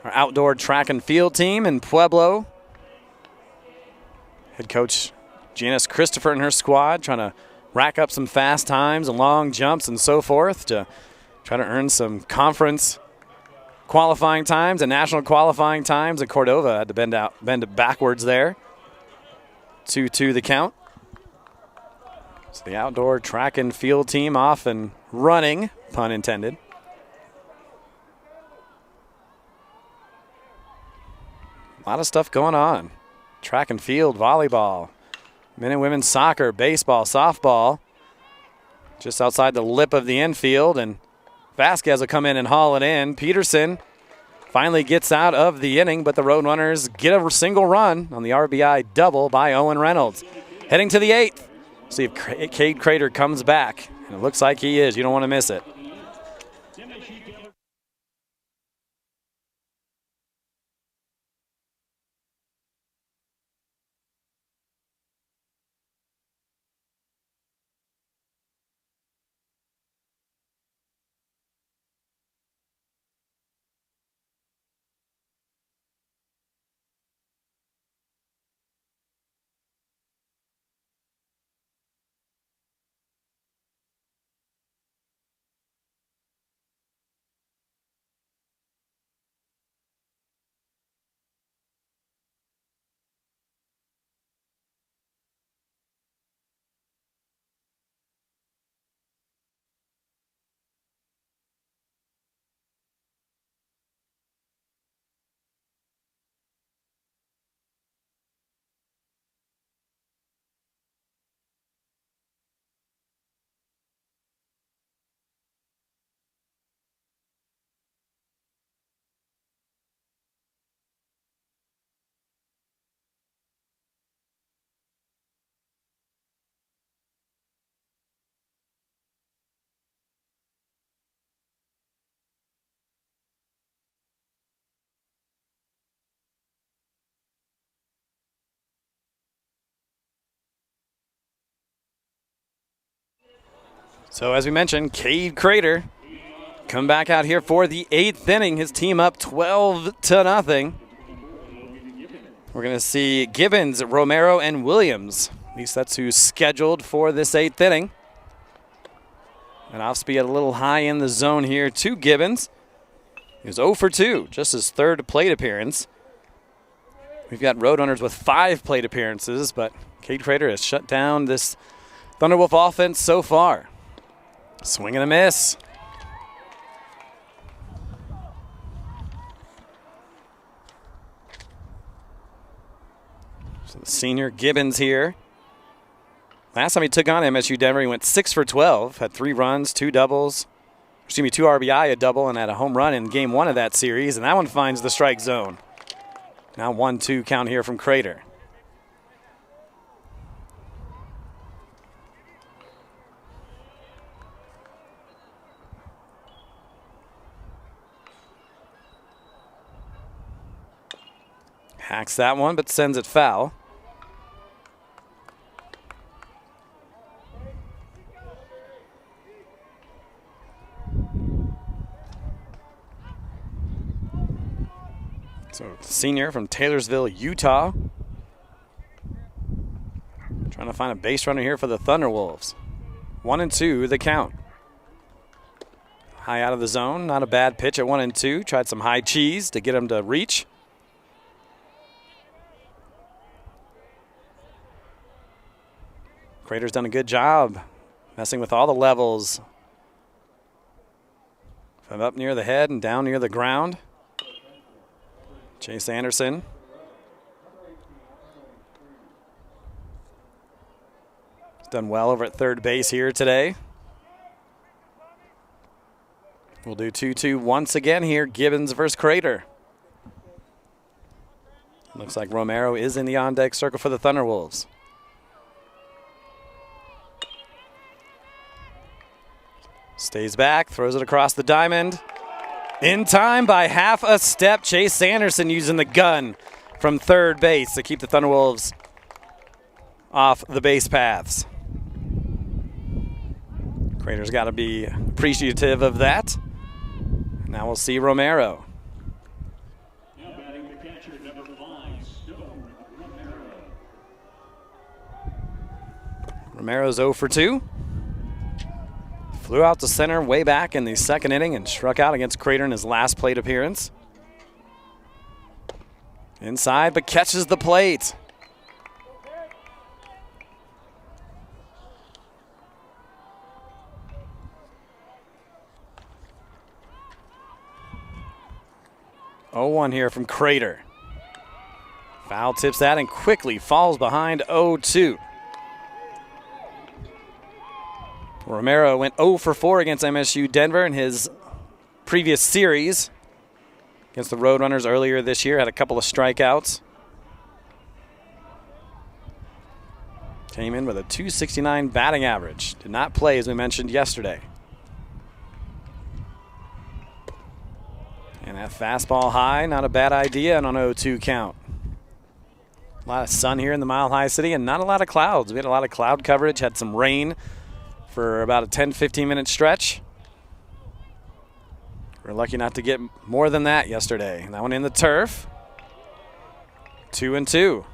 our outdoor track and field team in Pueblo. Head coach Janice Christopher and her squad trying to rack up some fast times and long jumps and so forth to try to earn some conference qualifying times and national qualifying times. And Cordova had to bend backwards there. 2-2 the count. So the outdoor track and field team off and running, pun intended. A lot of stuff going on. Track and field, volleyball, men and women's soccer, baseball, softball. Just outside the lip of the infield, and Vasquez will come in and haul it in. Peterson finally gets out of the inning, but the Roadrunners get a single run on the RBI double by Owen Reynolds. Heading to the 8th. See if Cade Crader comes back, and it looks like he is. You don't want to miss it. So as we mentioned, Cade Crader come back out here for the 8th inning. His team up 12-0. We're going to see Gibbons, Romero, and Williams. At least that's who's scheduled for this 8th inning. And off speed a little high in the zone here to Gibbons. He was 0 for 2, just his 3rd plate appearance. We've got Roadrunners with 5 plate appearances, but Cade Crader has shut down this Thunderwolf offense so far. Swing and a miss. So the senior Gibbons here. Last time he took on MSU Denver, he went 6 for 12, had 3 runs, 2 doubles. 2 RBI, a double, and had a home run in game 1 of that series, and that one finds the strike zone. Now 1-2 count here from Crader. Hacks that one, but sends it foul. So, senior from Taylorsville, Utah. Trying to find a base runner here for the Thunderwolves. 1-2 the count. High out of the zone. Not a bad pitch at 1-2. Tried some high cheese to get him to reach. Crader's done a good job messing with all the levels. From up near the head and down near the ground. Chase Anderson. He's done well over at third base here today. We'll do 2-2 once again here. Gibbons versus Crader. Looks like Romero is in the on-deck circle for the Thunderwolves. Stays back, throws it across the diamond. In time by half a step. Chase Sanderson using the gun from third base to keep the Thunderwolves off the base paths. Crader's got to be appreciative of that. Now we'll see Romero. Now batting the catcher, number 5, Stone Romero. Romero's 0 for 2. Flew out to center way back in the second inning and struck out against Crader in his last plate appearance. Inside, but catches the plate. Oh, 1 here from Crader. Foul tips that and quickly falls behind 0-2. Romero went 0 for 4 against MSU Denver in his previous series against the Roadrunners earlier this year. Had a couple of strikeouts. Came in with a .269 batting average. Did not play, as we mentioned yesterday. And that fastball high, not a bad idea on an 0-2 count. A lot of sun here in the Mile High City and not a lot of clouds. We had a lot of cloud coverage, had some rain for about a 10-15 minute stretch. We're lucky not to get more than that yesterday. That one in the turf. 2-2.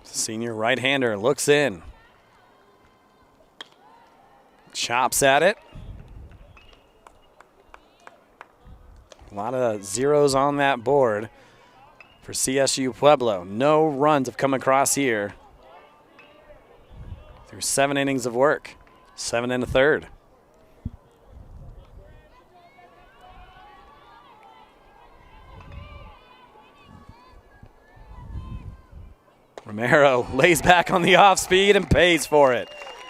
Senior right-hander looks in. Chops at it. A lot of zeros on that board for CSU Pueblo. No runs have come across here through 7 innings of work. 7 1/3. Romero lays back on the off speed and pays for it.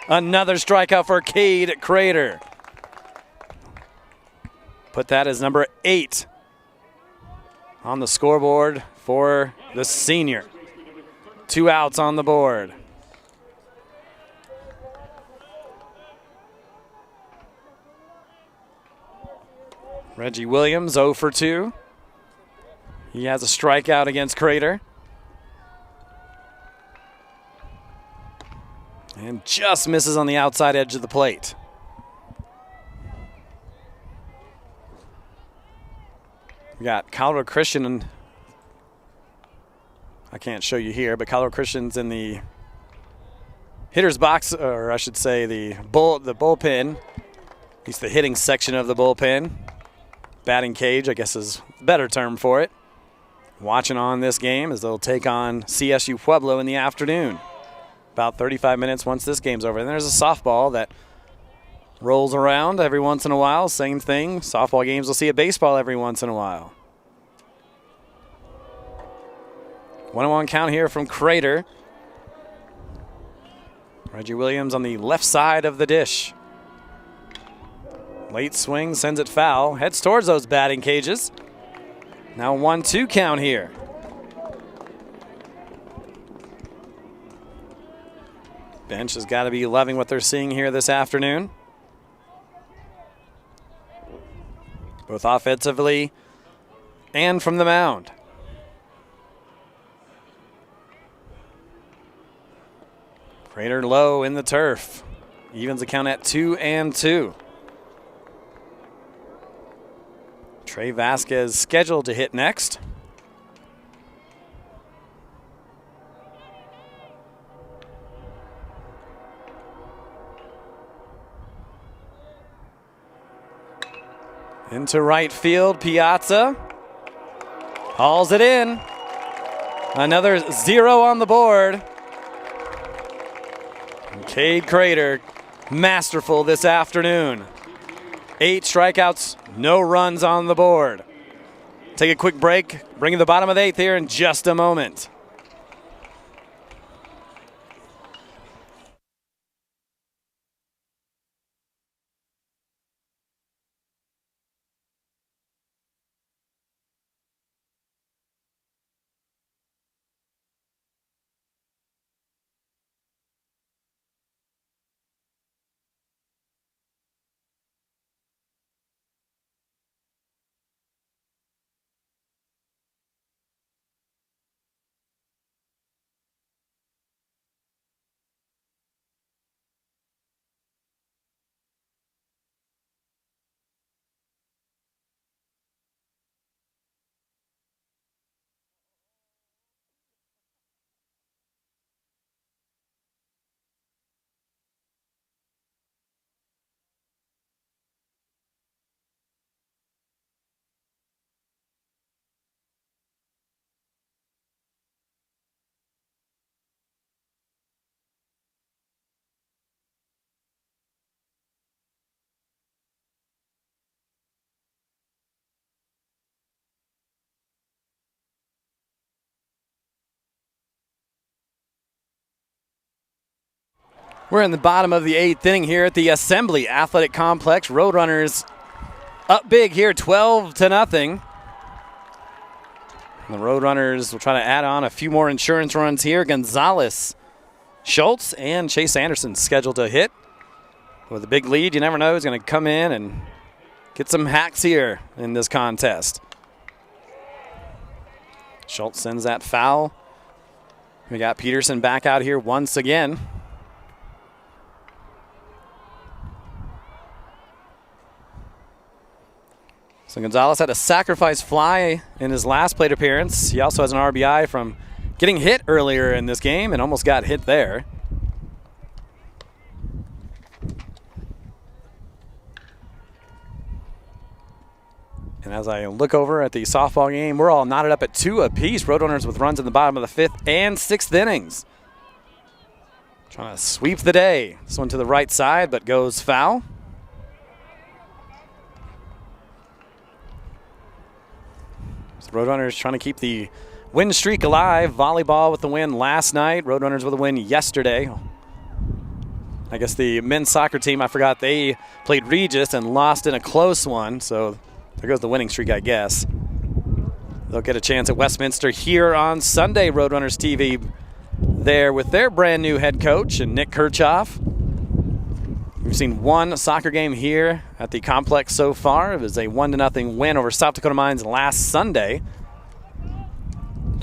Another strikeout for Cade Crader. Put that as number 8 on the scoreboard for the senior. 2 outs on the board. Reggie Williams 0 for 2. He has a strikeout against Crader. And just misses on the outside edge of the plate. We got Colorado Christian, and I can't show you here, but Colorado Christian's in the hitter's box, or I should say the bullpen. At least the hitting section of the bullpen. Batting cage, I guess is a better term for it. Watching on this game as they'll take on CSU Pueblo in the afternoon. About 35 minutes once this game's over. And there's a softball that rolls around every once in a while. Same thing. Softball games will see a baseball every once in a while. 1-1 count here from Crader. Reggie Williams on the left side of the dish. Late swing sends it foul. Heads towards those batting cages. Now 1-2 count here. Bench has got to be loving what they're seeing here this afternoon. Both offensively and from the mound. Crader low in the turf. Evens the count at 2-2. Trey Vasquez scheduled to hit next. Into right field, Piazza hauls it in. Another 0 on the board. And Cade Crader, masterful this afternoon. 8 strikeouts, no runs on the board. Take a quick break, bring you the bottom of the 8th here in just a moment. We're in the bottom of the 8th inning here at the Assembly Athletic Complex. Roadrunners up big here, 12-0. The Roadrunners will try to add on a few more insurance runs here. Gonzalez, Schultz, and Chase Anderson scheduled to hit. With a big lead, you never know who's going to come in and get some hacks here in this contest. Schultz sends that foul. We got Peterson back out here once again. So Gonzalez had a sacrifice fly in his last plate appearance. He also has an RBI from getting hit earlier in this game and almost got hit there. And as I look over at the softball game, we're all knotted up at 2 apiece. Roadrunners with runs in the bottom of the 5th and 6th innings. Trying to sweep the day. This one to the right side, but goes foul. Roadrunners trying to keep the win streak alive. Volleyball with the win last night. Roadrunners with a win yesterday. I guess the men's soccer team, I forgot, they played Regis and lost in a close one. So there goes the winning streak, I guess. They'll get a chance at Westminster here on Sunday. Roadrunners TV there with their brand new head coach and Nick Kirchhoff. We've seen one soccer game here at the complex so far. It was a 1-0 win over South Dakota Mines last Sunday.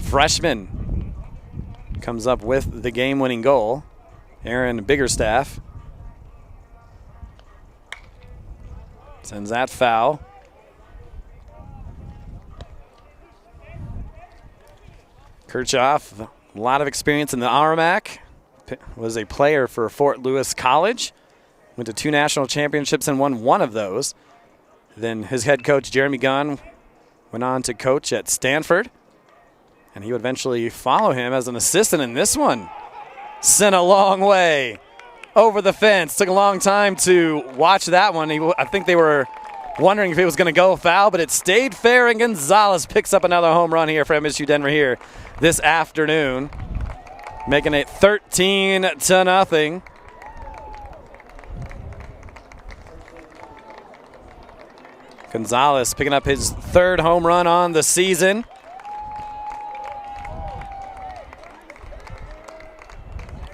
Freshman comes up with the game-winning goal. Aaron Biggerstaff sends that foul. Kirchhoff, a lot of experience in the RMAC. Was a player for Fort Lewis College. Went to 2 national championships and won 1 of those. Then his head coach, Jeremy Gunn, went on to coach at Stanford. And he would eventually follow him as an assistant in this one. Sent a long way over the fence. Took a long time to watch that one. I think they were wondering if it was going to go foul, but it stayed fair, and Gonzalez picks up another home run here for MSU Denver here this afternoon, making it 13-0. Gonzalez picking up his 3rd home run on the season.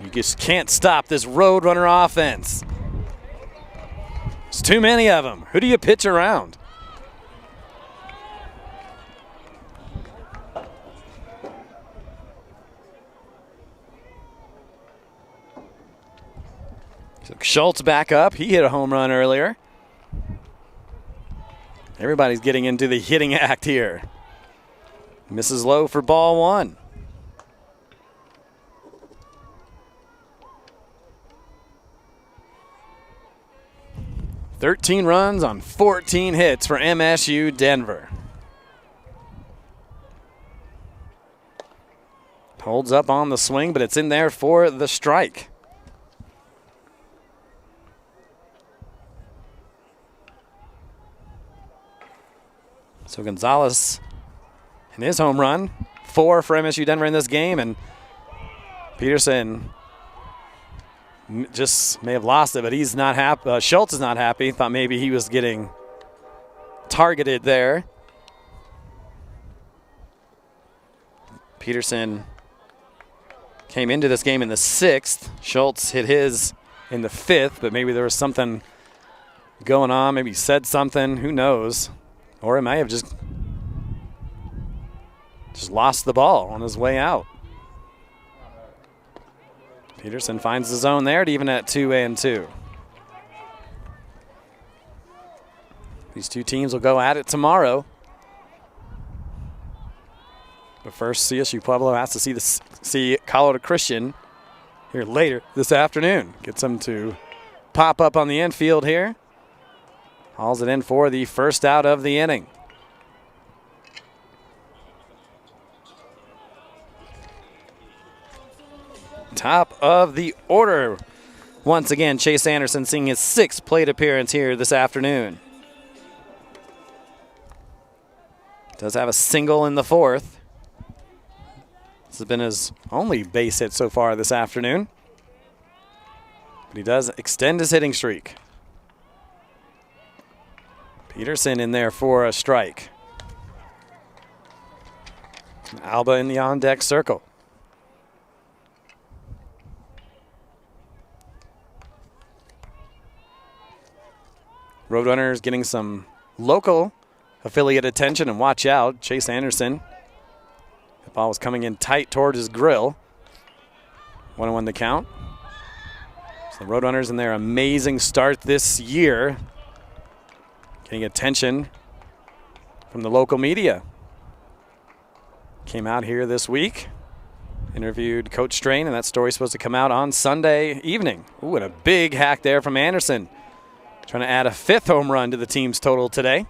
You just can't stop this Roadrunner offense. There's too many of them. Who do you pitch around? So Schultz back up. He hit a home run earlier. Everybody's getting into the hitting act here. Misses low for ball one. "13 runs on 14 hits for MSU Denver." Holds up on the swing, but it's in there for the strike. So Gonzalez and his home run, 4 for MSU Denver in this game, and Peterson just may have lost it, but he's not happy. Schultz is not happy. Thought maybe he was getting targeted there. Peterson came into this game in the 6th. Schultz hit his in the 5th, but maybe there was something going on. Maybe he said something. Who knows? Or he may have just lost the ball on his way out. Peterson finds the zone there to even at 2-2. These two teams will go at it tomorrow. But first, CSU Pueblo has to see Colorado Christian here later this afternoon. Gets them to pop up on the infield here. Hauls it in for the first out of the inning. Top of the order. Once again, Chase Anderson seeing his 6th plate appearance here this afternoon. Does have a single in the 4th. This has been his only base hit so far this afternoon. But he does extend his hitting streak. Peterson in there for a strike. Alba in the on-deck circle. Roadrunners getting some local affiliate attention, and watch out, Chase Anderson. The ball was coming in tight toward his grill. 1-1 the count. So the Roadrunners in their amazing start this year, getting attention from the local media. Came out here this week, interviewed Coach Strain, and that story's supposed to come out on Sunday evening. Ooh, and a big hack there from Anderson. Trying to add a 5th home run to the team's total today.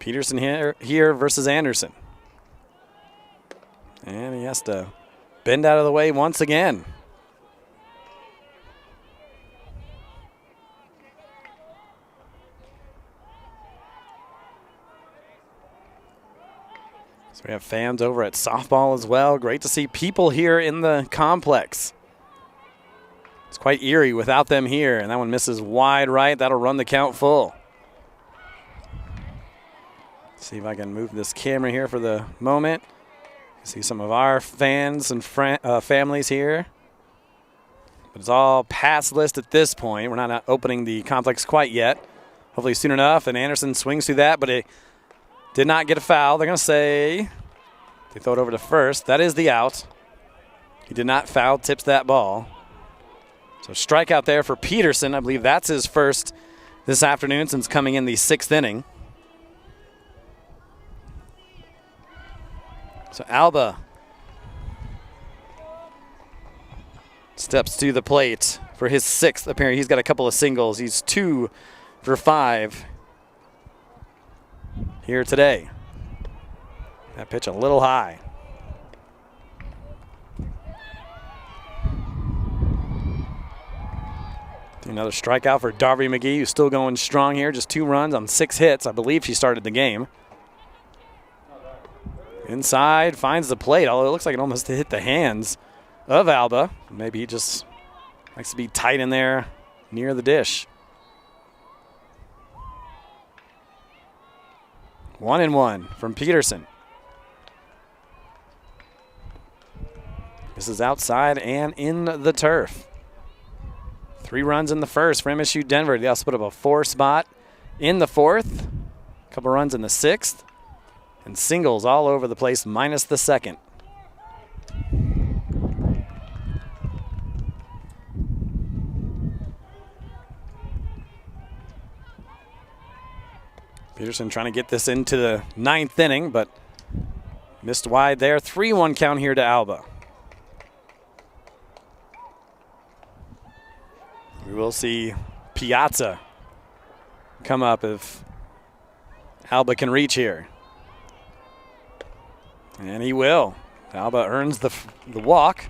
Peterson here versus Anderson. And he has to bend out of the way once again. So we have fans over at softball as well. Great to see people here in the complex. It's quite eerie without them here, and that one misses wide right. That'll run the count full. See if I can move this camera here for the moment. See some of our fans and families here. But it's all pass list at this point. We're not opening the complex quite yet. Hopefully soon enough, and Anderson swings through that, but it did not get a foul. They're going to say they throw it over to first. That is the out. He did not foul, tips that ball. So strikeout there for Peterson. I believe that's his first this afternoon since coming in the 6th inning. So Alba steps to the plate for his 6th appearance. He's got a couple of singles. He's 2 for 5 here today. That pitch a little high. Another strikeout for Darby McGee, who's still going strong here. Just 2 runs on 6 hits. I believe she started the game. Inside, finds the plate, although it looks like it almost hit the hands of Alba. Maybe he just likes to be tight in there near the dish. 1-1 from Peterson. This is outside and in the turf. 3 runs in the first for MSU Denver. They also put up a 4 spot in the 4th. A couple runs in the 6th. And singles all over the place, minus the second. Peterson trying to get this into the 9th inning, but missed wide there. 3-1 count here to Alba. We will see Piazza come up if Alba can reach here. And he will. Alba earns the walk.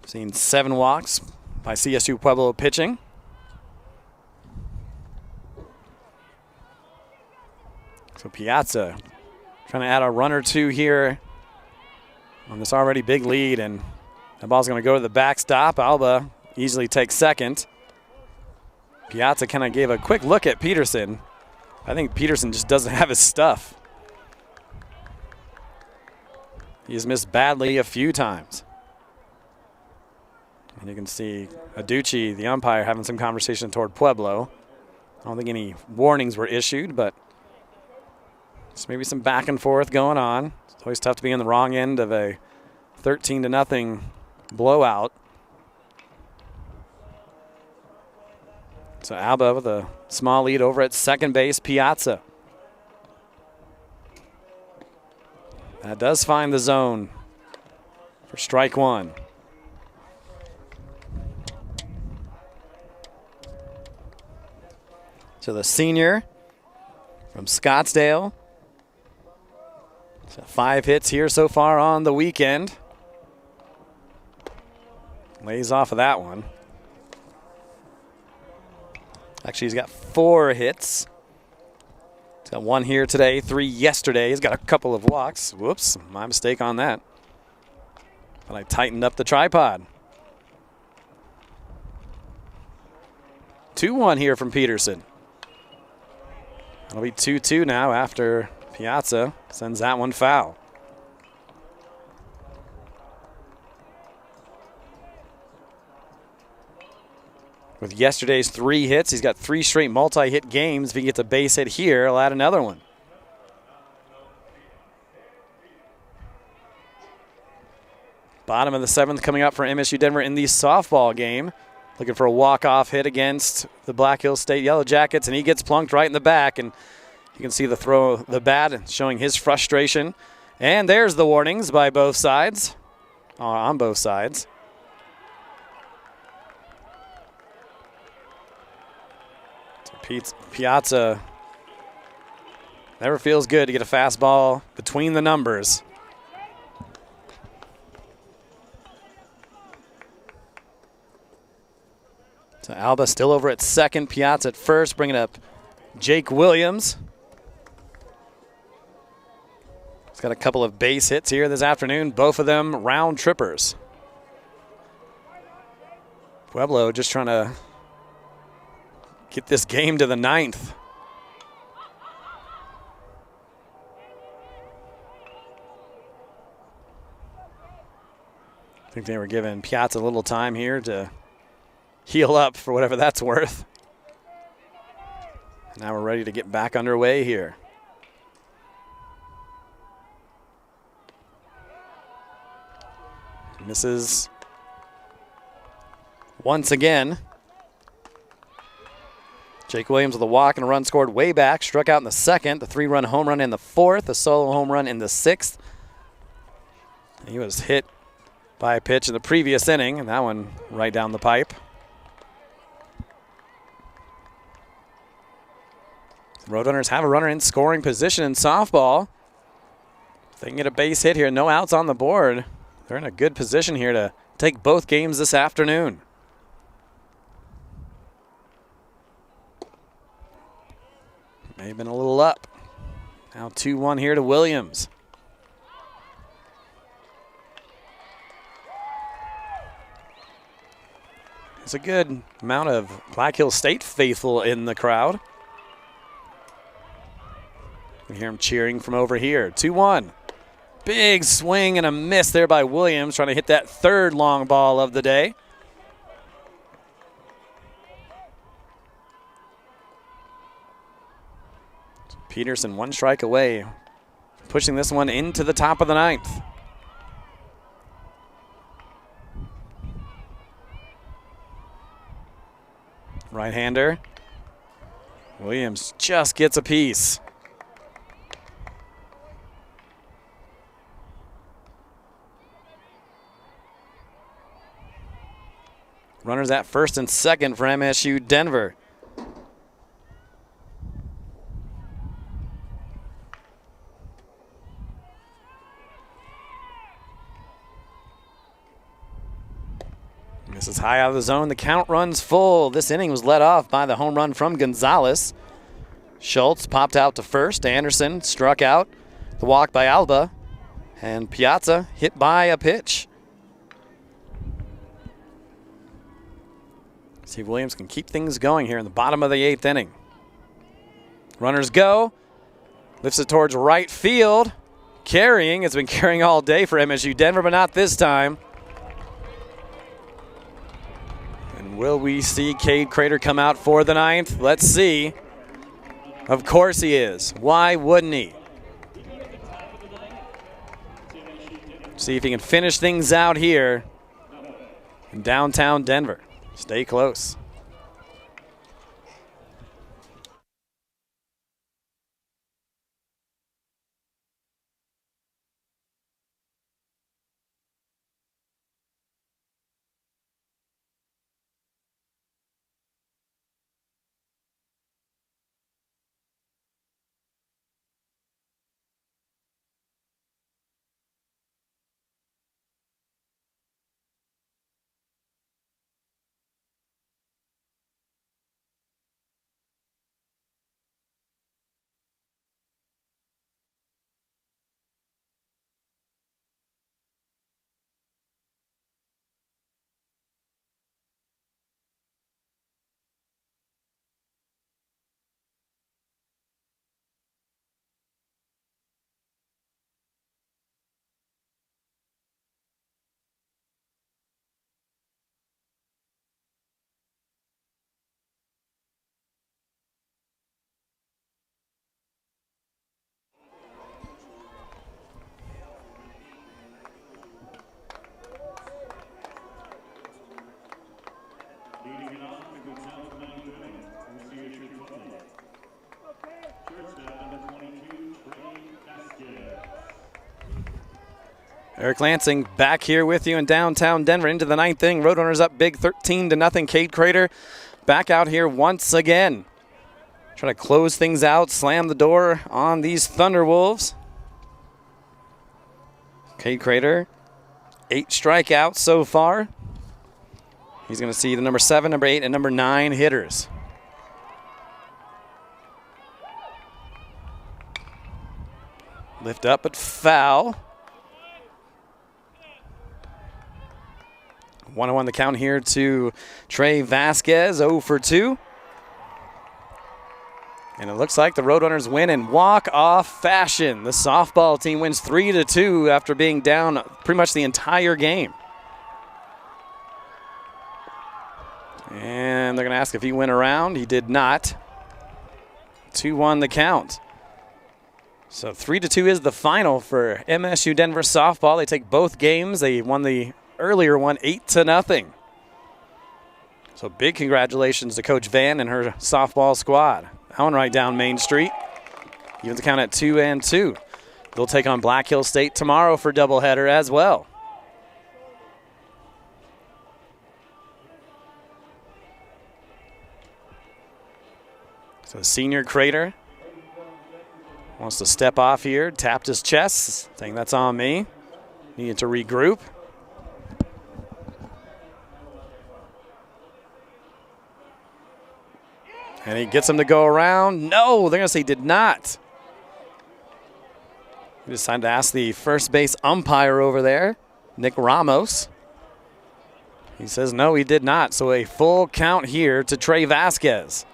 Seen 7 walks by CSU Pueblo pitching. So Piazza trying to add a run or two here on this already big lead, and the ball's going to go to the backstop. Alba easily takes second. Piazza kind of gave a quick look at Peterson. I think Peterson just doesn't have his stuff. He's missed badly a few times. And you can see Aducci, the umpire, having some conversation toward Pueblo. I don't think any warnings were issued, but just maybe some back and forth going on. It's always tough to be on the wrong end of a 13-0 blowout. So Alba with a small lead over at second base, Piazza. That does find the zone for strike one. So the senior from Scottsdale. So 5 hits here so far on the weekend. Lays off of that one. Actually, he's got 4 hits. He's got 1 here today, 3 yesterday. He's got a couple of walks. Whoops, my mistake on that. But I tightened up the tripod. 2-1 here from Peterson. It'll be 2-2 now after Piazza sends that one foul. With yesterday's 3 hits, he's got 3 straight multi-hit games. If he gets a base hit here, he'll add another one. Bottom of the 7th coming up for MSU Denver in the softball game. Looking for a walk-off hit against the Black Hills State Yellow Jackets, and he gets plunked right in the back. And you can see the throw, the bat, showing his frustration. And there's the warnings by both sides, on both sides. So Piazza never feels good to get a fastball between the numbers. So Alba still over at second, Piazza at first, bringing up Jake Williams. He's got a couple of base hits here this afternoon, both of them round trippers. Pueblo just trying to get this game to the 9th. I think they were giving Piazza a little time here to heal up for whatever that's worth. Now we're ready to get back underway here. Misses once again. Jake Williams with a walk and a run scored way back. Struck out in the 2nd. The 3-run home run in the 4th. A solo home run in the 6th. He was hit by a pitch in the previous inning, and that one right down the pipe. Roadrunners have a runner in scoring position in softball. If they can get a base hit here, no outs on the board, they're in a good position here to take both games this afternoon. May have been a little up. Now 2-1 here to Williams. There's a good amount of Black Hills State faithful in the crowd. You hear him cheering from over here. 2-1. Big swing and a miss there by Williams, trying to hit that third long ball of the day. Peterson 1 strike away, pushing this one into the top of the 9th. Right-hander. Williams just gets a piece. Runners at first and second for MSU Denver. This is high out of the zone. The count runs full. This inning was led off by the home run from Gonzalez. Schultz popped out to first. Anderson struck out. The walk by Alba. And Piazza hit by a pitch. See if Williams can keep things going here in the bottom of the 8th inning. Runners go. Lifts it towards right field. Carrying. It's been carrying all day for MSU Denver, but not this time. Will we see Cade Crader come out for the 9th? Let's see. Of course he is. Why wouldn't he? See if he can finish things out here in downtown Denver. Stay close. Eric Lansing back here with you in downtown Denver into the 9th inning. Roadrunners up big 13-0. Cade Crader back out here once again. Trying to close things out, slam the door on these Thunderwolves. Cade Crader, 8 strikeouts so far. He's going to see the number 7, number 8, and number 9 hitters. Lift up, but foul. 1-1 the count here to Trey Vasquez, 0 for 2. And it looks like the Roadrunners win in walk-off fashion. The softball team wins 3-2 after being down pretty much the entire game. And they're going to ask if he went around. He did not. 2-1 the count. So 3-2 is the final for MSU Denver softball. They take both games. They won the earlier one 8-0. So big congratulations to Coach Van and her softball squad. That one right down Main Street. Even the count at 2-2. They'll take on Black Hill State tomorrow for doubleheader as well. So senior Crader wants to step off here, tapped his chest, saying that's on me. Needed to regroup. And he gets him to go around. No, they're going to say he did not. He decided to ask the first base umpire over there, Nick Ramos. He says no, he did not. So a full count here to Trey Vasquez.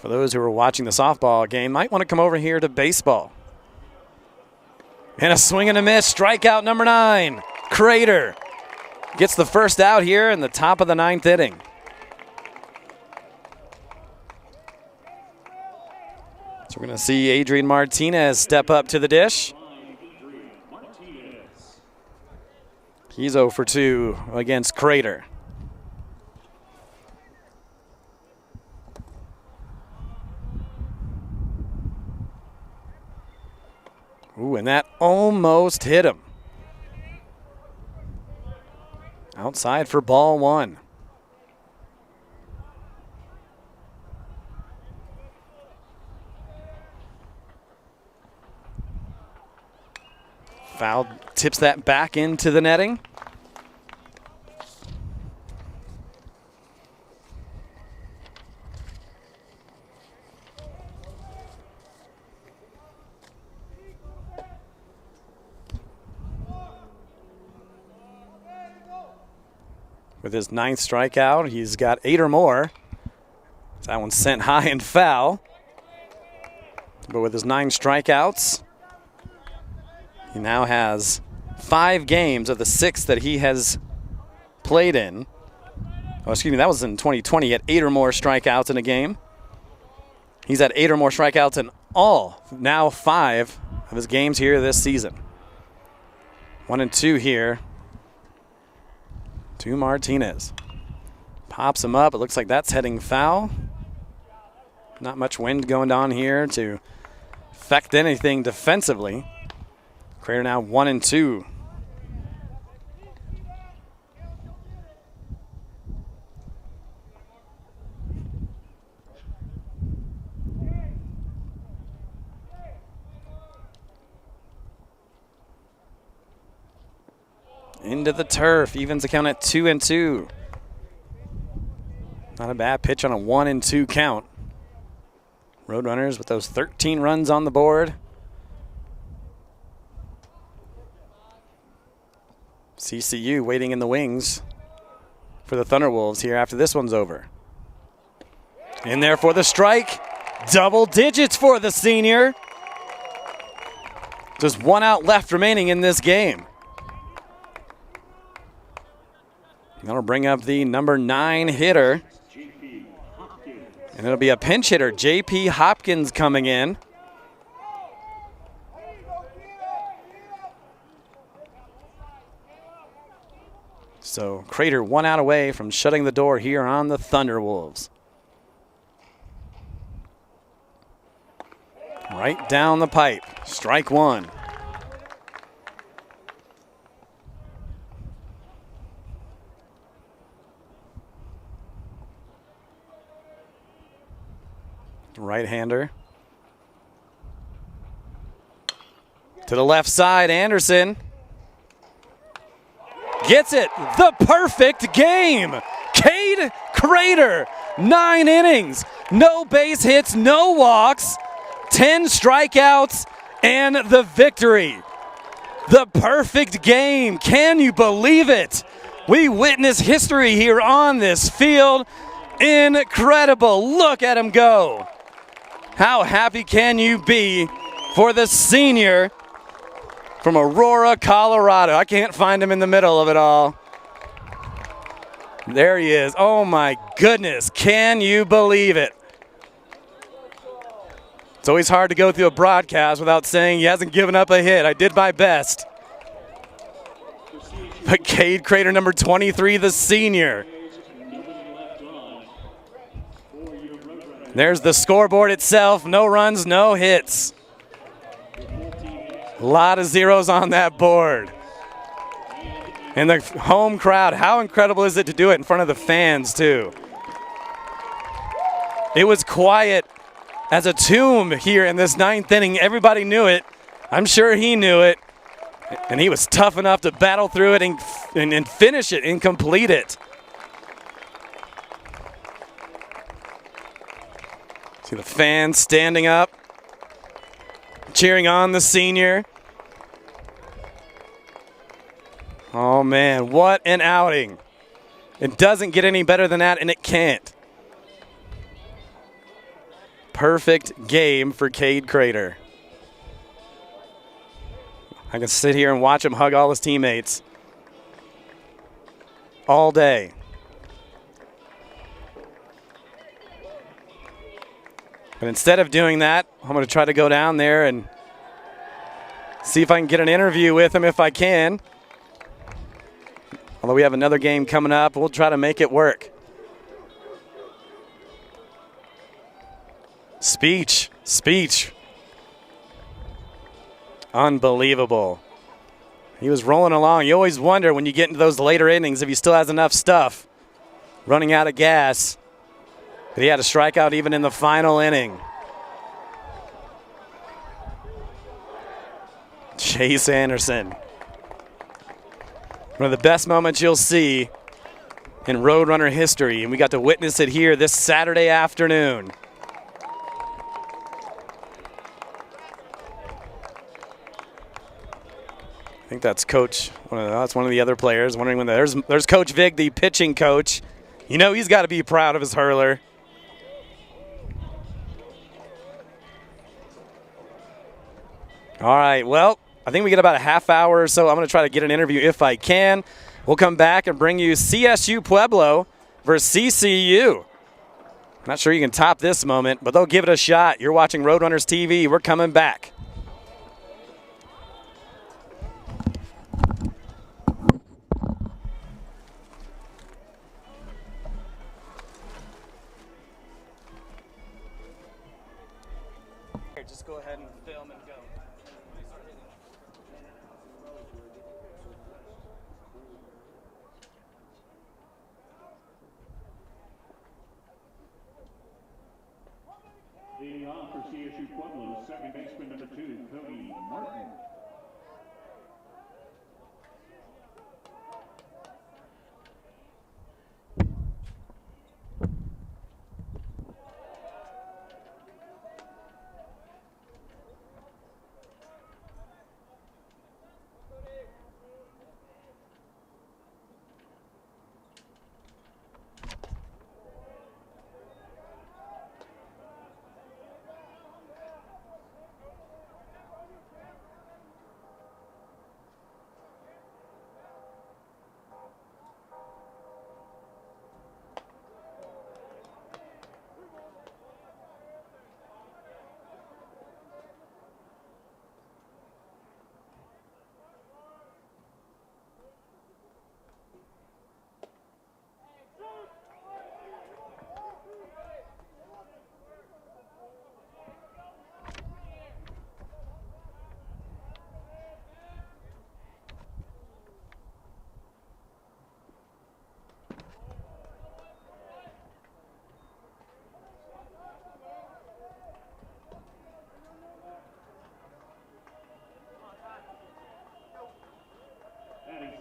For those who are watching the softball game, might want to come over here to baseball. And a swing and a miss, strikeout number 9. Crader gets the first out here in the top of the 9th inning. So we're going to see Adrian Martinez step up to the dish. He's 0 for 2 against Crader. Ooh, and that almost hit him. Outside for ball 1. Foul tips that back into the netting. With his 9th strikeout, he's got 8 or more. That one's sent high and foul. But with his 9 strikeouts, he now has 5 games of the 6 that he has played in. Oh, excuse me, that was in 2020. He had 8 or more strikeouts in a game. He's had 8 or more strikeouts in all, now 5 of his games here this season. 1 and 2 here to Martinez. Pops him up. It looks like that's heading foul. Not much wind going on here to affect anything defensively. Crader now 1 and 2. Into the turf, evens the count at 2 and 2. Not a bad pitch on a 1 and 2 count. Roadrunners with those 13 runs on the board. CCU waiting in the wings for the Thunderwolves here after this one's over. In there for the strike. Double digits for the senior. Just 1 out left remaining in this game. That'll bring up the number 9 hitter. And it'll be a pinch hitter, J.P. Hopkins, coming in. So Crader 1 out away from shutting the door here on the Thunderwolves. Right down the pipe, strike 1. Right-hander. To the left side, Anderson. Gets it. The perfect game. Cade Crader. 9 innings. No base hits, no walks. 10 strikeouts and the victory. The perfect game. Can you believe it? We witness history here on this field. Incredible. Look at him go. How happy can you be for the senior from Aurora, Colorado? I can't find him in the middle of it all. There he is. Oh my goodness. Can you believe it? It's always hard to go through a broadcast without saying he hasn't given up a hit. I did my best. But Cade Crader, number 23, the senior. There's the scoreboard itself. No runs, no hits. A lot of zeros on that board. And the home crowd, how incredible is it to do it in front of the fans, too? It was quiet as a tomb here in this 9th inning. Everybody knew it. I'm sure he knew it. And he was tough enough to battle through it and finish it and complete it. See the fans standing up, cheering on the senior. Oh, man, what an outing. It doesn't get any better than that, and it can't. perfect game for Cade Crader. I can sit here and watch him hug all his teammates all day. But instead of doing that, I'm going to try to go down there and see if I can get an interview with him if I can. Although we have another game coming up, we'll try to make it work. Speech. Unbelievable. He was rolling along. You always wonder when you get into those later innings if he still has enough stuff. Running out of gas. But he had a strikeout even in the final inning. Chase Anderson. One of the best moments you'll see in Roadrunner history, and we got to witness it here this Saturday afternoon. I think that's Coach. That's one of the other players. Wondering when there's Coach Vig, the pitching coach. You know he's got to be proud of his hurler. All right, well, I think we get about a half hour or so. I'm going to try to get an interview if I can. We'll come back and bring you CSU Pueblo versus CCU. Not sure you can top this moment, but they'll give it a shot. You're watching Roadrunners TV. We're coming back. Just go ahead and film and go. Leading off for CSU Pueblo, second baseman number 2, Cody Martin.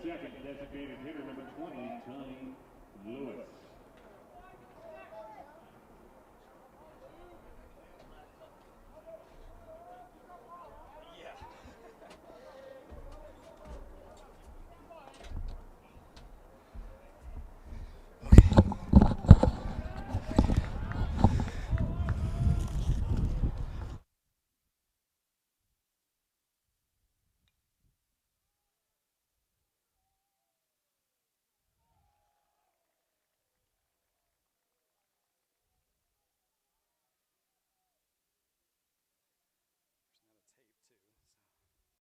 Second designated hitter number 20, Tommy Lewis.